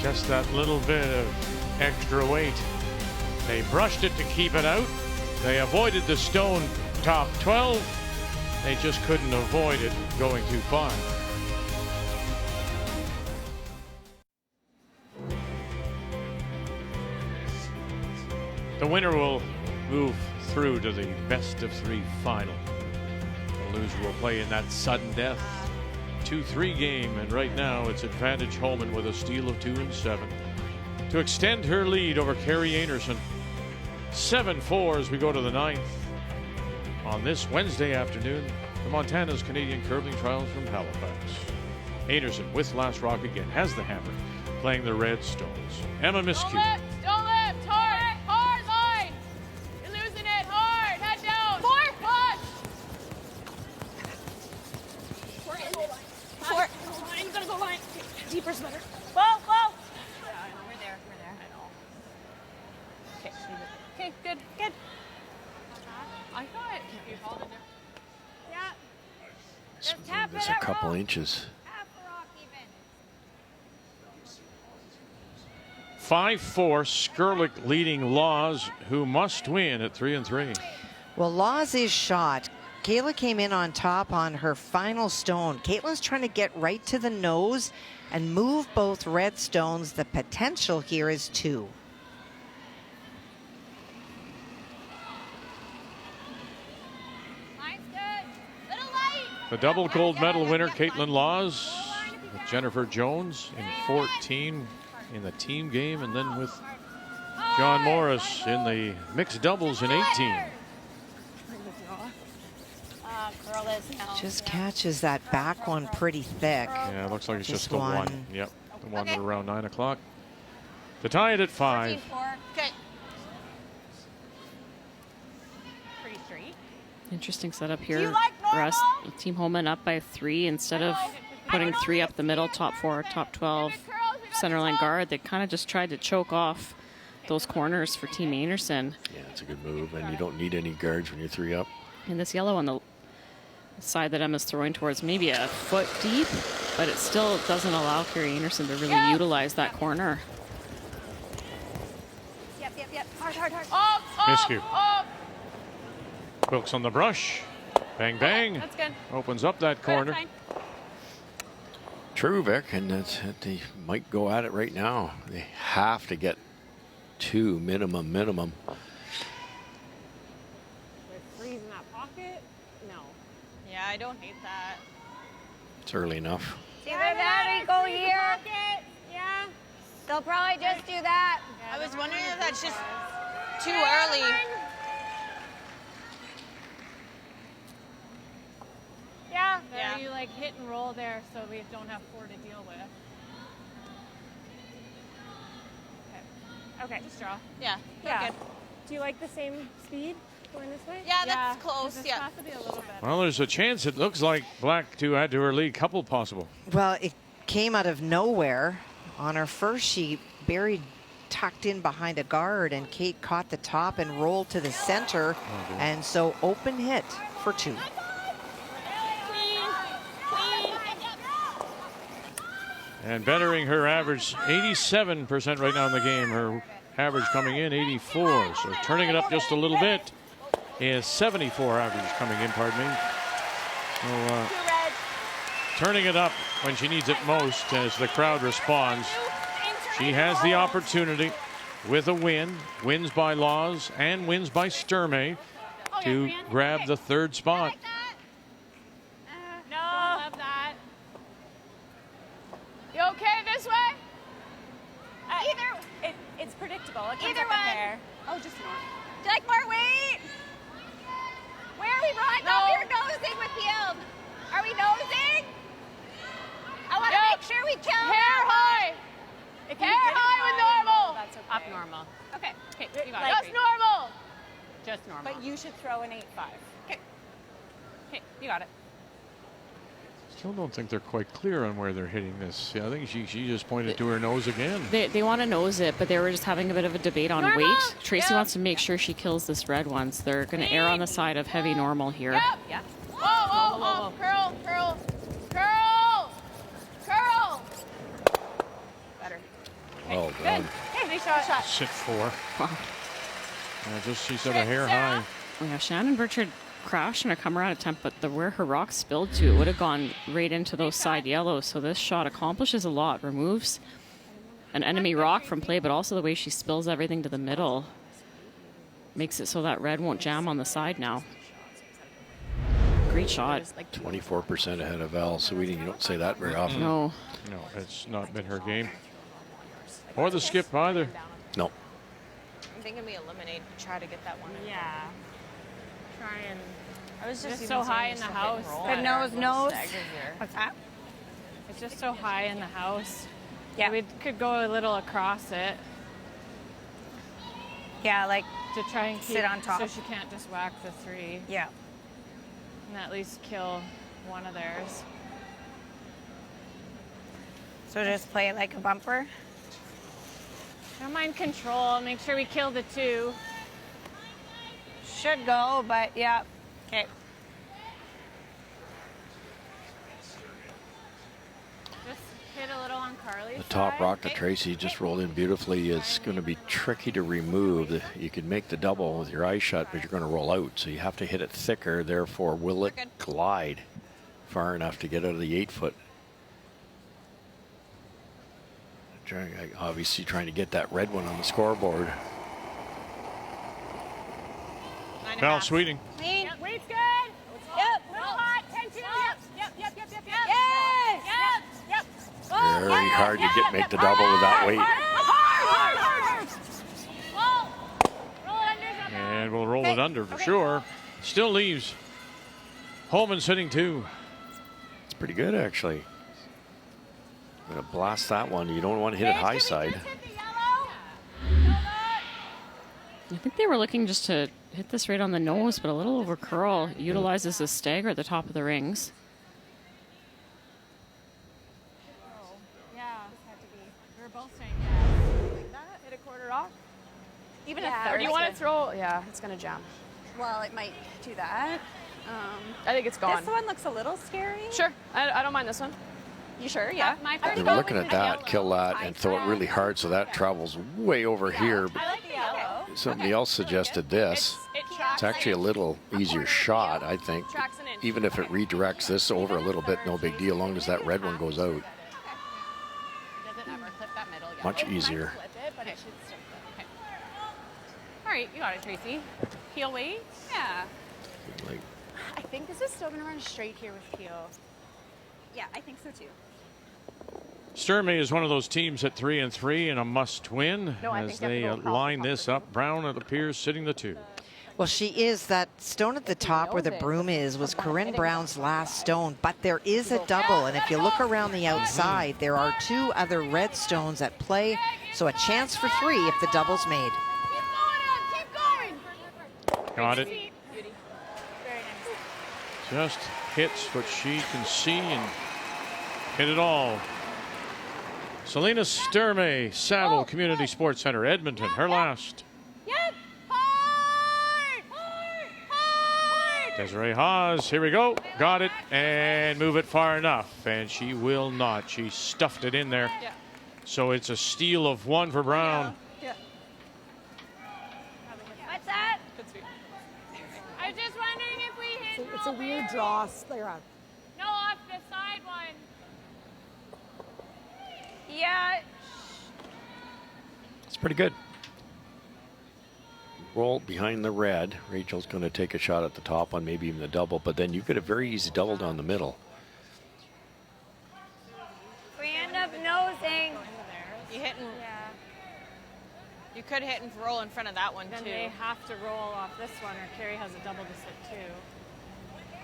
Speaker 1: Just that little bit of extra weight. They brushed it to keep it out. They avoided the stone top 12. They just couldn't avoid it going too far. The winner will move through to the best of 3 final. The loser will play in that sudden death 2-3 game, and right now it's advantage Homan with a steal of 2 and 7 to extend her lead over Carrie Einarson. 7-4 as we go to the 9th on this Wednesday afternoon. The Montana's Canadian Curling Trials from Halifax. Einarson with last rock again has the hammer, playing the red stones. Emma Miscue.
Speaker 8: Don't lift. Hard line. You're losing it. Hard. Head down. 4. Push. 4. I'm gonna go line. Deeper's better. Whoa.
Speaker 17: Yeah, I know. We're there. I know.
Speaker 8: Okay, good. I thought you called it there. Yeah. Just tap
Speaker 14: There's
Speaker 8: it
Speaker 14: a
Speaker 8: out,
Speaker 14: couple
Speaker 8: roll.
Speaker 14: inches.
Speaker 8: Half rock even.
Speaker 1: 5-4, Skurlik leading Laws, who must win at 3-3.
Speaker 7: Well, Laws is shot. Kayla came in on top on her final stone. Caitlin's trying to get right to the nose and move both red stones. The potential here is 2.
Speaker 1: The double gold medal winner, Caitlin Laws, with Jennifer Jones in 14 in the team game, and then with John Morris in the mixed doubles in 18.
Speaker 7: Just catches that back one pretty thick.
Speaker 1: Yeah, it looks like it's just the one. Yep, the one at around 9 o'clock. To tie it at 5.
Speaker 10: Okay. Pretty straight.
Speaker 3: Interesting setup here. Russ, Team Homan up by 3 instead of putting 3 up the middle, top 4, top 12, centerline guard. They kind of just tried to choke off those corners for Team Einarson.
Speaker 14: Yeah, it's a good move, and you don't need any guards when you're 3 up.
Speaker 3: And this yellow on the side that Emma's throwing towards maybe a foot deep, but it still doesn't allow Carrie Einarson to really utilize that corner.
Speaker 10: Yep. Hard.
Speaker 1: Miscue. Wilkes on the brush. Bang, bang.
Speaker 10: That's good.
Speaker 1: Opens up that corner.
Speaker 14: True, Vic, and they might go at it right now. They have to get 2 minimum.
Speaker 9: Freeze in that pocket? No.
Speaker 10: Yeah, I don't hate that.
Speaker 14: It's early enough.
Speaker 8: Either that or go here.
Speaker 10: Yeah.
Speaker 8: They'll probably just do that.
Speaker 10: I was wondering if that's just too early.
Speaker 13: Yeah. You like hit and roll there so we don't have 4 to deal with. Okay. Just draw.
Speaker 10: Yeah.
Speaker 13: Yeah.
Speaker 10: Good.
Speaker 13: Do you like the same speed going this way?
Speaker 10: Yeah, that's close.
Speaker 13: This
Speaker 10: Yeah.
Speaker 13: has to be a little bit.
Speaker 1: Well, there's a chance it looks like Black to add to her lead couple possible.
Speaker 7: Well, it came out of nowhere. On her first, she buried tucked in behind a guard, and Kate caught the top and rolled to the center, and so open hit for 2.
Speaker 1: And bettering her average, 87% right now in the game. Her average coming in 84. So turning it up just a little bit is 74 average coming in, pardon me. So turning it up when she needs it most as the crowd responds. She has the opportunity with a win, wins by Laws and wins by Sturmey to grab the 3rd spot.
Speaker 13: No. Love that. You okay this way? It's predictable. It comes
Speaker 8: Either
Speaker 13: up in
Speaker 8: one.
Speaker 13: there. Oh, just north.
Speaker 8: Do you like more weight? Where are we right now? We were nosing with Field. Are we nosing? I want to make sure we kill
Speaker 13: hair high. If hair high with normal.
Speaker 9: That's okay. Up normal.
Speaker 13: Okay.
Speaker 9: Okay, you got
Speaker 13: Just
Speaker 9: it.
Speaker 13: normal.
Speaker 9: Just normal.
Speaker 13: But you should throw an 8-5.
Speaker 9: Okay, you got it.
Speaker 1: Still don't think they're quite clear on where they're hitting this. Yeah, I think she just pointed to her nose again.
Speaker 3: They want to nose it, but they were just having a bit of a debate on
Speaker 13: Normal.
Speaker 3: weight. Tracy wants to make sure she kills this red one, so they're going to err on the side of heavy normal here.
Speaker 13: Yep. Yeah. Whoa. Curl.
Speaker 9: Better.
Speaker 14: Well
Speaker 13: Good.
Speaker 14: done.
Speaker 13: Hey, nice shot.
Speaker 1: Sit 4.
Speaker 3: Wow.
Speaker 1: Just she said a hair high.
Speaker 3: Oh, yeah, Shannon Burchard crashed in a come around attempt, but where her rock spilled to, it would have gone right into those side yellows. So this shot accomplishes a lot, removes an enemy rock from play, but also the way she spills everything to the middle makes it so that red won't jam on the side now. Great shot.
Speaker 14: 24% ahead of Al Sweeting. You don't say that very often.
Speaker 3: No,
Speaker 1: it's not been her game. Or the skip either.
Speaker 14: No.
Speaker 10: I'm thinking we try to get that one.
Speaker 13: Yeah. Try and.
Speaker 10: I was just
Speaker 13: so high in the house.
Speaker 8: The nose. What's that?
Speaker 13: It's just so high in the house.
Speaker 8: Yeah.
Speaker 13: We could go a little across it
Speaker 8: Yeah, like
Speaker 13: to try and keep,
Speaker 8: sit on top.
Speaker 13: so she can't just whack the 3.
Speaker 8: Yeah.
Speaker 13: And at least kill one of theirs.
Speaker 8: So just play it like a bumper.
Speaker 13: Don't mind control. Make sure we kill the 2.
Speaker 8: Should go, but yeah. Okay.
Speaker 13: Just hit a little on Carly's
Speaker 14: The top
Speaker 13: side.
Speaker 14: rock that Tracy just rolled in beautifully is going to be tricky to remove. You can make the double with your eyes shut, but you're going to roll out. So you have to hit it thicker. Therefore, will it glide far enough to get out of the 8-foot? Obviously trying to get that red one on the scoreboard.
Speaker 1: Val Sweeting.
Speaker 8: Clean.
Speaker 13: Yep, weight's good.
Speaker 8: Yep.
Speaker 13: Little hot. 10-2. Yep.
Speaker 8: Yes.
Speaker 14: Very hard to make the double with that weight.
Speaker 1: And we'll roll it under for sure. Still leaves. Homan's hitting 2.
Speaker 14: It's pretty good, actually. I'm going to blast that one. You don't want to hit it high side.
Speaker 3: I think they were looking just to hit this right on the nose, but a little over curl. Utilizes a stagger at the top of the rings.
Speaker 13: Yeah. We were both saying yes. Like that. Hit a quarter off.
Speaker 9: Even
Speaker 13: Yeah,
Speaker 9: a third.
Speaker 13: or
Speaker 9: Do you want to throw? Yeah, it's going to jam.
Speaker 13: Well, it might do that.
Speaker 9: I think it's gone.
Speaker 13: This one looks a little scary.
Speaker 9: Sure. I don't mind this one.
Speaker 13: You sure? Yeah. My
Speaker 14: They were looking at that, kill that, and throw it really hard so that travels way over here. But
Speaker 13: I like the yellow.
Speaker 14: somebody else suggested this. It's actually a little easier shot, I think. Even if it redirects this over a little bit, no big deal, as long as that red one goes out. Much easier.
Speaker 9: All right, you got it, Tracy. Heel weight? Yeah.
Speaker 14: Like,
Speaker 13: I think this is still going to run straight here with heel. Yeah, I think so too.
Speaker 1: Sturmey is one of those teams at 3-3 and a must win
Speaker 7: No, I
Speaker 1: as
Speaker 7: think they
Speaker 1: they
Speaker 7: have to go
Speaker 1: line this up. Brown, it appears, sitting the 2.
Speaker 7: Well, she is. That stone at the top where the broom is was Corinne Brown's last stone, but there is a double, and if you look around the outside, there are 2 other red stones at play, so a chance for 3 if the double's made.
Speaker 1: Got it. Just hits what she can see and hit it all. Selena Sturmey, Saddle Community Sports Center, Edmonton, her last. Desiree Haas, here we go. Got it and move it far enough. And she will not. She stuffed it in there.
Speaker 13: Yeah.
Speaker 1: So it's a steal of 1 for Brown.
Speaker 13: Yeah.
Speaker 8: What's that?
Speaker 13: I was just wondering if we hit.
Speaker 17: It's a weird draw.
Speaker 13: No, off the side one.
Speaker 8: Yeah.
Speaker 14: it's pretty good. Roll behind the red. Rachel's going to take a shot at the top one, maybe even the double, but then you get a very easy double down the middle.
Speaker 8: We end up nosing.
Speaker 13: You hitting? Yeah. You could hit and roll in front of that one
Speaker 3: Then
Speaker 13: too.
Speaker 3: they have to roll off this one, or Carrie has a double to sit too.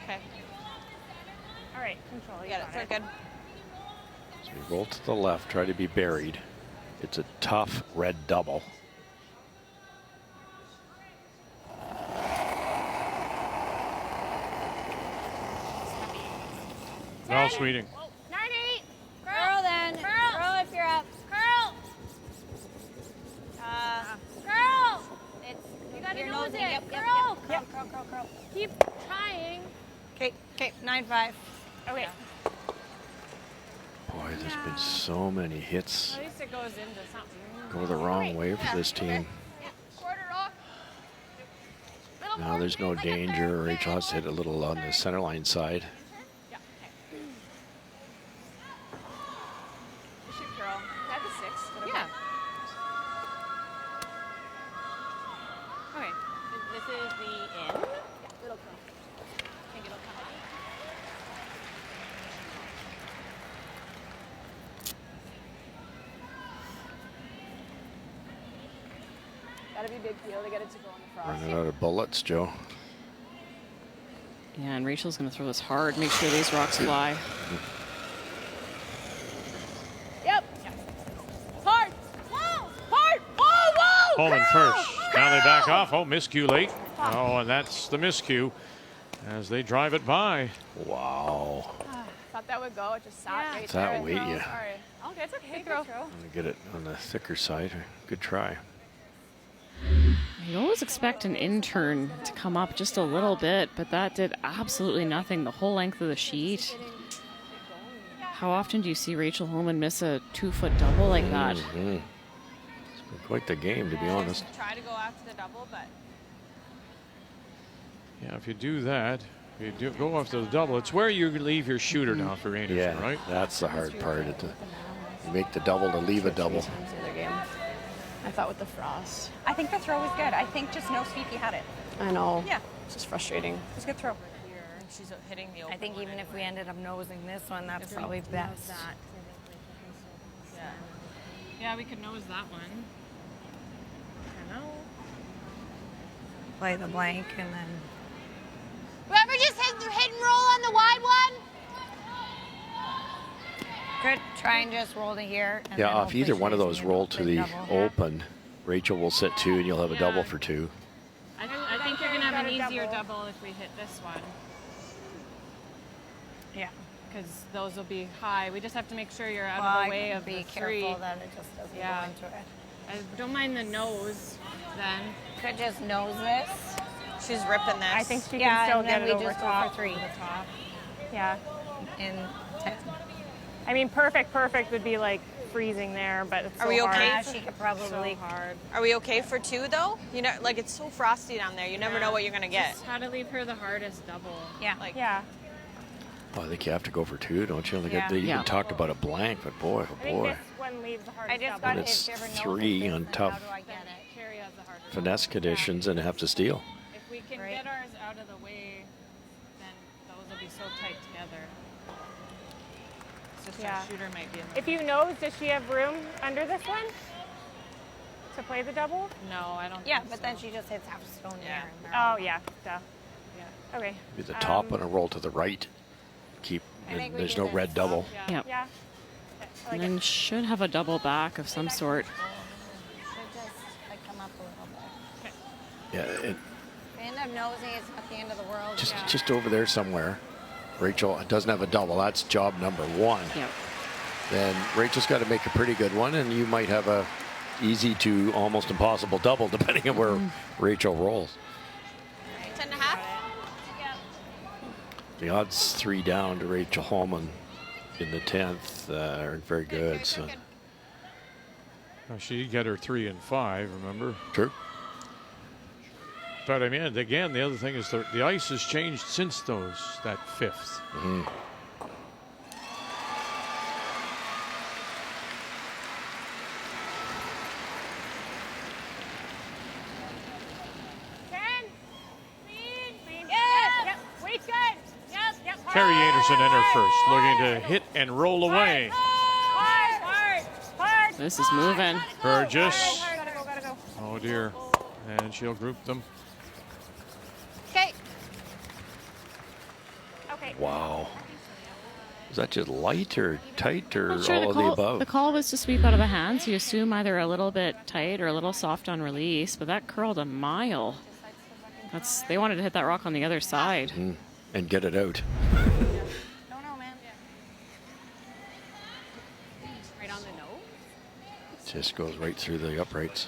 Speaker 13: Okay.
Speaker 3: All right, control. You
Speaker 8: Got
Speaker 3: got
Speaker 8: it. So good.
Speaker 14: So we roll to the left, try to be buried. It's a tough red double.
Speaker 1: Val Sweeting.
Speaker 8: 98. Curl then. Curl if you're up.
Speaker 13: Curl.
Speaker 8: Curl.
Speaker 13: It's
Speaker 8: You gotta
Speaker 13: you're
Speaker 8: nose
Speaker 13: nosing.
Speaker 8: it.
Speaker 13: Yep.
Speaker 8: Curl.
Speaker 13: Keep trying.
Speaker 17: Okay, 9-5.
Speaker 13: Okay.
Speaker 14: Boy, there's been so many hits
Speaker 13: At least it goes into something.
Speaker 14: go the wrong way for this team.
Speaker 13: Quarter off.
Speaker 14: Now there's no danger. Rachel has to hit a little on the center line side.
Speaker 13: You should curl. Have a 6. But okay.
Speaker 3: Yeah.
Speaker 13: Okay. This is the in. Yeah, it'll come. Think it'll come.
Speaker 9: Gotta be big heel to get it to go in the frost.
Speaker 14: Running out of bullets, Joe.
Speaker 3: Yeah, and Rachel's going to throw this hard. Make sure these rocks fly.
Speaker 13: Yep. Hard. Hard. Oh, whoa.
Speaker 1: Homan first. Now they back off. Oh, miscue late. Oh, and that's the miscue as they drive it by.
Speaker 14: Wow.
Speaker 9: Thought that would go. It just sat right
Speaker 14: It's
Speaker 9: there.
Speaker 14: that weight,
Speaker 9: Sorry.
Speaker 14: yeah.
Speaker 9: Okay, it's okay.
Speaker 13: Good throw.
Speaker 14: I'm going to get it on the thicker side. Good try.
Speaker 3: You always expect an in-turn to come up just a little bit, but that did absolutely nothing the whole length of the sheet. How often do you see Rachel Homan miss a 2-foot double like that?
Speaker 14: It's been quite the game, to be honest.
Speaker 10: Try to go after the double, but
Speaker 1: Yeah, if you do that, you do go after the double. It's where you leave your shooter now for Einarson,
Speaker 14: Yeah,
Speaker 1: right?
Speaker 14: that's the hard part. You make the double to leave a double.
Speaker 9: I thought with the frost.
Speaker 13: I think the throw was good. I think just no sweep, you had it.
Speaker 9: I know.
Speaker 13: Yeah.
Speaker 9: It's just frustrating.
Speaker 13: It was a good throw.
Speaker 10: here, and she's hitting the open
Speaker 17: I think
Speaker 10: one
Speaker 17: even if
Speaker 10: anyway.
Speaker 17: we ended up nosing this one, that's
Speaker 10: If we
Speaker 17: probably
Speaker 10: nose
Speaker 17: best.
Speaker 10: that. Yeah. Yeah, we could nose that one. I know.
Speaker 17: Play the blank and then.
Speaker 4: Whoever just hit and roll on the wide one.
Speaker 17: Good. Try and just roll to here. And
Speaker 14: Yeah,
Speaker 17: then
Speaker 14: if
Speaker 17: hopefully
Speaker 14: either
Speaker 17: she
Speaker 14: one of
Speaker 17: doesn't
Speaker 14: those
Speaker 17: get
Speaker 14: roll
Speaker 17: a
Speaker 14: to
Speaker 17: big
Speaker 14: the
Speaker 17: double.
Speaker 14: open, Rachel will sit 2 and you'll have a double for 2.
Speaker 10: I think you're going to have an easier double if we hit this one. Yeah, because those will be high. We just have to make sure you're out of the way of
Speaker 17: be
Speaker 10: the
Speaker 17: careful
Speaker 10: 3.
Speaker 17: that it just doesn't
Speaker 10: Yeah.
Speaker 17: go into it.
Speaker 10: I don't mind the nose then.
Speaker 17: Could just nose this.
Speaker 10: She's ripping this.
Speaker 13: I think she
Speaker 17: Yeah,
Speaker 13: can still
Speaker 17: and
Speaker 13: get
Speaker 17: then
Speaker 13: it
Speaker 17: we
Speaker 13: over
Speaker 17: just go
Speaker 13: top.
Speaker 17: for 3.
Speaker 13: Yeah.
Speaker 17: In 10.
Speaker 13: I mean, perfect would be like freezing there, but it's
Speaker 10: Are
Speaker 13: so
Speaker 10: we okay?
Speaker 13: hard.
Speaker 17: She could probably.
Speaker 10: So hard. Are we okay for 2 though? You know, like it's so frosty down there. You never know what you're gonna get. Just how to leave her the hardest double.
Speaker 17: Yeah.
Speaker 10: Like
Speaker 13: Yeah.
Speaker 14: Oh, I think you have to go for 2, don't you? Like they even talked about a blank, but boy,
Speaker 13: I
Speaker 14: oh
Speaker 13: think
Speaker 14: boy.
Speaker 13: this one leaves the hardest
Speaker 17: I just
Speaker 13: double.
Speaker 17: got
Speaker 14: It's
Speaker 17: if you ever know
Speaker 14: 3
Speaker 17: this,
Speaker 14: on
Speaker 17: then
Speaker 14: tough
Speaker 17: How do I get it?
Speaker 10: Carrie has the harder.
Speaker 14: finesse conditions and have to steal.
Speaker 10: If we can get ours out of the way, then those will be so tight together. It's just our shooter might be in the
Speaker 13: If you nose, does she have room under this one to play the double?
Speaker 10: No, I don't
Speaker 17: Yeah,
Speaker 10: think
Speaker 17: but
Speaker 10: so.
Speaker 17: then she just hits half a stone there.
Speaker 13: Oh, yeah. Duh.
Speaker 10: Yeah.
Speaker 13: Okay.
Speaker 14: Be the top and a roll to the right. Keep.
Speaker 17: think we
Speaker 14: There's
Speaker 17: do
Speaker 14: no
Speaker 17: this.
Speaker 14: red double.
Speaker 3: Yep.
Speaker 13: Yeah.
Speaker 3: And then should have a double back of some sort.
Speaker 17: Should just like come up a little bit.
Speaker 14: Yeah,
Speaker 17: If we end up nosing, it's not the end of the world.
Speaker 14: just over there somewhere. Rachel doesn't have a double. That's job number 1.
Speaker 3: Yep.
Speaker 14: Then Rachel's got to make a pretty good one, and you might have a easy to almost impossible double, depending on where Rachel rolls.
Speaker 10: 10.5.
Speaker 14: The odds 3 down to Rachel Homan in the 10th are very good. So
Speaker 1: Well, she got her 3 and 5, remember?
Speaker 14: true.
Speaker 1: But I mean, again, the other thing is the ice has changed since that 5th.
Speaker 13: Yep. Wait, good. Yep.
Speaker 1: Carrie Einarson in her first, looking to hit and roll away.
Speaker 13: Hard.
Speaker 3: This is moving.
Speaker 1: Burgess.
Speaker 13: Gotta go.
Speaker 1: Oh dear. And she'll group them.
Speaker 10: Okay.
Speaker 13: Okay.
Speaker 14: Wow. Is that just light or tight or
Speaker 3: Not sure,
Speaker 14: all of the above?
Speaker 3: The call was to sweep out of the hands. You assume either a little bit tight or a little soft on release, but that curled a mile. They wanted to hit that rock on the other side.
Speaker 14: And get it out.
Speaker 17: Don't know, man.
Speaker 10: Right on the nose.
Speaker 14: Just goes right through the uprights.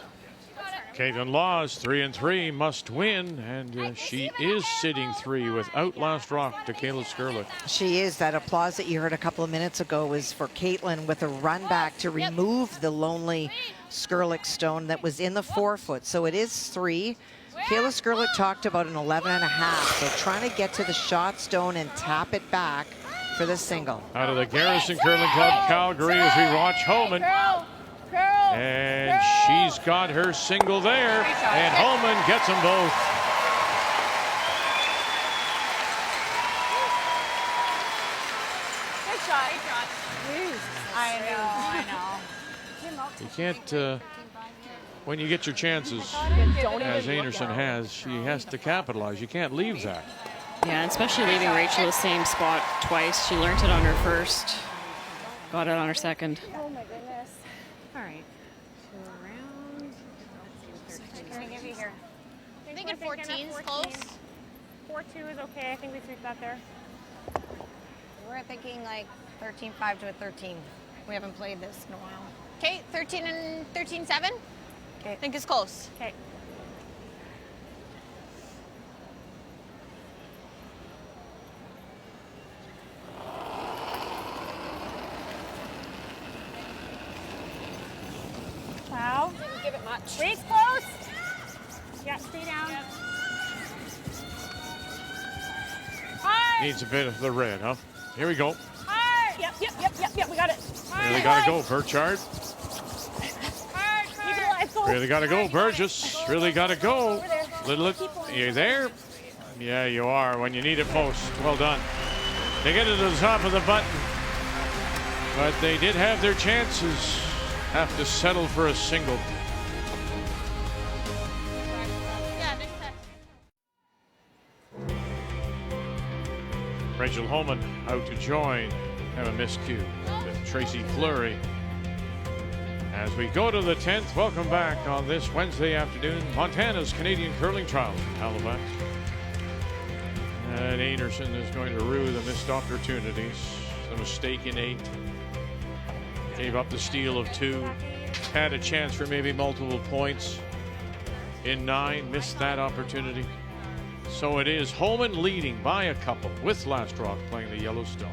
Speaker 1: Caitlin Laws, 3 and 3, must win, and she is sitting 3 without last rock to Kayla Skurlik.
Speaker 7: She is. That applause that you heard a couple of minutes ago was for Caitlin with a run back to remove the lonely Skurlik stone that was in the 4-foot. So it is 3. Kayla Skurlik talked about an 11.5. So trying to get to the shot stone and tap it back for the single.
Speaker 1: Out of the Garrison Curling Club, Calgary, as we watch Homan. And she's got her single there, and Homan gets them both.
Speaker 13: Good shot. I know.
Speaker 1: You can't, when you get your chances, as Einarson has, she has to capitalize. You can't leave that.
Speaker 3: Yeah, and especially leaving Rachel the same spot twice. She learned it on her first, got it on her second.
Speaker 13: Oh my goodness.
Speaker 10: All right.
Speaker 17: Can I give you here?
Speaker 10: I'm thinking 14 is close.
Speaker 13: 4-2 is okay. I think we sweep that there.
Speaker 17: We're thinking like 13-5 to a 13. We haven't played this in a while.
Speaker 10: Okay, 13 and 13-7.
Speaker 17: Okay.
Speaker 10: I think it's close.
Speaker 13: Okay.
Speaker 8: Waist close. Yeah, stay down. Yep.
Speaker 1: Needs a bit of the red, huh? Here we go.
Speaker 8: Hard. Yep, we got it.
Speaker 1: Really got to go, Burchard. Really got to go, Burgess. Really got to go. Are you there? Yeah, you are when you need it most. Well done. They get it to the top of the button. But they did have their chances. Have to settle for a single. Rachel Homan out to join. Have a miscue with Tracy Fleury. As we go to the 10th, welcome back on this Wednesday afternoon. Montana's Canadian Curling Trials in Halifax. And Einarson is going to rue the missed opportunities. The mistake in 8. Gave up the steal of 2. Had a chance for maybe multiple points. In 9, missed that opportunity. So it is Homan leading by a couple with Last Rock playing the Yellowstone.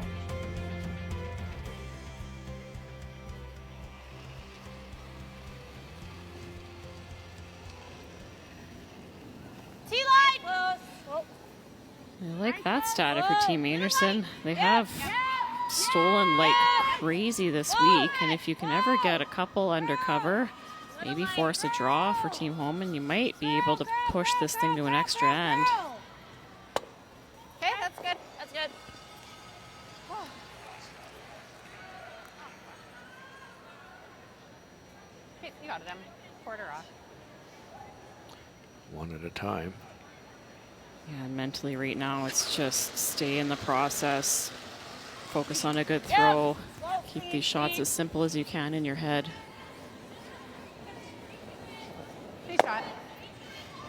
Speaker 3: I like that stat for Team Einarson. They have stolen like crazy this week, and if you can ever get a couple undercover, maybe force a draw for Team Homan, you might be able to push this thing to an extra end.
Speaker 10: Okay, that's good. That's good.
Speaker 9: Hey, you got it, Em. Quarter off.
Speaker 14: One at a time.
Speaker 3: Yeah, mentally right now it's just stay in the process, focus on a good throw, keep these shots as simple as you can in your head.
Speaker 9: Nice shot.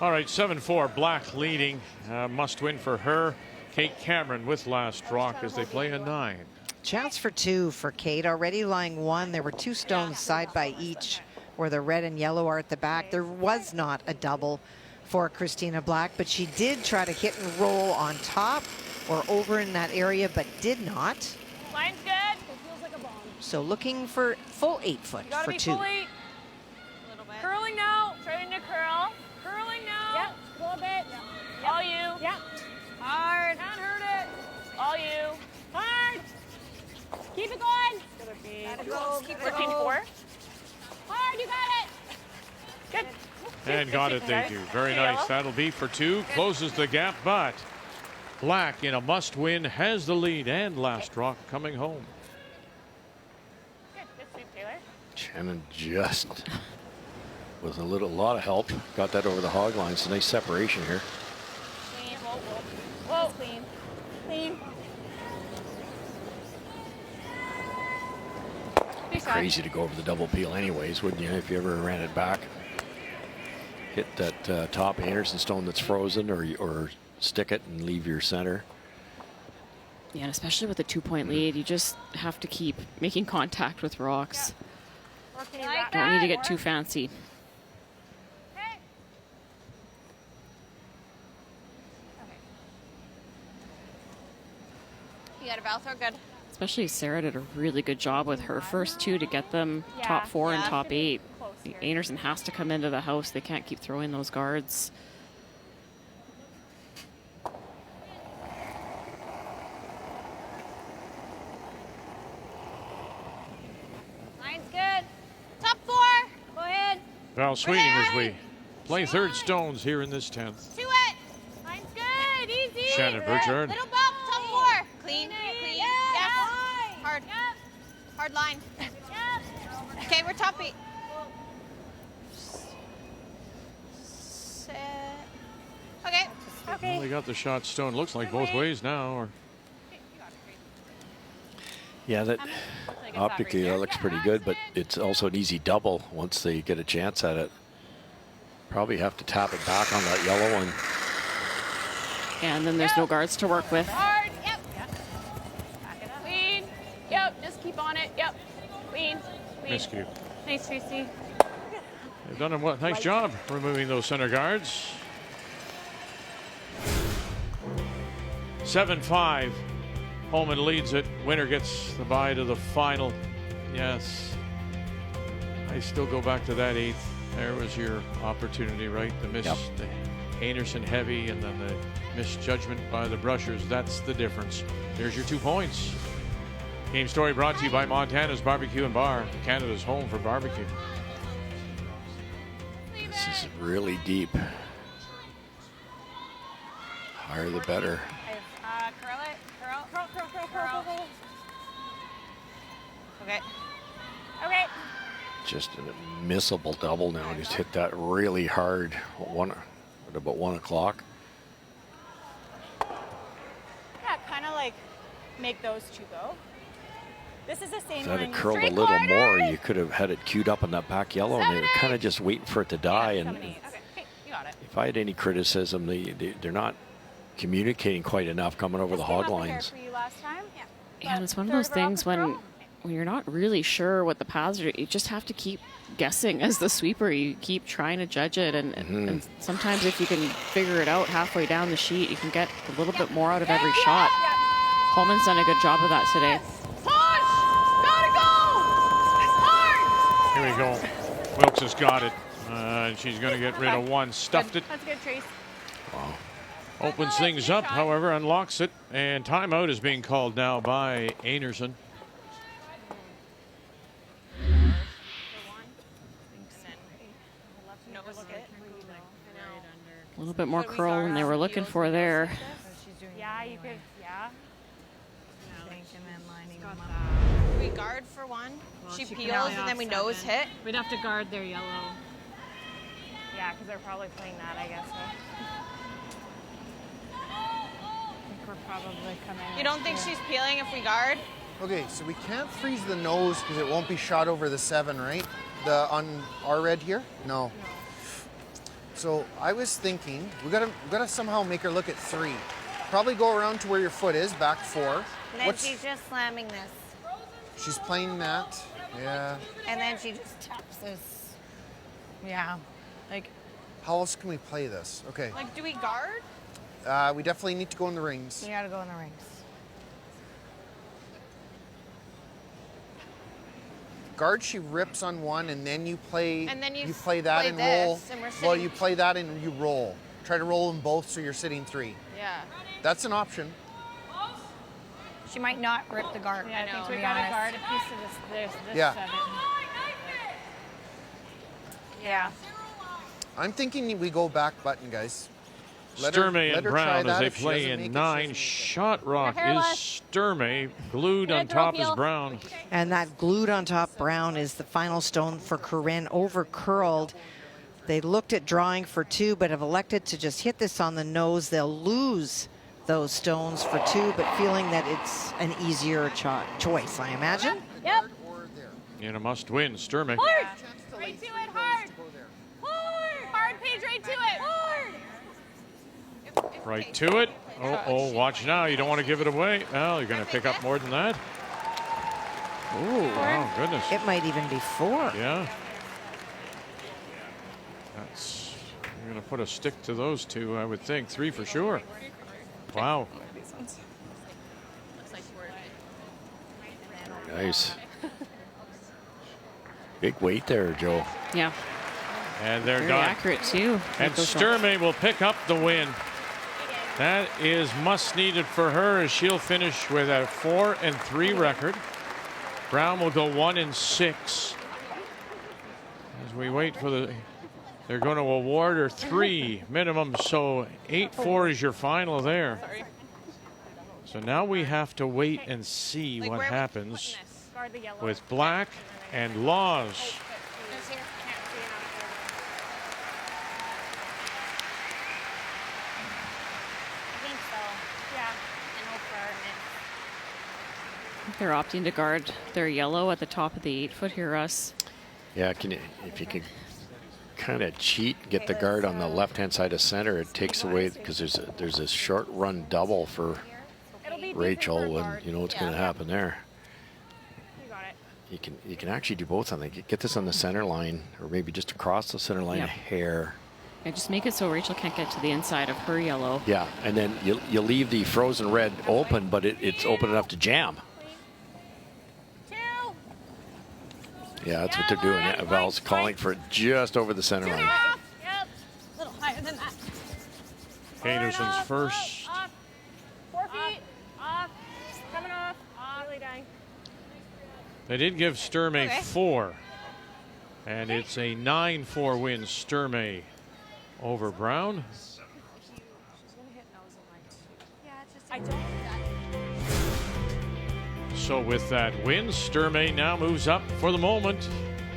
Speaker 1: All right, 7-4, Black leading. Must win for her. Kate Cameron with Last Rock as they play a 9.
Speaker 7: Chance for 2 for Kate. Already lying 1. There were 2 stones side by each where the red and yellow are at the back. There was not a double for Christina Black, but she did try to hit and roll on top or over in that area, but did not.
Speaker 8: Line's good. It feels like a bomb.
Speaker 7: So looking for full 8 foot for 2.
Speaker 8: Full 8. A little bit. Curling now. Trying to curl. Curling now. Yep. A little bit. Yep. All you. Yep. Hard. Can't hurt it. All you. Hard. Keep it going. It's gonna be. Keep it 4. Hard. You got it. Good.
Speaker 1: And got it, they do. Very nice. That'll be for 2. Closes the gap, but Black in a must-win has the lead, and Last Rock coming home.
Speaker 8: Good sweep, Taylor.
Speaker 14: Shannon just, with a lot of help, got that over the hog line. It's a nice separation here.
Speaker 8: Clean. Whoa. Clean. Clean.
Speaker 14: Crazy to go over the double peel anyways, wouldn't you, if you ever ran it back? Hit that top Einarson stone that's frozen, or stick it and leave your center.
Speaker 3: Yeah, and especially with a 2-point lead, you just have to keep making contact with rocks. Don't need to get too fancy.
Speaker 10: You got a bow throw, good.
Speaker 3: Especially Sarah did a really good job with her first 2 to get them top 4 and top 8. Einarson has to come into the house. They can't keep throwing those guards.
Speaker 10: Line's good. Top 4. Go ahead.
Speaker 1: Val Sweeting as we play third stones here in this 10th.
Speaker 10: To it. Line's good. Easy.
Speaker 1: Shannon Burchard.
Speaker 10: Little bump. Top 4. Clean. Clean. Yes. Hard. Hard line. Okay, we're top 8. Okay.
Speaker 1: Well, they got the shot stone. Looks like both ways now. Or
Speaker 14: yeah, that optically that looks pretty good, but it's also an easy double once they get a chance at it. Probably have to tap it back on that yellow one.
Speaker 3: And then there's no guards to work with.
Speaker 9: Hard. Yep. Back it up. Clean. Yep. Just keep on it. Yep. Clean.
Speaker 1: miscue.
Speaker 9: Nice, Tracy.
Speaker 1: They've done a nice job removing those center guards. 7-5. Homan leads it. Winner gets the bye to the final. Yes. I still go back to that 8th. There was your opportunity, right? The miss, the Einarson heavy, and then the misjudgment by the Brushers. That's the difference. There's your 2 points. Game story brought to you by Montana's Barbecue and Bar, Canada's home for barbecue.
Speaker 14: This is really deep. Higher the better.
Speaker 8: Curl it. Curl. Okay. Okay.
Speaker 14: Just a missable double now. Just hit that really hard at about 1 o'clock.
Speaker 13: Yeah, kind of like make those 2 go. This is the same
Speaker 14: If
Speaker 13: one.
Speaker 14: that had curled a little more, you could have had it queued up on that back yellow, and they were kind of just waiting for it to die. And
Speaker 13: Okay, you got it.
Speaker 14: if I had any criticism, they're not communicating quite enough coming over the hog lines.
Speaker 13: For you last time?
Speaker 3: Yeah, and it's one of those things when you're not really sure what the paths are, you just have to keep guessing as the sweeper. You keep trying to judge it, and sometimes if you can figure it out halfway down the sheet, you can get a little bit more out of every shot. Homan's done a good job of that today.
Speaker 1: Here we go. Wilkes has got it. And she's going to get rid of 1. Stuffed it.
Speaker 13: That's good, Trace.
Speaker 14: Wow.
Speaker 1: Opens things up, however, unlocks it. And timeout is being called now by Einarson.
Speaker 3: A little bit more curl than they were looking for there.
Speaker 13: Yeah, you could, yeah.
Speaker 8: We guard for 1. She peels and then we nose hit.
Speaker 3: We'd have to guard their yellow.
Speaker 13: Yeah, because they're probably playing that, I guess. I think we're probably coming.
Speaker 8: You don't think she's peeling if we guard?
Speaker 18: Okay, so we can't freeze the nose because it won't be shot over the 7, right? On our red here? No. So I was thinking we gotta somehow make her look at 3. Probably go around to where your foot is, back 4.
Speaker 8: And then she's just slamming this.
Speaker 18: She's playing that. Yeah.
Speaker 8: And then she just taps this. Yeah. Like.
Speaker 18: How else can we play this? Okay.
Speaker 8: Like, do we guard?
Speaker 18: We definitely need to go in the rings.
Speaker 8: You gotta go in the rings.
Speaker 18: Guard, she rips on 1, and then you play.
Speaker 8: And then you
Speaker 18: play that
Speaker 8: play
Speaker 18: and
Speaker 8: this,
Speaker 18: roll.
Speaker 8: and we're
Speaker 18: Well,
Speaker 8: sitting-
Speaker 18: you play that and you roll. Try to roll them both so you're sitting 3.
Speaker 8: Yeah.
Speaker 18: That's an option.
Speaker 8: She might not rip the guard.
Speaker 13: Yeah, I think we gotta guard a piece of this
Speaker 18: Yeah.
Speaker 13: 7.
Speaker 8: Yeah.
Speaker 18: I'm thinking we go back button, guys.
Speaker 1: Sturmey and Brown as they
Speaker 18: If she
Speaker 1: play
Speaker 18: doesn't make
Speaker 1: in
Speaker 18: it,
Speaker 1: 9. Shot rock is Sturmey. Glued on top is Brown.
Speaker 7: And that glued on top Brown is the final stone for Corinne, over curled. They looked at drawing for 2, but have elected to just hit this on the nose. They'll lose those stones for 2, but feeling that it's an easier choice, I imagine.
Speaker 13: Yep.
Speaker 1: In a must-win, Sturmey.
Speaker 13: Hard. Right to it, hard. Hard, Paige, right to it. Hard.
Speaker 1: Right to it. Oh, watch now. You don't want to give it away. Well, you're going to pick up more than that. Ooh, wow, goodness.
Speaker 7: It might even be 4.
Speaker 1: Yeah. You're going to put a stick to those 2, I would think. 3 for sure. Wow.
Speaker 14: Nice. Big weight there, Joe.
Speaker 3: Yeah.
Speaker 1: And they're
Speaker 3: Very
Speaker 1: done.
Speaker 3: accurate, too.
Speaker 1: And Sturmey will pick up the win. That is must needed for her as she'll finish with a 4-3 record. Brown will go 1-6. As we wait for they're going to award her 3 minimum, so 8-4 is your final there. So now we have to wait and see what happens with Black and Laws.
Speaker 3: They're opting to guard their yellow at the top of the 8-foot here, Russ.
Speaker 14: Yeah, if you can kind of cheat, get the guard on the left-hand side of center, it takes away, because there's a short run double for Rachel, and you know what's going to happen there. You can actually do both on the get this on the center line, or maybe just across the center line a hair.
Speaker 3: Yeah, just make it so Rachel can't get to the inside of her yellow.
Speaker 14: Yeah, and then you leave the frozen red open, but it's open enough to jam. Yeah, that's what they're doing. Val's calling for it just over the center line.
Speaker 8: Yep. A little higher than that.
Speaker 1: Anderson's first.
Speaker 8: Off. 4 feet. Off. Coming off. Really dying.
Speaker 1: They did give Sturmey
Speaker 8: Okay.
Speaker 1: 4. And it's a 9-4 win, Sturmey over Brown.
Speaker 8: I don't.
Speaker 1: So with that win, Sturmey now moves up for the moment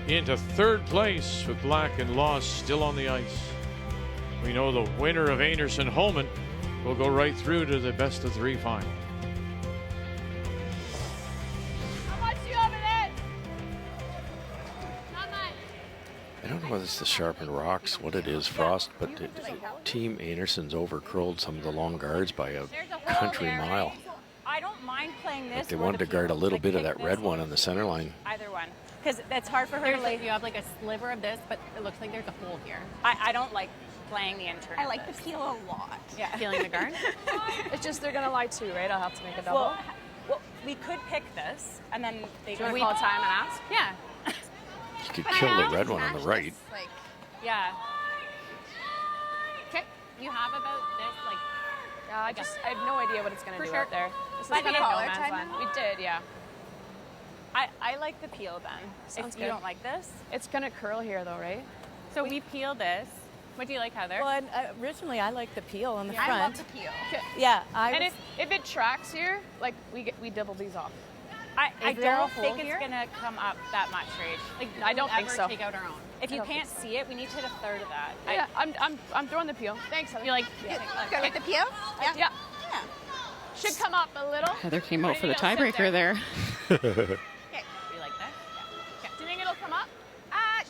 Speaker 1: into 3rd place with Black and Loss still on the ice. We know the winner of Einarson Homan will go right through to the best of 3 final.
Speaker 8: How much do you have in it? Not much.
Speaker 14: I don't know whether it's the sharpened rocks, what it is, Frost, but Team Einarson's over-curled some of the long guards by a country mile.
Speaker 13: I don't mind playing this.
Speaker 14: Like they wanted to guard a little bit of that red one on the center line.
Speaker 13: Either one. Because it's hard for her to lay. You have like a sliver of this, but it looks like there's a hole here. I don't like playing the intern.
Speaker 8: I like the peel a lot.
Speaker 13: Yeah. Peeling the guard?
Speaker 9: It's just they're going to lie too, right? I'll have to make a double.
Speaker 13: Well, we could pick this, and then they
Speaker 9: Do you want to call time and ask?
Speaker 13: Yeah.
Speaker 14: You could kill the red one on the right.
Speaker 13: Yeah. Okay. You have about this, like.
Speaker 9: I have no idea what it's going to do out there. This is
Speaker 13: But
Speaker 9: kind of
Speaker 13: you
Speaker 9: no
Speaker 13: color
Speaker 9: man's
Speaker 13: time
Speaker 9: land.
Speaker 13: now?
Speaker 9: We did, yeah.
Speaker 13: I like the peel then.
Speaker 9: Sounds
Speaker 13: if you
Speaker 9: good.
Speaker 13: don't like this.
Speaker 9: It's going to curl here though, right?
Speaker 13: So we peel this. What do you like, Heather?
Speaker 17: Well, and, originally I like the peel on the
Speaker 13: Yeah.
Speaker 17: front.
Speaker 13: I love the peel.
Speaker 17: Yeah,
Speaker 9: And if it tracks here, like we double these off.
Speaker 13: I
Speaker 9: Is there a
Speaker 13: don't
Speaker 9: hole
Speaker 13: think
Speaker 9: here?
Speaker 13: it's gonna come up that much, Rach. Like
Speaker 9: I don't think
Speaker 13: ever
Speaker 9: so.
Speaker 13: Take out our own. If
Speaker 9: I
Speaker 13: you
Speaker 9: don't
Speaker 13: can't
Speaker 9: think
Speaker 13: see it, we need to hit a third of that.
Speaker 9: Yeah, I'm throwing the peel. Thanks, Heather.
Speaker 13: You like?
Speaker 8: Go with the peel?
Speaker 9: Yeah. Should come up a little.
Speaker 3: Heather came out for the
Speaker 9: Ready to go, sit
Speaker 3: tiebreaker there.
Speaker 13: You like that?
Speaker 9: Do you think it'll come up?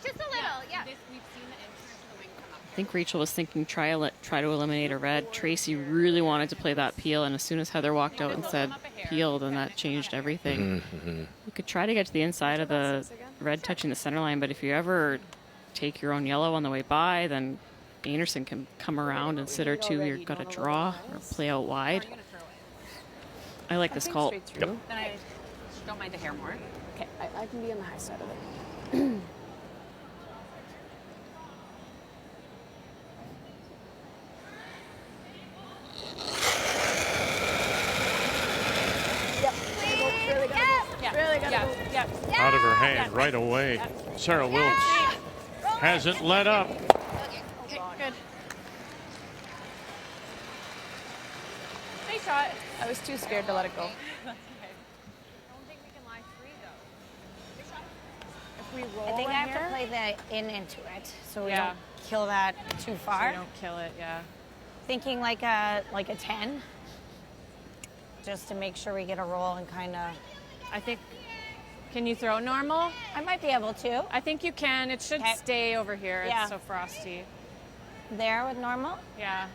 Speaker 8: Just a little, yeah.
Speaker 13: We've seen the entrance of the wing come up.
Speaker 3: I think Rachel was thinking try to eliminate a red. Tracy really wanted to play that peel, and as soon as Heather walked out and said peel, then that changed everything. You could try to get to the inside of the red touching the center line, but if you ever take your own yellow on the way by, then Einarson can come around and sit or two. You've got to draw or play out wide. I like this call.
Speaker 13: Then I don't mind the hair more.
Speaker 9: Okay, I can be on the high side of it.
Speaker 1: Out of her hand right away. Sarah Wilkes hasn't let up.
Speaker 13: Okay, good. Nice shot.
Speaker 9: I was too scared to let it go.
Speaker 13: If we roll
Speaker 8: I think I
Speaker 13: in
Speaker 8: have
Speaker 13: here,
Speaker 8: to play the into it, so we
Speaker 13: Yeah.
Speaker 8: don't kill that too
Speaker 13: so
Speaker 8: far.
Speaker 13: you don't kill it. Yeah.
Speaker 8: Thinking like a 10, just to make sure we get a roll and kind of.
Speaker 13: I think. Can you throw normal?
Speaker 8: I might be able to.
Speaker 13: I think you can. It should stay over here.
Speaker 8: Yeah.
Speaker 13: It's so frosty.
Speaker 8: There with normal.
Speaker 13: Yeah.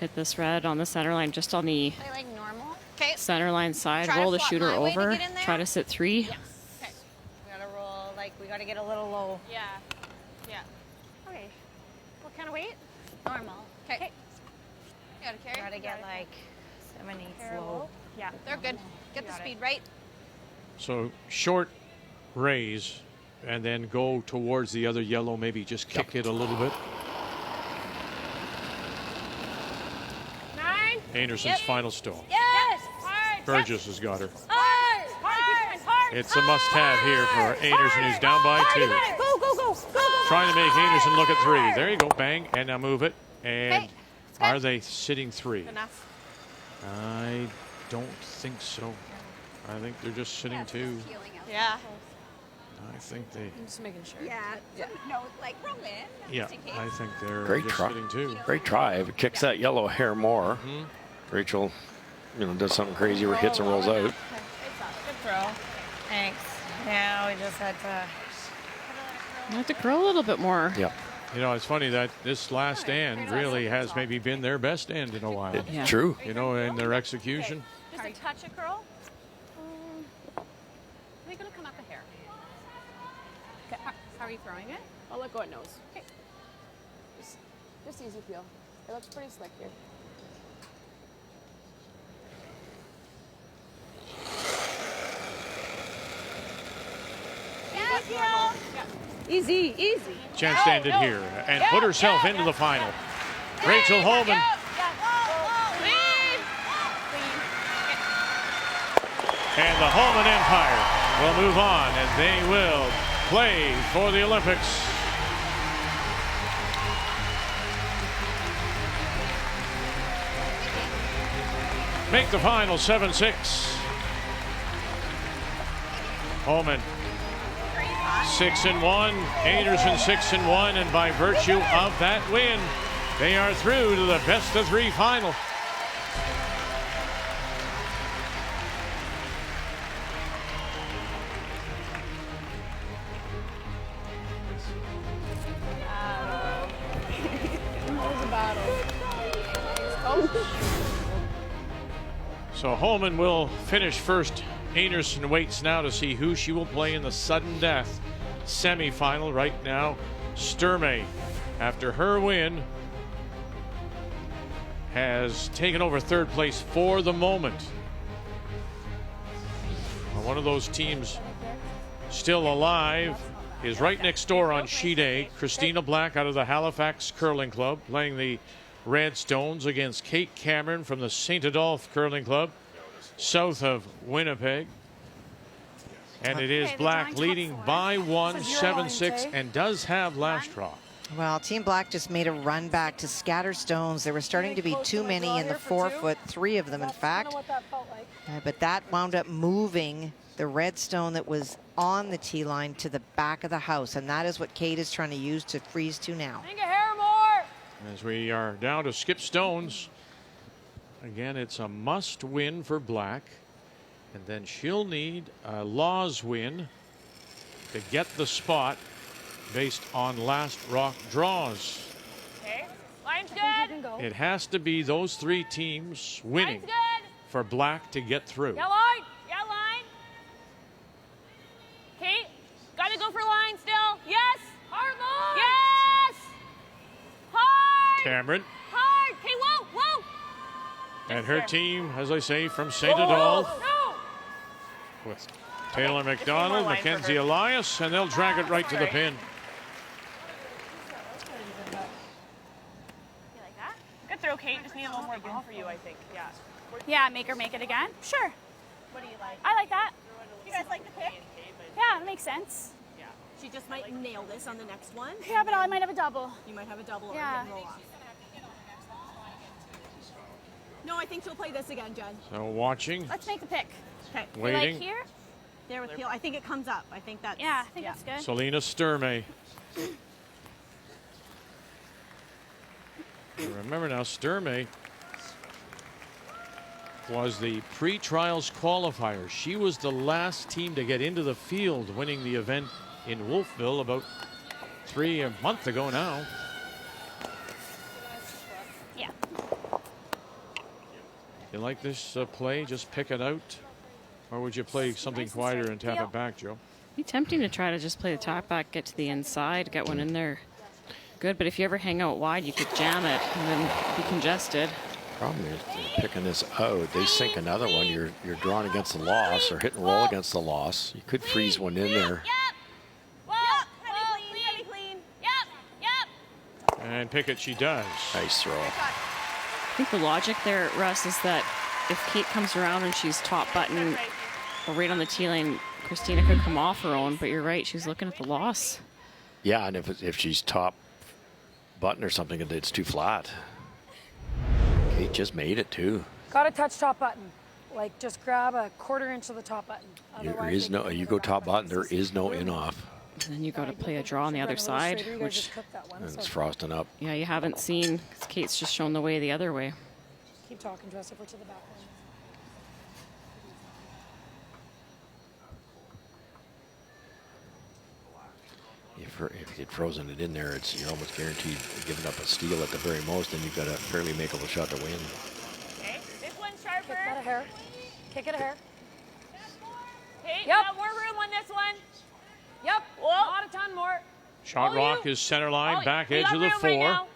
Speaker 3: Hit this red on the center line, just on the
Speaker 8: Play like normal. Okay.
Speaker 3: center line side.
Speaker 8: Try to
Speaker 3: Roll the
Speaker 8: flop
Speaker 3: shooter
Speaker 8: my way to
Speaker 3: over.
Speaker 8: get in there.
Speaker 3: Try to sit 3.
Speaker 8: Yes. Okay. We gotta roll like we gotta get a little low.
Speaker 13: Yeah. Yeah. Okay. What kind of weight?
Speaker 8: Normal. Okay.
Speaker 13: You gotta carry.
Speaker 8: Gotta get like 7/8 low.
Speaker 13: Yeah.
Speaker 8: They're good. Get the speed right.
Speaker 1: So short raise and then go towards the other yellow, maybe just kick it a little bit.
Speaker 13: 9.
Speaker 1: Einarson's final stone.
Speaker 8: Yes.
Speaker 1: Burgess has got her.
Speaker 8: Hard.
Speaker 1: It's a must-have here for Einarson, who's down by 2.
Speaker 8: Go, go, go, go.
Speaker 1: Trying to make Einarson look at 3. There you go, bang, and now move it. And are they sitting 3?
Speaker 13: Enough.
Speaker 1: I don't think so. I think they're just sitting 2.
Speaker 13: Yeah.
Speaker 1: I think they.
Speaker 9: I'm just making sure.
Speaker 8: Yeah. No, like roll in.
Speaker 1: Yeah, I think they're
Speaker 14: Great
Speaker 1: just
Speaker 14: try.
Speaker 1: sitting 2.
Speaker 14: Great try. If it kicks that yellow hair more, Rachel, does something crazy where it hits and rolls out.
Speaker 13: Good throw.
Speaker 8: Thanks. Yeah, we just had to.
Speaker 3: You have to curl a little bit more.
Speaker 14: Yeah.
Speaker 1: You know, it's funny that this last end really has maybe been their best end in a while.
Speaker 3: Yeah.
Speaker 14: True.
Speaker 1: You know, in their execution.
Speaker 13: Just a touch of curl. Are they gonna come up a hair? Okay. How are you throwing it?
Speaker 9: I'll let go at nose.
Speaker 13: Okay.
Speaker 9: Just easy peel. It looks pretty slick here.
Speaker 10: Easy, easy.
Speaker 1: Chance to end it here and put herself into the final. Rachel Homan. And the Homan Empire will move on, and they will play for the Olympics. Make the final 7-6. Homan 6-1, Einarson 6-1, and by virtue of that win, they are through to the best of 3 final. So Homan will finish first. Einarson waits now to see who she will play in the sudden death semifinal. Right now, Sturmey, after her win, has taken over 3rd place for the moment. One of those teams still alive is right next door on sheet A. Christina Black out of the Halifax Curling Club playing the Redstones against Kate Cameron from the St. Adolphe Curling Club south of Winnipeg. And it is Black leading by 1, 7-6, and does have last draw.
Speaker 7: Well, Team Black just made a run back to scatter stones. There were starting to be too many in the 4-foot, 3 of them, in fact. But that wound up moving the red stone that was on the tee line to the back of the house. And that is what Kate is trying to use to freeze to now.
Speaker 1: As we are down to skip stones. Again, it's a must win for Black. And then she'll need a Laws win to get the spot based on last rock draws.
Speaker 10: Okay, line's good.
Speaker 1: It has to be those 3 teams winning for Black to get through.
Speaker 10: Yeah, line. Yeah, line. Kate, gotta go for line still. Yes. Hard line. Yes. Hard.
Speaker 1: Cameron.
Speaker 10: Hard. Okay, whoa, whoa.
Speaker 1: And her team, as I say, from St. Adolphe. With Taylor McDonald, Mackenzie Elias, and they'll drag it right to the pin.
Speaker 10: You like that? Good throw, Kate. Just need a little more ball for you, I think. Yeah.
Speaker 12: Yeah, make her make it again. Sure.
Speaker 10: What do you like?
Speaker 12: I like that.
Speaker 10: You guys like the pick?
Speaker 12: Yeah, it makes sense.
Speaker 10: Yeah.
Speaker 8: She just might nail this on the next one.
Speaker 12: Yeah, but I might have a double.
Speaker 8: You might have a double
Speaker 12: Yeah.
Speaker 8: or roll off. No, I think she'll play this again, Jen.
Speaker 1: So watching.
Speaker 12: Let's make the pick.
Speaker 8: Okay.
Speaker 1: Waiting.
Speaker 12: Like here?
Speaker 8: There with heel. I think it comes up. I think that's.
Speaker 12: Yeah, I think that's good.
Speaker 1: Selena Sturmey. Remember now, Sturmey was the pre-trials qualifier. She was the last team to get into the field, winning the event in Wolfville about a month ago now.
Speaker 12: Yeah.
Speaker 1: You like this play? Just pick it out? Or would you play something quieter and tap it back, Joe?
Speaker 3: Be tempting to try to just play the tap back, get to the inside, get one in there. Good, but if you ever hang out wide, you could jam it and then be congested.
Speaker 14: Problem is picking this out. They sink another one. You're drawn against the loss or hit and roll against the loss. You could freeze one in there.
Speaker 10: Heavy clean. Yep.
Speaker 1: And pick it she does.
Speaker 14: Nice throw.
Speaker 3: I think the logic there, Russ, is that if Kate comes around and she's top button or right on the tee lane, Christina could come off her own, but you're right, she's looking at the loss.
Speaker 14: Yeah, and if she's top button or something, it's too flat. Kate just made it too.
Speaker 19: Gotta touch top button. Like just grab a 1/4 inch of the top button.
Speaker 14: There is no, you go top button, there is no in off.
Speaker 3: And then you got to play a draw on the other side, which
Speaker 14: And it's frosting up.
Speaker 3: yeah, you haven't seen. 'Cause Kate's just shown the way the other way.
Speaker 19: Keep talking to us if we're to the back.
Speaker 14: If you'd frozen it in there, you're almost guaranteed giving up a steal at the very most, and you've got a fairly makeable shot to win.
Speaker 10: Okay, this one's sharper.
Speaker 19: Kick that a hair. Kick it a hair.
Speaker 10: Hey,
Speaker 19: Yep.
Speaker 10: got more room on this one.
Speaker 19: Yep. Not a ton more.
Speaker 1: Shot rock is center line, back
Speaker 10: We
Speaker 1: edge
Speaker 10: got
Speaker 1: of the
Speaker 10: room right
Speaker 1: 4.
Speaker 10: now.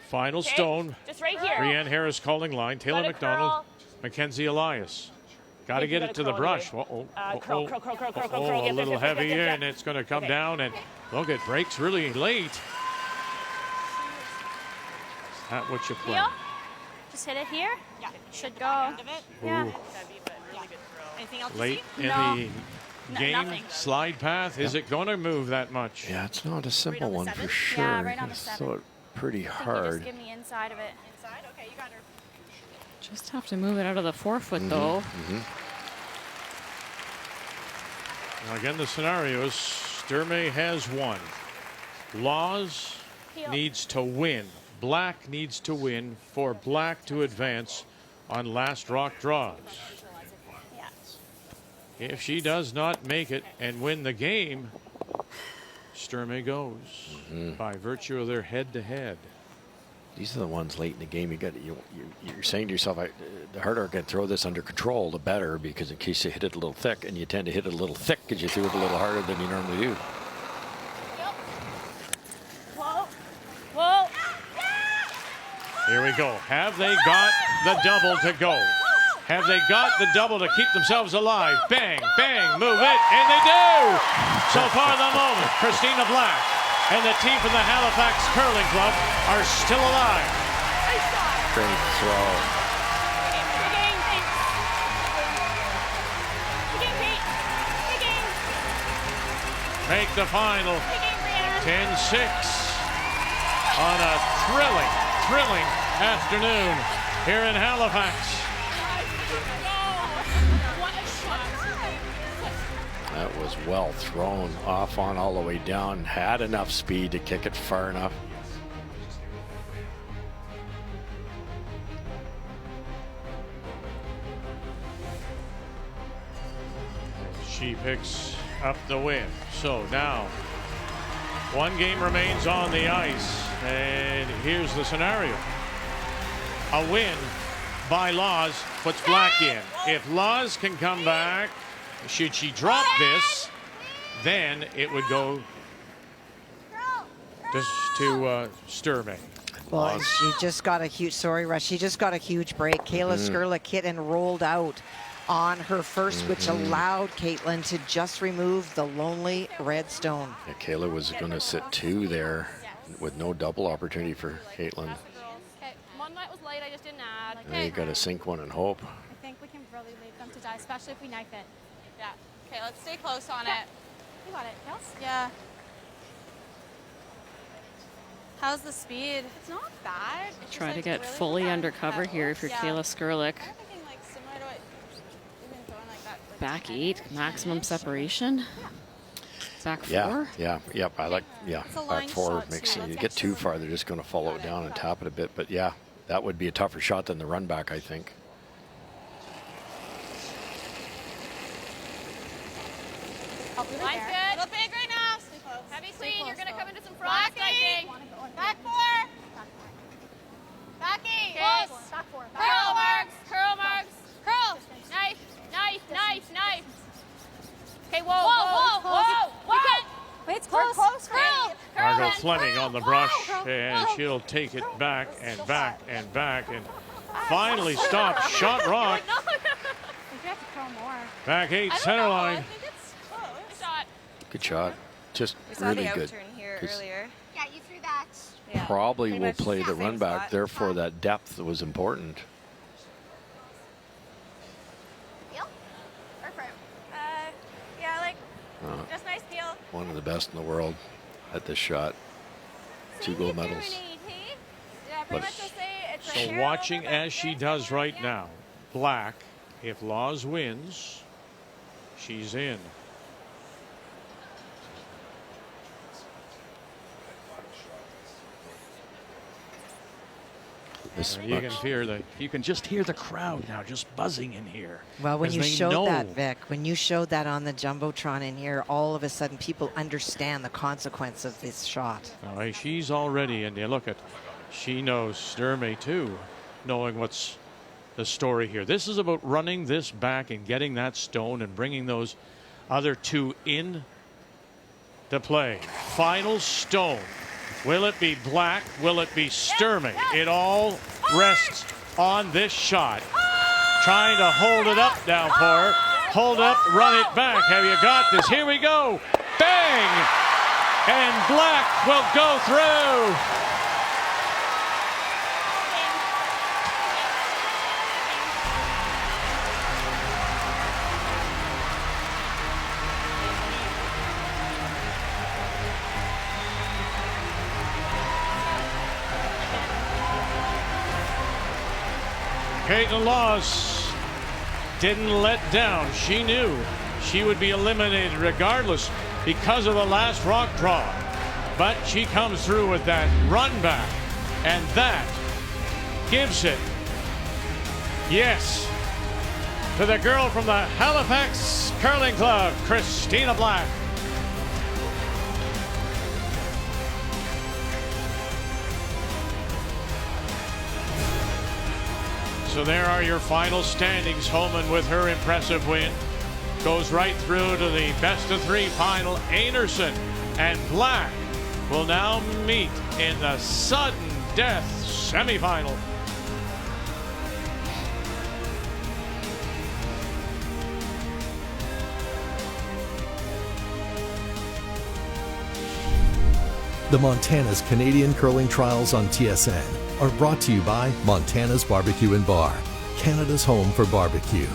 Speaker 1: Final
Speaker 10: Okay,
Speaker 1: stone.
Speaker 10: just right here.
Speaker 1: Brianne Harris calling line. Taylor
Speaker 10: Let it
Speaker 1: McDonald,
Speaker 10: curl.
Speaker 1: Mackenzie Elias. Got to get it to the brush.
Speaker 10: Curl.
Speaker 1: A little heavy, and it's going to come down. And look, it breaks really late. Is that what you play?
Speaker 10: Just hit it here. Yeah. Should go. Yeah.
Speaker 8: Anything else?
Speaker 1: Late in the game slide path. Is it going to move that much?
Speaker 14: Yeah, it's not a simple one for sure.
Speaker 10: Yeah, right on the 7.
Speaker 14: So pretty hard.
Speaker 10: Just give me inside of it. Inside? Okay, you got her.
Speaker 3: Just have to move it out of the forefoot, though.
Speaker 1: Now again, the scenarios. Sturmey has won. Laws needs to win. Black needs to win for Black to advance on last rock draws. If she does not make it and win the game, Sturmey goes by virtue of their head-to-head.
Speaker 14: These are the ones late in the game. You're saying to yourself, the harder I can throw this under control, the better, because in case you hit it a little thick, and you tend to hit it a little thick because you threw it a little harder than you normally do.
Speaker 10: Whoa.
Speaker 1: Here we go. Have they got the double to go? Have they got the double to keep themselves alive? Bang, bang, move it, and they do! So far the moment, Christina Black and the team from the Halifax Curling Club are still alive.
Speaker 14: Great throw.
Speaker 1: Make the final 10-6 on a thrilling afternoon here in Halifax.
Speaker 14: That was well thrown, off on all the way down, had enough speed to kick it far enough.
Speaker 1: She picks up the win. So now one game remains on the ice, and here's the scenario. A win by Laws puts Black in. If Laws can come back, should she drop this, then it would go just to Sturmey.
Speaker 7: Well, she just got a huge, she just got a huge break. Kayla Skurlik hit and rolled out on her first, which allowed Caitlin to just remove the lonely red stone.
Speaker 14: Yeah, Kayla was going to sit 2 there with no double opportunity for Caitlin.
Speaker 10: Okay, one night was late, I just didn't add.
Speaker 14: Now you got to sink one and hope.
Speaker 10: I think we can really leave them to die, especially if we knife it. Yeah. Okay, let's stay close on it. You got it, Kels? Yeah. How's the speed? It's not bad. It's
Speaker 3: Try
Speaker 10: just,
Speaker 3: to get
Speaker 10: really
Speaker 3: fully undercover here if you're Kayla Skurlik.
Speaker 10: I'm thinking like similar to what you've been throwing like that. Like
Speaker 3: Back 8, maximum separation. Back 4.
Speaker 14: I like, back 4 makes you get too far, they're just going to follow it down and tap it a bit. But yeah, that would be a tougher shot than the run back, I think.
Speaker 10: Line's good. A little big right now. Heavy clean. You're going to come into some front spiking. Back 4. Backing. Close. Back 4. Curl marks. Curl marks. Curl. Knife. Okay, whoa.
Speaker 19: Wait, it's close.
Speaker 10: Curl.
Speaker 1: Margot Fleming on the brush, and she'll take it back and back and back, and finally stop. Shot rock.
Speaker 10: I think you have to curl more.
Speaker 1: Back 8, center line.
Speaker 14: Good shot. Just
Speaker 8: We saw
Speaker 14: really
Speaker 8: the
Speaker 14: good.
Speaker 8: outturn here earlier. Yeah, you threw that.
Speaker 14: Probably
Speaker 8: Pretty
Speaker 14: will
Speaker 8: much
Speaker 14: play the
Speaker 8: same
Speaker 14: run back,
Speaker 8: spot.
Speaker 14: therefore that depth was important.
Speaker 10: Peel? Or firm? Yeah, like, just nice peel.
Speaker 14: One of the best in the world at this shot. 2 gold medals.
Speaker 10: Yeah, pretty much just say it's
Speaker 1: So watching as she does right now, Black, if Laws wins, she's in. You can just hear the crowd now just buzzing in here.
Speaker 7: Well, when
Speaker 1: as
Speaker 7: you
Speaker 1: they
Speaker 7: showed
Speaker 1: know.
Speaker 7: that, Vic, when you showed that on the Jumbotron in here, all of a sudden people understand the consequence of this shot.
Speaker 1: All right, she's already in there. Look at, she knows Sturmey too, knowing what's the story here. This is about running this back and getting that stone and bringing those other 2 in to play. Final stone. Will it be Black? Will it be Sturmey? It all rests on this shot. trying to hold it up now for her. Hold up, run it back. Have you got this? Here we go. Bang! And Black will go through. Caitlin Laws didn't let down. She knew she would be eliminated regardless because of the last rock draw. But she comes through with that run back, and that gives it, yes, to the girl from the Halifax Curling Club, Christina Black. So there are your final standings. Homan, with her impressive win, goes right through to the best of three final. Einarson and Black will now meet in the sudden death semifinal.
Speaker 6: The Montana's Canadian Curling Trials on TSN are brought to you by Montana's Barbecue and Bar, Canada's home for barbecue.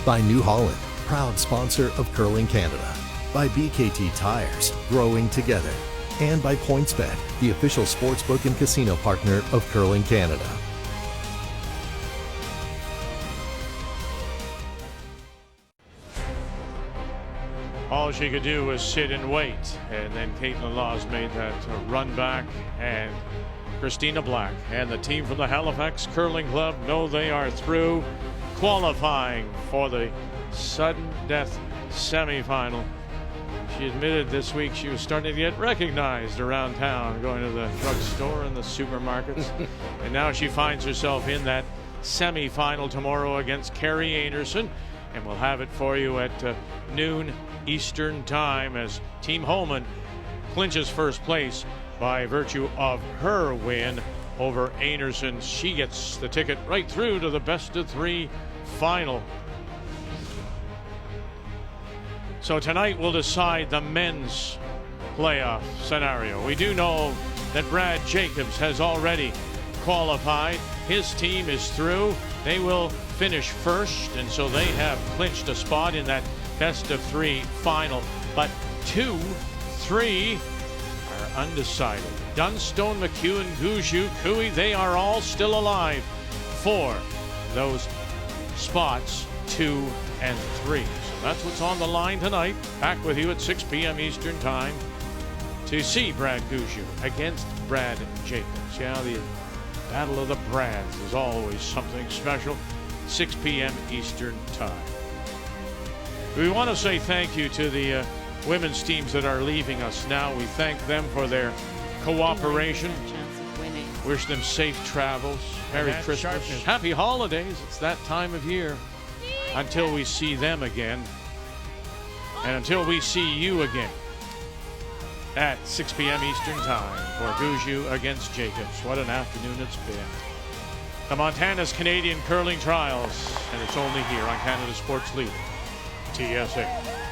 Speaker 6: By New Holland, proud sponsor of Curling Canada. By BKT Tires, growing together. And by PointsBet, the official sportsbook and casino partner of Curling Canada.
Speaker 1: All she could do was sit and wait, and then Caitlin Laws made that run back, and Christina Black and the team from the Halifax Curling Club know they are through, qualifying for the sudden death semifinal. She admitted this week she was starting to get recognized around town, going to the drugstore and the supermarkets, and now she finds herself in that semifinal tomorrow against Carrie Einarson, and we'll have it for you at noon Eastern time as Team Homan clinches first place by virtue of her win over Einarson. She gets the ticket right through to the best of three final. So tonight we'll decide the men's playoff scenario. We do know that Brad Jacobs has already qualified. His team is through. They will finish first, and so they have clinched a spot in that best of three final. But 2, 3 are undecided. Dunstone, McEwen, Gouju, Cooey, they are all still alive for those spots 2 and 3. So that's what's on the line tonight. Back with you at 6 p.m. Eastern time to see Brad Gouju against Brad Jacobs. Yeah, the Battle of the Brads is always something special. 6 p.m. Eastern time. We want to say thank you to the women's teams that are leaving us now. We thank them for their cooperation. Wish them safe travels. Merry Christmas. Happy holidays. It's that time of year. Until we see them again. And until we see you again at 6 p.m. Eastern time for Gouju against Jacobs. What an afternoon it's been. The Montana's Canadian Curling Trials, and it's only here on Canada Sports Leader, TSN.